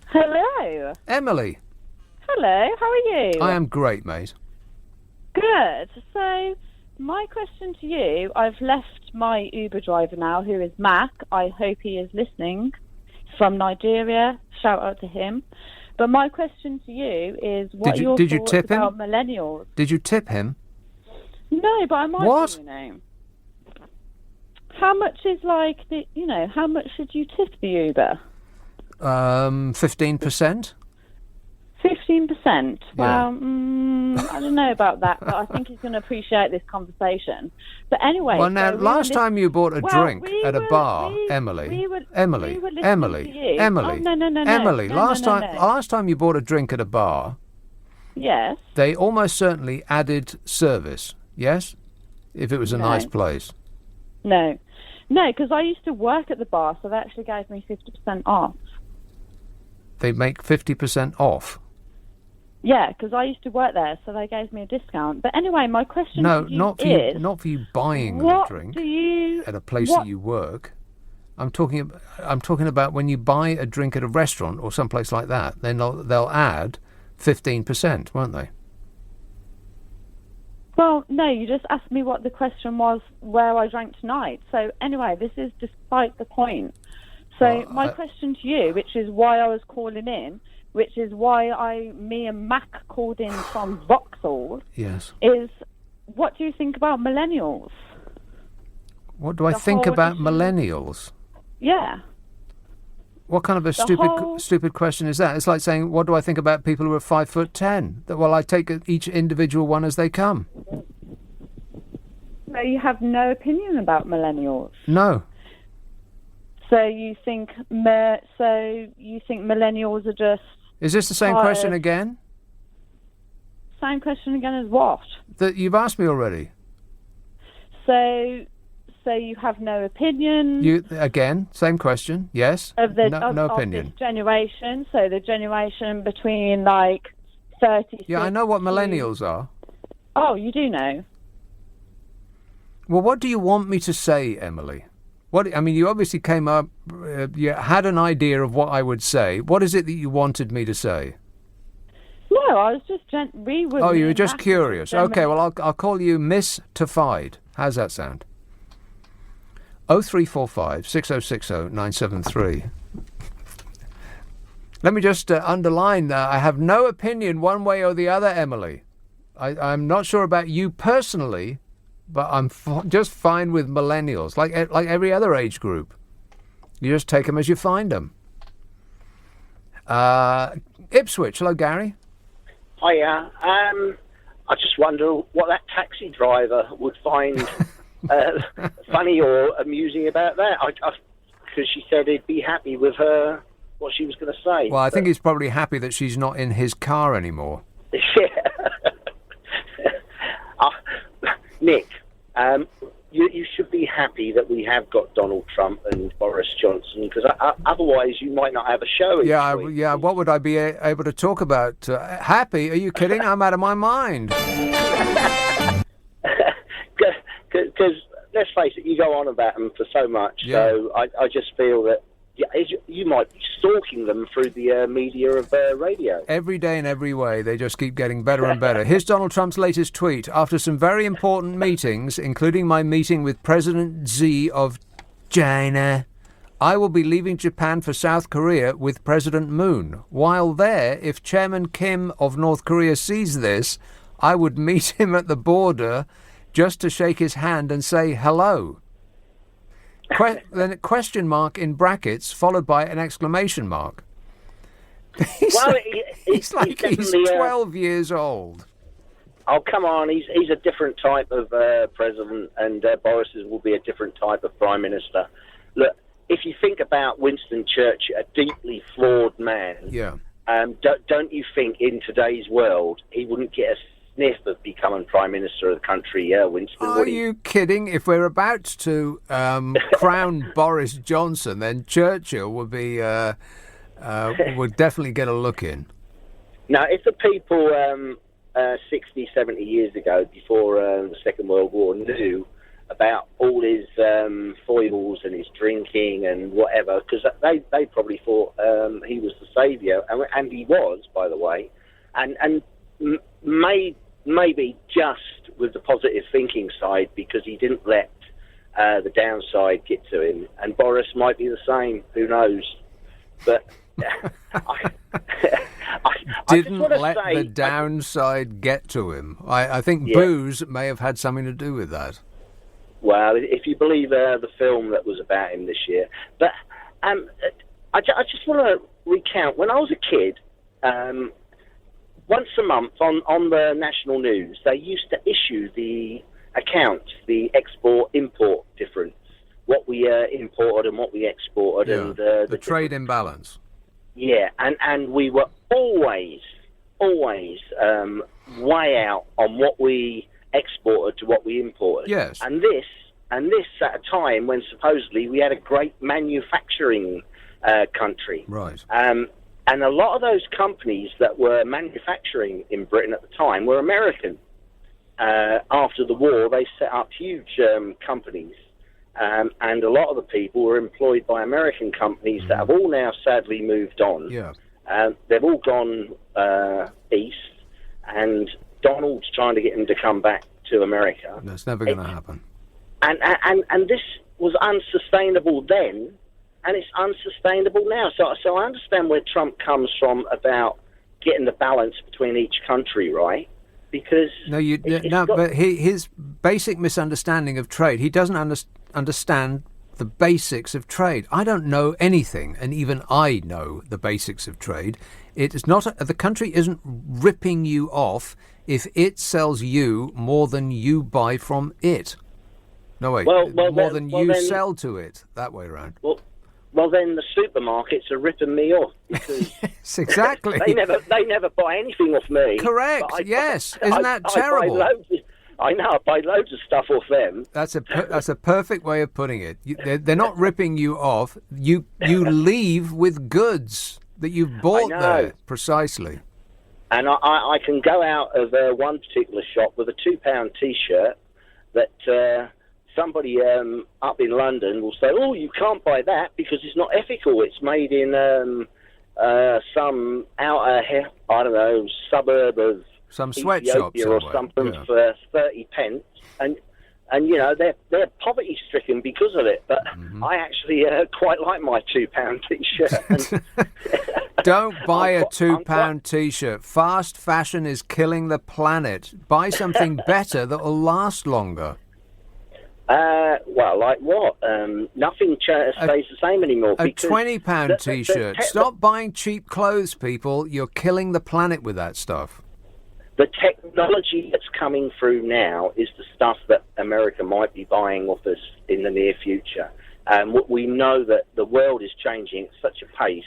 Hello. Emily. Hello, how are you? I am great, mate. Good. So, my question to you, I've left my Uber driver now, who is Mac. I hope he is listening. He's from Nigeria. Shout out to him. But my question to you is, what are your thoughts about millennials? Did you tip him? No, but I might What? do, How much is how much should you tip the Uber? 15%? 15%? Well, I don't know about that, but I think he's going to appreciate this conversation. But anyway... Well, now, so last time you bought a drink at a bar, Emily, Emily, last time you bought a drink at a bar... Yes. They almost certainly added service, yes? If it was a nice place. No, because I used to work at the bar, so they actually gave me 50% off. They make 50% off? Yeah, because I used to work there, so they gave me a discount. But anyway, my question No, to you not for you buying a drink at a place that you work. I'm talking about when you buy a drink at a restaurant or someplace like that, then they'll add 15%, won't they? Well, no, you just asked me what the question was, where I drank tonight. So anyway, this is despite the point. So my question to you, which is why I was calling in, which is why me and Mac called in from Vauxhall, yes, is what do you think about millennials? What do I think about millennials? Yeah. What kind of a stupid question is that? It's like saying, what do I think about people who are 5'10"? Well, I take each individual one as they come. So you have no opinion about millennials? No. So you think millennials are just... Is this the same question again? Same question again as what? That you've asked me already. So you have no opinion. Again, same question. Yes. No opinion. Of this generation. So the generation between 30. Yeah, I know what millennials are. Oh, you do know. Well, what do you want me to say, Emily? You obviously came up. You had an idea of what I would say. What is it that you wanted me to say? No, I was just you were just curious. Okay, well, I'll call you Mystified. How's that sound? 0345 6060 973. Let me just underline that I have no opinion one way or the other, Emily. I'm not sure about you personally, but I'm just fine with millennials, like every other age group. You just take them as you find them. Ipswich, hello, Gary. Hiya. I just wonder what that taxi driver would find funny or amusing about that. Because she said he'd be happy with what she was going to say. Well, I think he's probably happy that she's not in his car anymore. Yeah. Nick, you should be happy that we have got Donald Trump and Boris Johnson, because otherwise you might not have a show. Yeah. What would I be able to talk about? Happy? Are you kidding? I'm out of my mind. Because let's face it, you go on about them for so much. Yeah. So I just feel that you might be stalking them through the media of radio. Every day in every way, they just keep getting better and better. Here's Donald Trump's latest tweet. After some very important meetings, including my meeting with President Xi of China, I will be leaving Japan for South Korea with President Moon. While there, if Chairman Kim of North Korea sees this, I would meet him at the border just to shake his hand and say hello. Then a question mark in brackets followed by an exclamation mark. He's 12 years old. Oh, come on. He's a different type of president, and Boris will be a different type of prime minister. Look, if you think about Winston Churchill, a deeply flawed man, don't you think in today's world he wouldn't get a sniff of becoming prime minister of the country? Winston, are you kidding? If we're about to crown Boris Johnson, then Churchill would be would definitely get a look in. Now, if the people 60, 70 years ago, before the Second World War, knew about all his foibles and his drinking and whatever, because they probably thought he was the saviour, and he was, by the way, and maybe just with the positive thinking side, because he didn't let the downside get to him. And Boris might be the same, who knows? But I didn't let the downside get to hhm. I think booze may have had something to do with that. Well, if you believe the film that was about him this year. But I just want to recount, when I was a kid, once a month on the national news, they used to issue the accounts, the export-import difference, what we imported and what we exported. Yeah, and the trade imbalance. Yeah, and we were always way out on what we exported to what we imported. Yes. And this at a time when supposedly we had a great manufacturing country. Right. And a lot of those companies that were manufacturing in Britain at the time were American. After the war, they set up huge companies. And a lot of the people were employed by American companies that have all now sadly moved on. Yeah. They've all gone east, and Donald's trying to get them to come back to America. That's never going to happen. And this was unsustainable then, and it's unsustainable now. So I understand where Trump comes from about getting the balance between each country, right? Because but his basic misunderstanding of trade, he doesn't understand the basics of trade. I don't know anything, and even I know the basics of trade. It is not the country isn't ripping you off if it sells you more than you buy from it. No, wait, more than you sell to it. That way around. Well, then the supermarkets are ripping me off because yes, exactly. they never buy anything off me. Correct. Yes, isn't that terrible? I buy loads of stuff off them. That's a perfect way of putting it. They're not ripping you off. You leave with goods that you've bought there. Precisely. And I can go out of one particular shop with a £2 T-shirt that somebody up in London will say, "Oh, you can't buy that because it's not ethical. It's made in some outer, I don't know, suburb of some sweatshop or something for 30 pence." And you know they're poverty stricken because of it. But I actually quite like my £2 T-shirt. Don't buy a £2 T-shirt. Fast fashion is killing the planet. Buy something better that will last longer. Well, like what? Nothing stays the same anymore. A £20 T-shirt. Stop buying cheap clothes, people. You're killing the planet with that stuff. The technology that's coming through now is the stuff that America might be buying off us in the near future. We know that the world is changing at such a pace.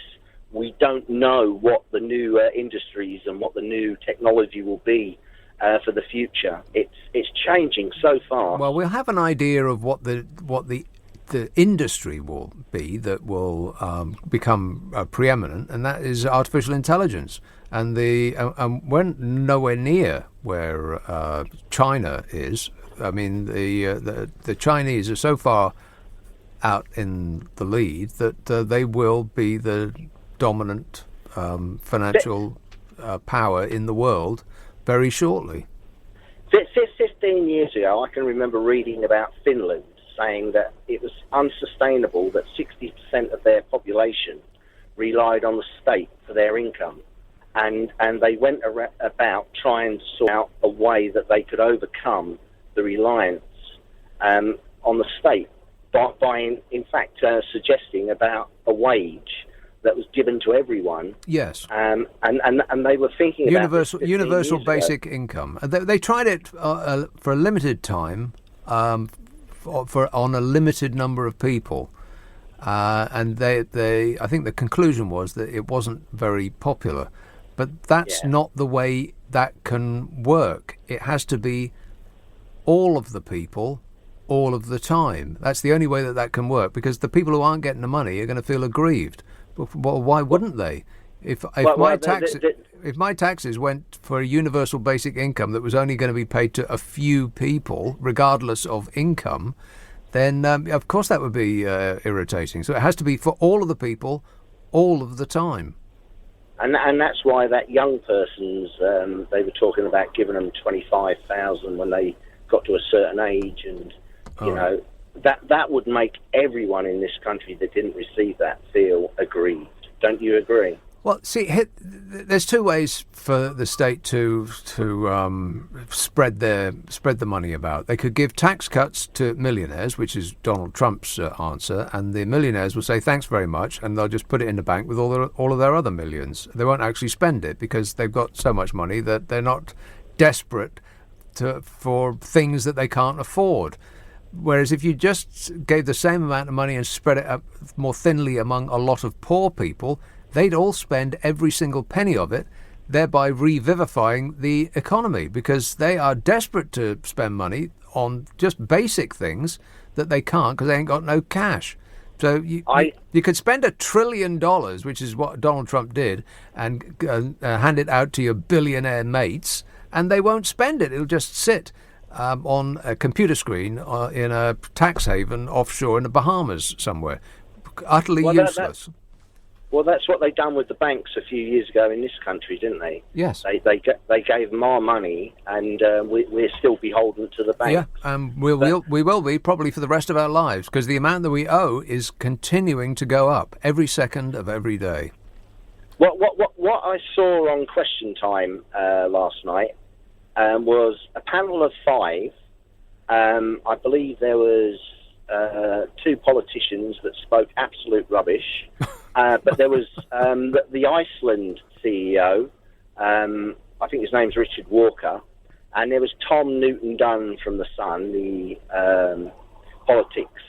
We don't know what the new industries and what the new technology will be for the future. It's changing so fast. Well, we'll have an idea of what the industry will be that will become preeminent, and that is artificial intelligence. And we're nowhere near where China is. I mean, the Chinese are so far out in the lead that they will be the dominant financial power in the world very shortly. 15 years ago, I can remember reading about Finland saying that it was unsustainable that 60% of their population relied on the state for their income. And they went about trying to sort out a way that they could overcome the reliance on the state by in fact, suggesting about a wage that was given to everyone. Yes. And they were thinking universal about universal basic income. They tried it for a limited time, for on a limited number of people, and they I think the conclusion was that it wasn't very popular. But that's not the way that can work. It has to be all of the people, all of the time. That's the only way that can work, because the people who aren't getting the money are going to feel aggrieved. Well, why wouldn't they? If my taxes went for a universal basic income that was only going to be paid to a few people, regardless of income, then of course that would be irritating. So it has to be for all of the people, all of the time. And that's why that young person's, they were talking about giving them $25,000 when they got to a certain age, and you know that would make everyone in this country that didn't receive that feel aggrieved. Don't you agree? Well, see, there's two ways for the state to spread the money about. They could give tax cuts to millionaires, which is Donald Trump's answer, and the millionaires will say thanks very much, and they'll just put it in the bank with all of their other millions. They won't actually spend it because they've got so much money that they're not desperate for things that they can't afford. Whereas if you just gave the same amount of money and spread it up more thinly among a lot of poor people, they'd all spend every single penny of it, thereby revivifying the economy, because they are desperate to spend money on just basic things that they can't because they ain't got no cash. So you could spend $1 trillion, which is what Donald Trump did, and hand it out to your billionaire mates, and they won't spend it. It'll just sit on a computer screen in a tax haven offshore in the Bahamas somewhere. Utterly useless. Well, that's what they done with the banks a few years ago in this country, didn't they? Yes. They gave them our money, and we're still beholden to the banks. Yeah, we will be probably for the rest of our lives, because the amount that we owe is continuing to go up every second of every day. What I saw on Question Time last night was a panel of 5. I believe there was 2 politicians that spoke absolute rubbish. But there was the Iceland CEO, I think his name's Richard Walker, and there was Tom Newton-Dunn from The Sun, the politics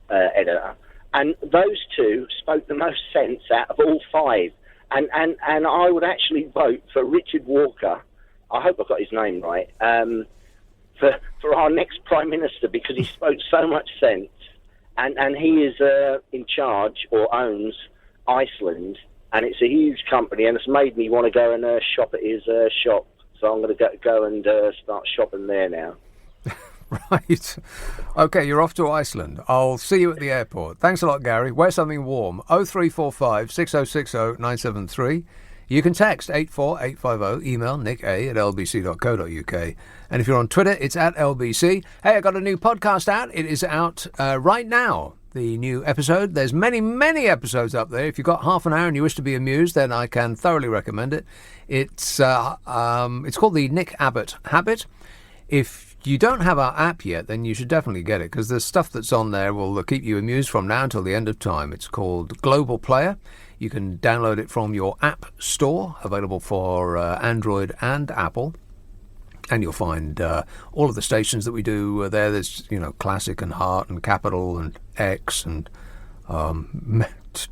editor, and those 2 spoke the most sense out of all 5. And I would actually vote for Richard Walker, I hope I got his name right, for our next Prime Minister, because he spoke so much sense, and he is in charge or owns Iceland, and it's a huge company, and it's made me want to go and shop at his shop. So I'm going to go and start shopping there now. Right. Okay, you're off to Iceland. I'll see you at the airport. Thanks a lot, Gary. Wear something warm. 0345 6060 973. You can text 84850, email nick@lbc.co.uk. And if you're on Twitter, it's @LBC. Hey, I got a new podcast out. It is out right now. The new episode. There's many, many episodes up there. If you've got half an hour and you wish to be amused, then I can thoroughly recommend it. It's called the Nick Abbot Habit. If you don't have our app yet, then you should definitely get it, because the stuff that's on there will keep you amused from now until the end of time. It's called Global Player. You can download it from your app store, available for Android and Apple. And you'll find all of the stations that we do there. There's, Classic and Heart and Capital and X and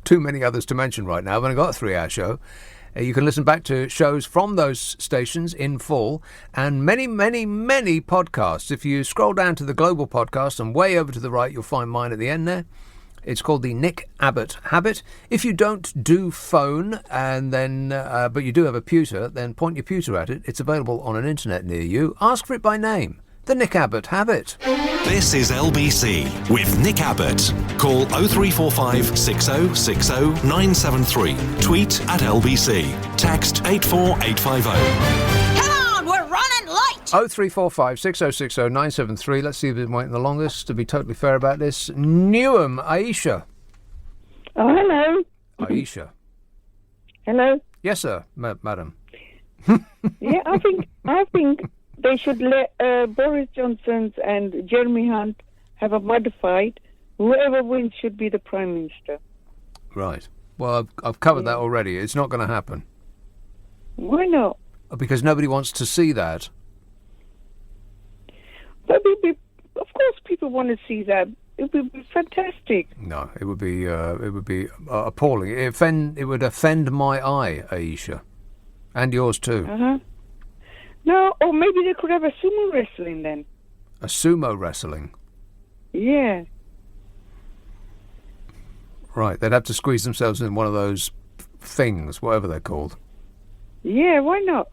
too many others to mention right now. I've only got a 3-hour show. You can listen back to shows from those stations in full, and many, many, many podcasts. If you scroll down to the Global Podcast and way over to the right, you'll find mine at the end there. It's called the Nick Abbot Habit. If you don't do phone, and then but you do have a pewter, then point your pewter at it. It's available on an internet near you. Ask for it by name. The Nick Abbot Habit. This is LBC with Nick Abbott. Call 0345 6060 973. Tweet @LBC. Text 84850. Come on, we're running late. 0345 6060 973. Let's see if we've been waiting the longest, to be totally fair about this. Newham, Aisha. Oh, hello. Aisha. Hello. Yes, sir, madam. Yeah, I think they should let Boris Johnson and Jeremy Hunt have a mud fight. Whoever wins should be the Prime Minister. Right. Well, I've covered that already. It's not going to happen. Why not? Because nobody wants to see that. But of course people want to see that. It would be fantastic. No, it would be appalling. It would offend my eye, Aisha, and yours too. No, or maybe they could have a sumo wrestling then. A sumo wrestling. Yeah. Right, they'd have to squeeze themselves in one of those things, whatever they're called. Yeah, why not?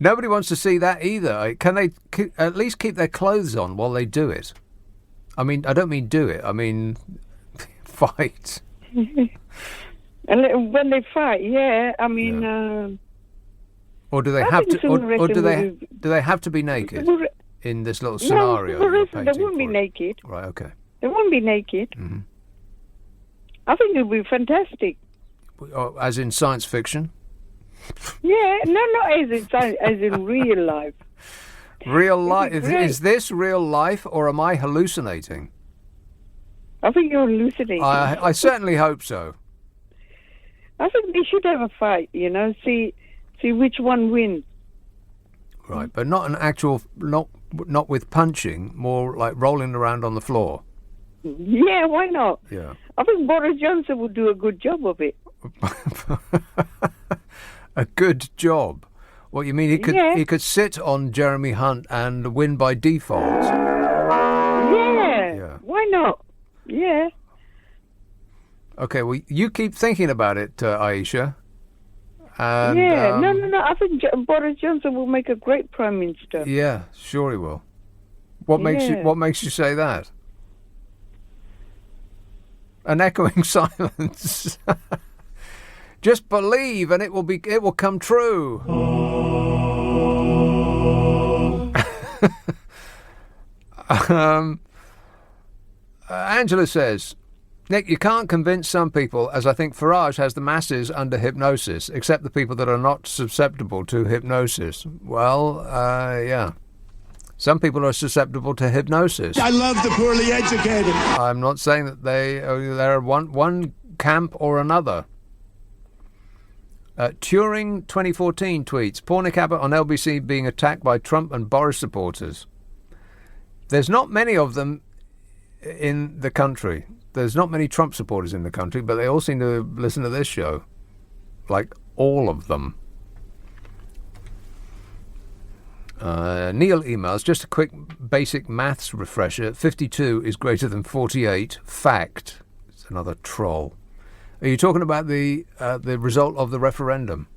Nobody wants to see that either. Can they at least keep their clothes on while they do it? I mean, I don't mean do it. I mean fight. And when they fight, yeah. I mean, or do they have to? Or do they have to be naked in this little scenario? No, they won't be naked. Right. Okay. They won't be naked. Mm-hmm. I think it would be fantastic. As in science fiction. Yeah, not as in real life. Real life? Is this real life, or am I hallucinating? I think you're hallucinating. I certainly hope so. I think they should have a fight, see which one wins. Right, but not an actual, not with punching, more like rolling around on the floor. Yeah, why not? Yeah. I think Boris Johnson would do a good job of it. A good job? What you mean? He could sit on Jeremy Hunt and win by default. Yeah. Why not? Yeah. Okay. Well, you keep thinking about it, Aisha. And, No. I think Boris Johnson will make a great Prime Minister. Yeah, sure he will. What makes you say that? An echoing silence. Just believe, and it will come true. Angela says, Nick, you can't convince some people, as I think Farage has the masses under hypnosis, except the people that are not susceptible to hypnosis. Well, yeah. Some people are susceptible to hypnosis. I love the poorly educated. I'm not saying that they're one camp or another. Turing 2014 tweets, poor Nick Abbott on LBC being attacked by Trump and Boris supporters. There's not many of them in the country. There's not many Trump supporters in the country, but they all seem to listen to this show. Like all of them. Neil emails, just a quick basic maths refresher. 52 is greater than 48. Fact. It's another troll. Are you talking about the result of the referendum?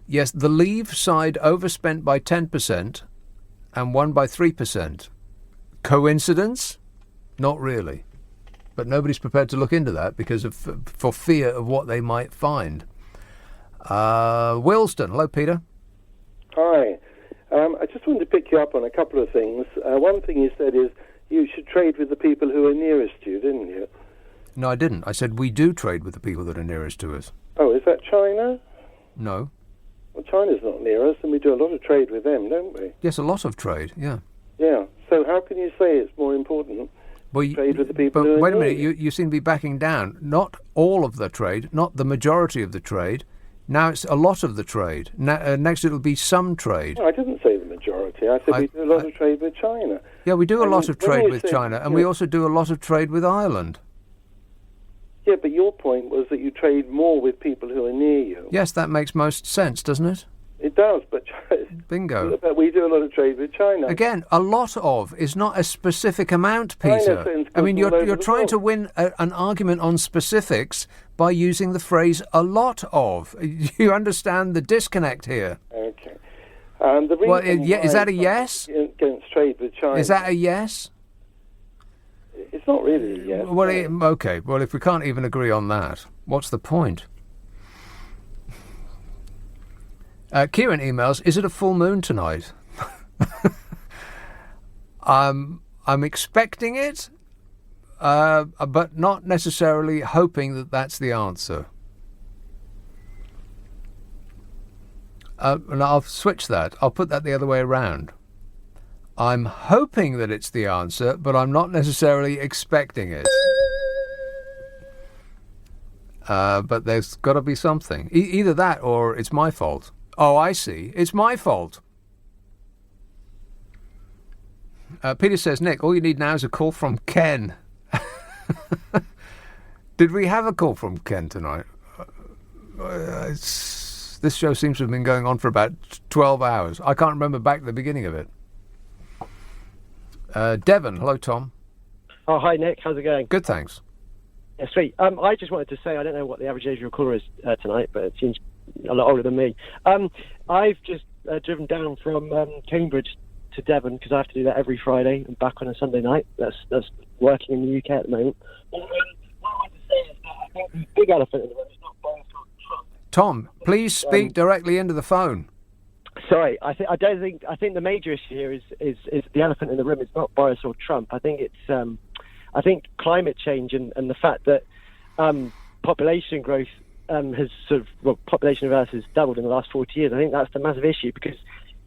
Yes, the Leave side overspent by 10% and won by 3%. Coincidence? Not really. But nobody's prepared to look into that for fear of what they might find. Wilston. Hello, Peter. Hi. I just wanted to pick you up on a couple of things. One thing you said is you should trade with the people who are nearest to you, didn't you? No, I didn't. I said we do trade with the people that are nearest to us. Oh, is that China? No. Well, China's not near us, and we do a lot of trade with them, don't we? Yes, a lot of trade, yeah. Yeah. So how can you say it's more important to trade with the people who are wait a near minute, you seem to be backing down. Not all of the trade, not the majority of the trade. Now it's a lot of the trade. Next it'll be some trade. No, I didn't say the majority. I said we do a lot of trade with China. Yeah, we do a lot of trade with China, and we also do a lot of trade with Ireland. Yeah, but your point was that you trade more with people who are near you. Yes, that makes most sense, doesn't it? It does, but bingo. But we do a lot of trade with China. Again, a lot of is not a specific amount, Peter. I mean, you're trying to win an argument on specifics by using the phrase "a lot of." You understand the disconnect here? Okay. The reason is that a yes? Against trade with China. Is that a yes? It's not really a yes. Well, okay. Well, if we can't even agree on that, what's the point? Kieran emails, is it a full moon tonight? I'm expecting it, but not necessarily hoping that that's the answer. And I'll switch that. I'll put that the other way around. I'm hoping that it's the answer, but I'm not necessarily expecting it. But there's got to be something. Either that or it's my fault. Oh, I see. It's my fault. Peter says, Nick, all you need now is a call from Ken. Did we have a call from Ken tonight? This show seems to have been going on for about 12 hours. I can't remember back to the beginning of it. Devon, hello, Tom. Oh, hi, Nick. How's it going? Good, thanks. Yeah, sweet. I just wanted to say, I don't know what the average age of your caller is tonight, but it seems a lot older than me. I've just driven down from Cambridge to Devon because I have to do that every Friday and back on a Sunday night. That's working in the UK at the moment. What I want to say is that I think the big elephant in the room is not Boris or Trump. Tom, please speak directly into the phone. Sorry, I think the major issue here is the elephant in the room. It's not Boris or Trump. I think it's I think climate change and the fact that population growth has population of Earth has doubled in the last 40 years. I think that's the massive issue because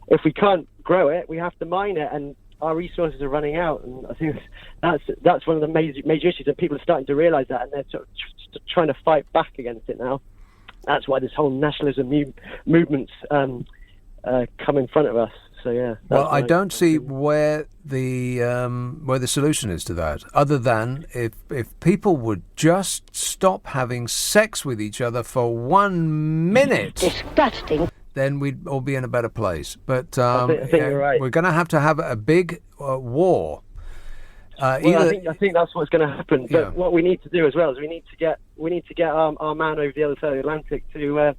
if we can't grow it, we have to mine it, and our resources are running out. And I think that's one of the major issues, and people are starting to realise that, and they're sort of trying to fight back against it now. That's why this whole nationalism movement's come in front of us. So yeah. Well, I don't see where the solution is to that, other than if people would just stop having sex with each other for 1 minute. Disgusting. Then we'd all be in a better place. But I think you're right. We're going to have a big war. I think that's what's going to happen. But what we need to do as well is we need to get our man over the other side of the Atlantic to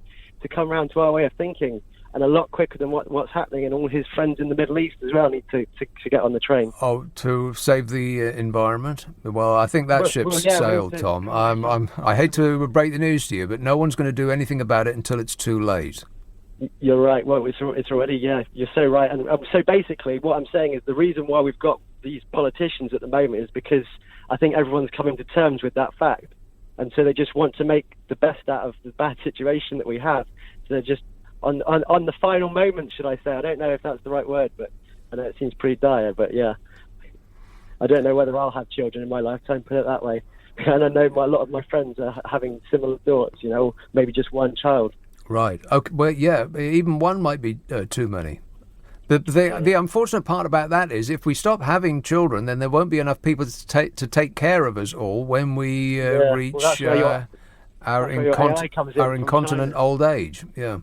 come round to our way of thinking. And a lot quicker than what's happening, and all his friends in the Middle East as well need to get on the train. Oh, to save the environment? Well, I think that ship's sailed, Tom. I hate to break the news to you, but no one's going to do anything about it until it's too late. You're right. Well, it's already, you're so right. And so basically what I'm saying is the reason why we've got these politicians at the moment is because I think everyone's coming to terms with that fact. And so they just want to make the best out of the bad situation that we have. So they're just on the final moment, should I say. I don't know if that's the right word, but I know it seems pretty dire, but yeah. I don't know whether I'll have children in my lifetime, put it that way. And I know a lot of my friends are having similar thoughts, maybe just one child. Right. Okay. Well, yeah, even one might be too many. But the unfortunate part about that is if we stop having children, then there won't be enough people to take care of us all when we reach our incontinent old age. Yeah.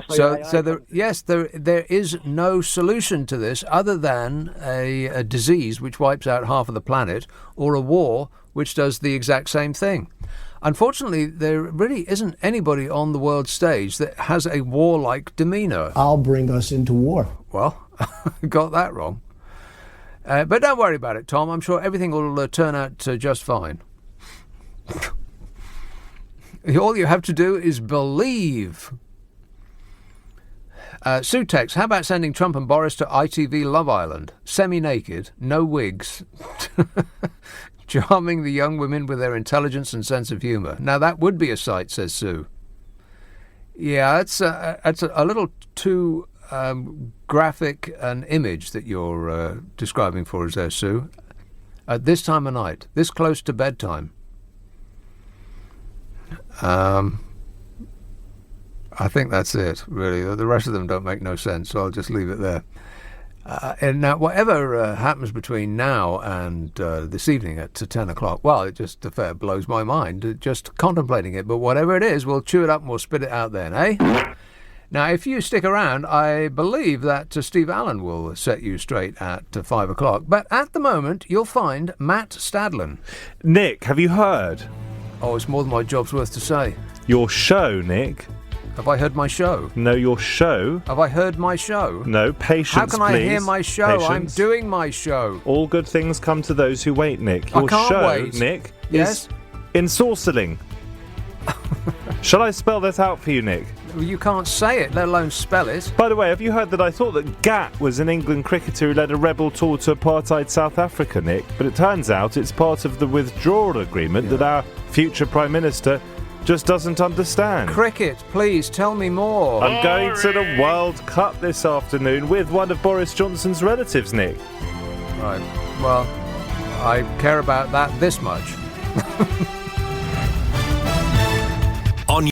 So there is no solution to this other than a disease which wipes out half of the planet, or a war which does the exact same thing. Unfortunately, there really isn't anybody on the world stage that has a warlike demeanour. I'll bring us into war. Well, got that wrong. But don't worry about it, Tom. I'm sure everything will turn out just fine. All you have to do is believe. Sutex, how about sending Trump and Boris to ITV Love Island? Semi-naked, no wigs. Charming the young women with their intelligence and sense of humour. Now, that would be a sight, says Sue. Yeah, it's a little too graphic an image that you're describing for us there, Sue. At this time of night, this close to bedtime. I think that's it, really. The rest of them don't make no sense, so I'll just leave it there. And now, whatever happens between now and this evening at 10 o'clock, well, it just blows my mind, just contemplating it. But whatever it is, we'll chew it up and we'll spit it out then, eh? Now, if you stick around, I believe that Steve Allen will set you straight at 5 o'clock. But at the moment, you'll find Matt Stadlen. Nick, have you heard? Oh, it's more than my job's worth to say. Your show, Nick. Have I heard my show? No, your show. Have I heard my show? No, patience, How can I hear my show? Patience. I'm doing my show. All good things come to those who wait, Nick. Your I can't show, wait. Nick, Yes? is ensorcelling. Shall I spell that out for you, Nick? You can't say it, let alone spell it. By the way, have you heard that I thought that Gat was an England cricketer who led a rebel tour to apartheid South Africa, Nick? But it turns out it's part of the withdrawal agreement that our future Prime Minister just doesn't understand. Cricket, please, tell me more. I'm going to the World Cup this afternoon with one of Boris Johnson's relatives, Nick. Right, well, I care about that this much.